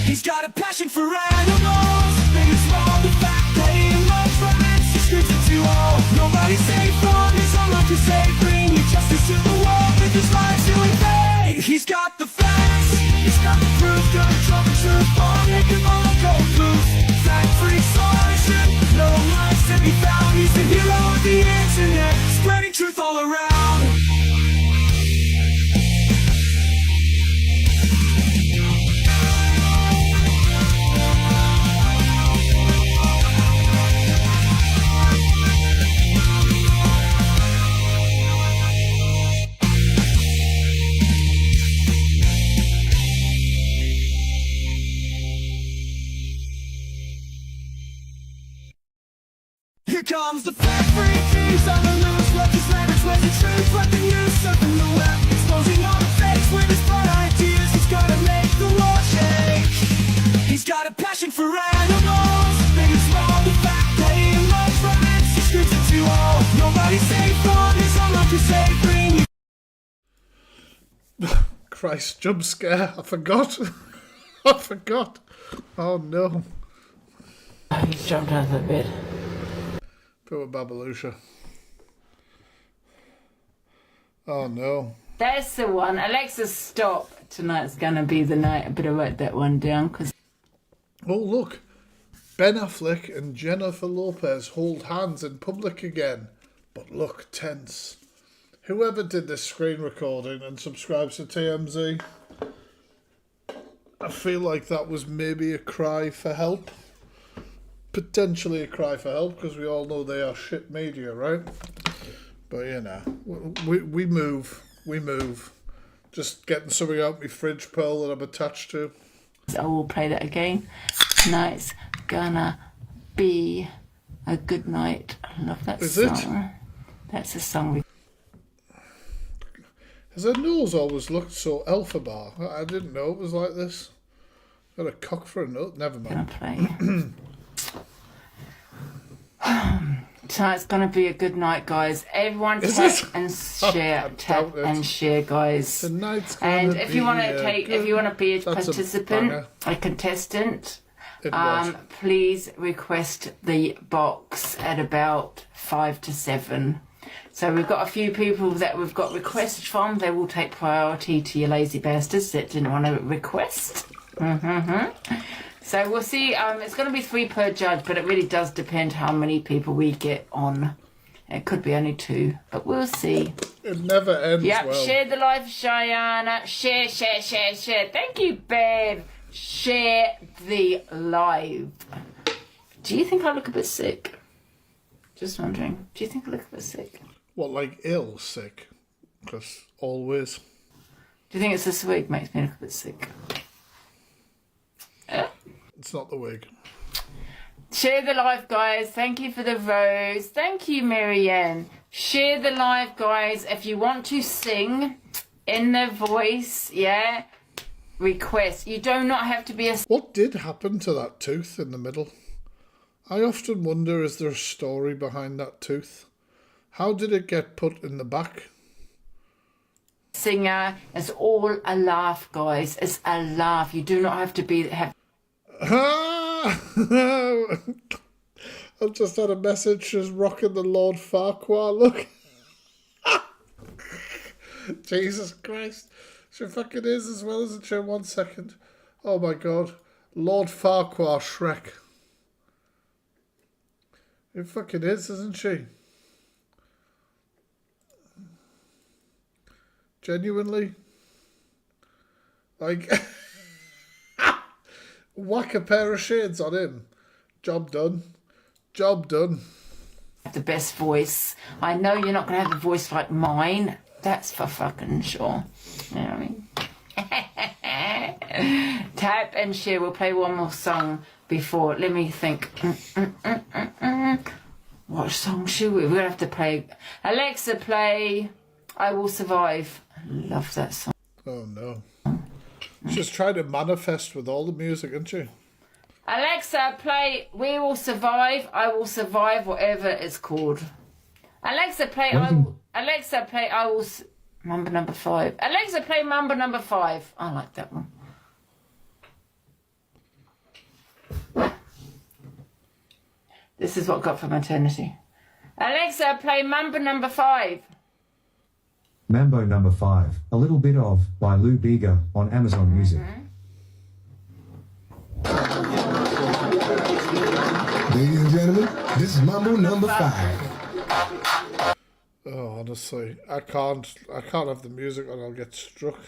He's got a passion for animals. Big and small, the fact that he loves romance. He screams it to all. Nobody's safe from his own crusade. Bring justice to the world. around. Here comes the fat freak, he's on the loose. Let the slavers wear the truth, let the news surfing the web, exposing all the fakes with his bright ideas. He's gonna make the world shake. He's got a passion for animals, big and small. The fact that he loves rats, he screams it to all. Nobody's safe from his own crusade. Bring you. Christ, jump scare. I forgot. I forgot. Oh no. He's jumped out of the bed. Poor Babalusha. Oh no. That's the one. Alexa, stop. Tonight's gonna be the night. I better write that one down because. Oh look, Ben Affleck and Jennifer Lopez hold hands in public again, but look tense. Whoever did this screen recording and subscribes to TMZ, I feel like that was maybe a cry for help. Potentially a cry for help, because we all know they are shit media, right? But you know, we move. Just getting something out my fridge, Pearl, that I'm attached to. I will play that again. Tonight's gonna be a good night. I love that Is song. it? That's a song. Has her nose always looked so alpha-bar? I didn't know it was like this. Got a cock for a nut. Never mind. Play. Tonight's gonna be a good night, guys. Everyone tap and share, tap and share, guys. Tonight's gonna and if you want to if you want to be a That's participant, a contestant, It was. please request the box at about 5 to 7. So we've got a few people that we've got requests from. They will take priority to your lazy bastards that didn't want to request. So we'll see. It's going to be 3 per judge, but it really does depend how many people we get on. It could be only 2, but we'll see. It never ends Yep, well. share the live, Cheyenne. Share. Thank you, babe. Share the live. Do you think I look a bit sick? Just wondering. Do you think I look a bit sick? What, like ill sick? Because always. Do you think it's this wig makes me look a bit sick? It's not the wig. Share the live, guys. Thank you for the rose. Thank you, Marianne. Share the live, guys. If you want to sing in the voice, yeah, request. You do not have to be a... What did happen to that tooth in the middle? I often wonder, is there a story behind that tooth? How did it get put in the back? Singer. It's all a laugh, guys. It's a laugh. You do not have to be... I've just had a message. She's rocking the Lord Farquhar look. Jesus Christ. She fucking is as well, isn't she? 1 second. Oh my God. Lord Farquhar Shrek. It fucking is, isn't she? Genuinely. Like... Whack a pair of shades on him. Job done. Job done. The best voice. I know you're not going to have the voice like mine. That's for fucking sure. You know what I mean? Tap and share. We'll play one more song before. Let me think. What song should we? We're going to have to play. Alexa, play I Will Survive. I love that song. Oh no. She's trying to manifest with all the music, isn't she? Alexa, play We Will Survive, I Will Survive, whatever it's called. Alexa, play Alexa, play I Will... Mambo number 5. Alexa, play Mambo number 5. I like that one. This is what I got for maternity. Alexa, play Mambo number 5. Mambo number 5, A Little Bit Of, by Lou Bega, on Amazon Music. Ladies and gentlemen, this is Mambo number 5. Oh, honestly, I can't have the music on, I'll get struck.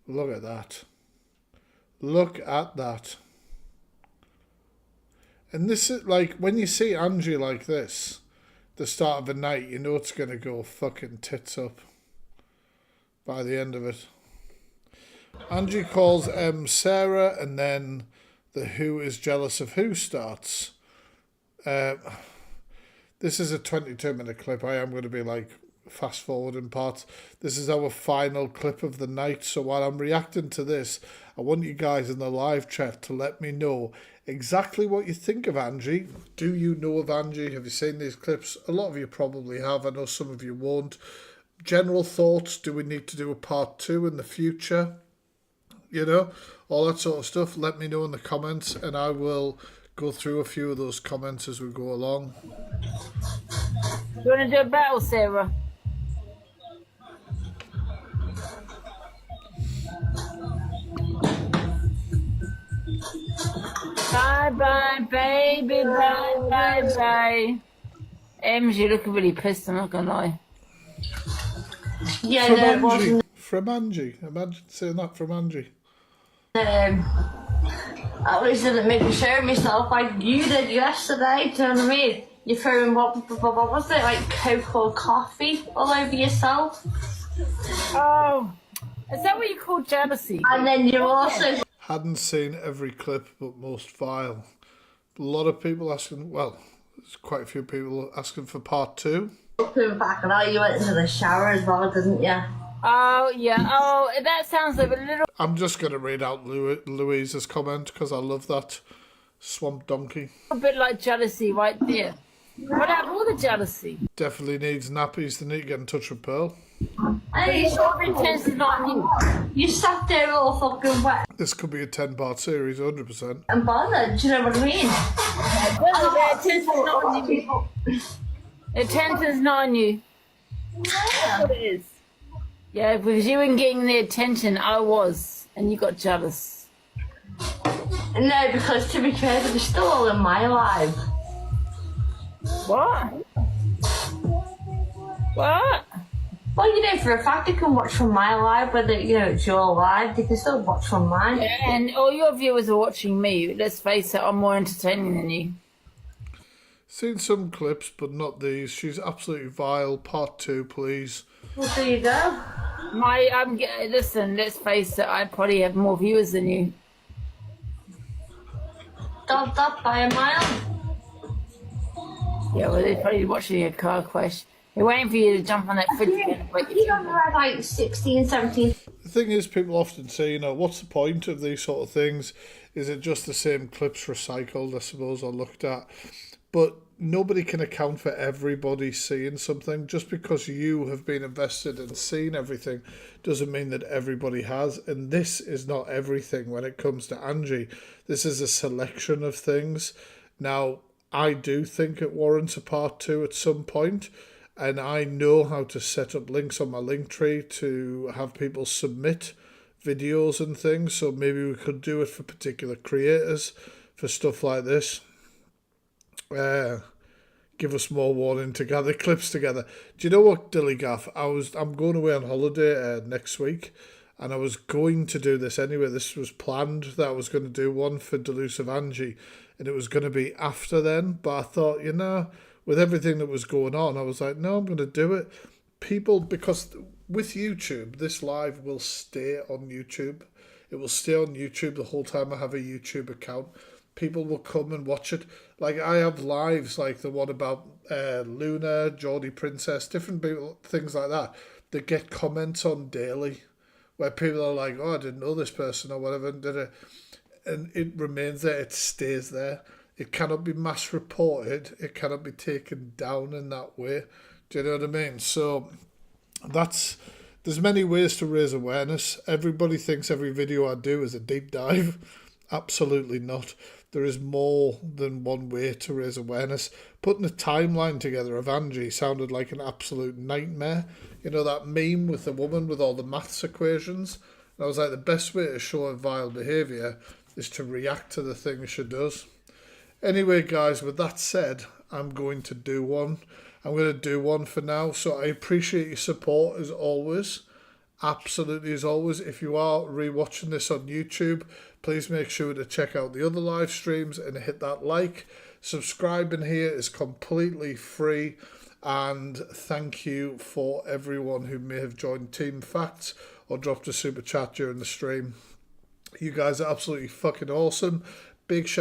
Look at that. Look at that. And this is like, when you see Angie like this, the start of a night, you know it's going to go fucking tits up by the end of it. Angie calls Sarah, and then the who is jealous of who starts. This is a 22-minute clip. I am going to be like fast forwarding parts. This is our final clip of the night. So while I'm reacting to this, I want you guys in the live chat to let me know exactly what you think of Angie. Do you know of Angie? Have you seen these clips? A lot of you probably have. I know some of you won't. General thoughts. Do we need to do a part 2 in the future? You know, all that sort of stuff. Let me know in the comments, and I will go through a few of those comments as we go along. You want to do a battle, Sarah? Bye bye, baby, bye bye bye. You're looking really pissed, I'm not gonna lie. Yeah, from there Angie. wasn't. From Angie. Imagine saying that from Angie. At least I didn't make me show myself like you did yesterday, do you know what I mean? You're throwing what was it, like Coke or coffee all over yourself? Oh, is that what you call jealousy? And then you also... Hadn't seen every clip, but most vile. A lot of people asking, well, there's quite a few people asking for part 2. Looking back and you went into the shower as well, didn't you? Oh, yeah. Oh, that sounds like a little... I'm just going to read out Louise's comment because I love that swamp donkey. A bit like jealousy right there. What about all the jealousy? Definitely needs nappies. They need to get in touch with Pearl. Hey, you sat there all fucking wet. This could be a 10-part series, 100%. And bothered, do you know what I mean? Attention's not on you. Attention's not on you. That's what it is. Yeah, because you weren't getting the attention I was, and you got jealous. No, because to be fair, they're still all in my life. What? What? Well, you know, for a fact they can watch from my live, whether, you know, it's your live, they can still watch from mine. Yeah, and all your viewers are watching me. Let's face it, I'm more entertaining than you. Seen some clips, but not these. She's absolutely vile. Part 2, please. Well, there you go. Listen, let's face it, I probably have more viewers than you. Dubbed up by a mile. Yeah, well, they're probably watching a car crash. They're waiting for you to jump on that fridge again. You don't have like 16, 17. The thing is, people often say, you know, what's the point of these sort of things? Is it just the same clips recycled, I suppose, or looked at? But nobody can account for everybody seeing something. Just because you have been invested in seeing everything doesn't mean that everybody has. And this is not everything when it comes to Angie. This is a selection of things. Now, I do think it warrants a part 2 at some point. And I know how to set up links on my Linktree to have people submit videos and things. So maybe we could do it for particular creators for stuff like this. Give us more warning to gather clips together. Do you know what, Dilly Gaff? I'm going away on holiday next week, and I was going to do this anyway. This was planned that I was going to do one for Delusive Angie, and it was going to be after then. But I thought, you know, with everything that was going on, I was like, no, I'm going to do it. People, because with YouTube, this live will stay on YouTube. It will stay on YouTube the whole time I have a YouTube account. People will come and watch it. Like, I have lives like the one about Luna, Geordie Princess, different people, things like that get comments on daily, where people are like, oh, I didn't know this person or whatever, and it remains there, it stays there. It cannot be mass reported, it cannot be taken down in that way. Do you know what I mean? So there's many ways to raise awareness. Everybody thinks every video I do is a deep dive. Absolutely not. There is more than one way to raise awareness. Putting a timeline together of Angie sounded like an absolute nightmare. You know, that meme with the woman with all the maths equations? And I was like, the best way to show her vile behaviour is to react to the things she does. Anyway, guys, with that said, I'm going to do one. I'm going to do one for now. So I appreciate your support as always. Absolutely, as always. If you are rewatching this on YouTube, please make sure to check out the other live streams and hit that like. Subscribing here is completely free. And thank you for everyone who may have joined Team Facts or dropped a super chat during the stream. You guys are absolutely fucking awesome. Big shout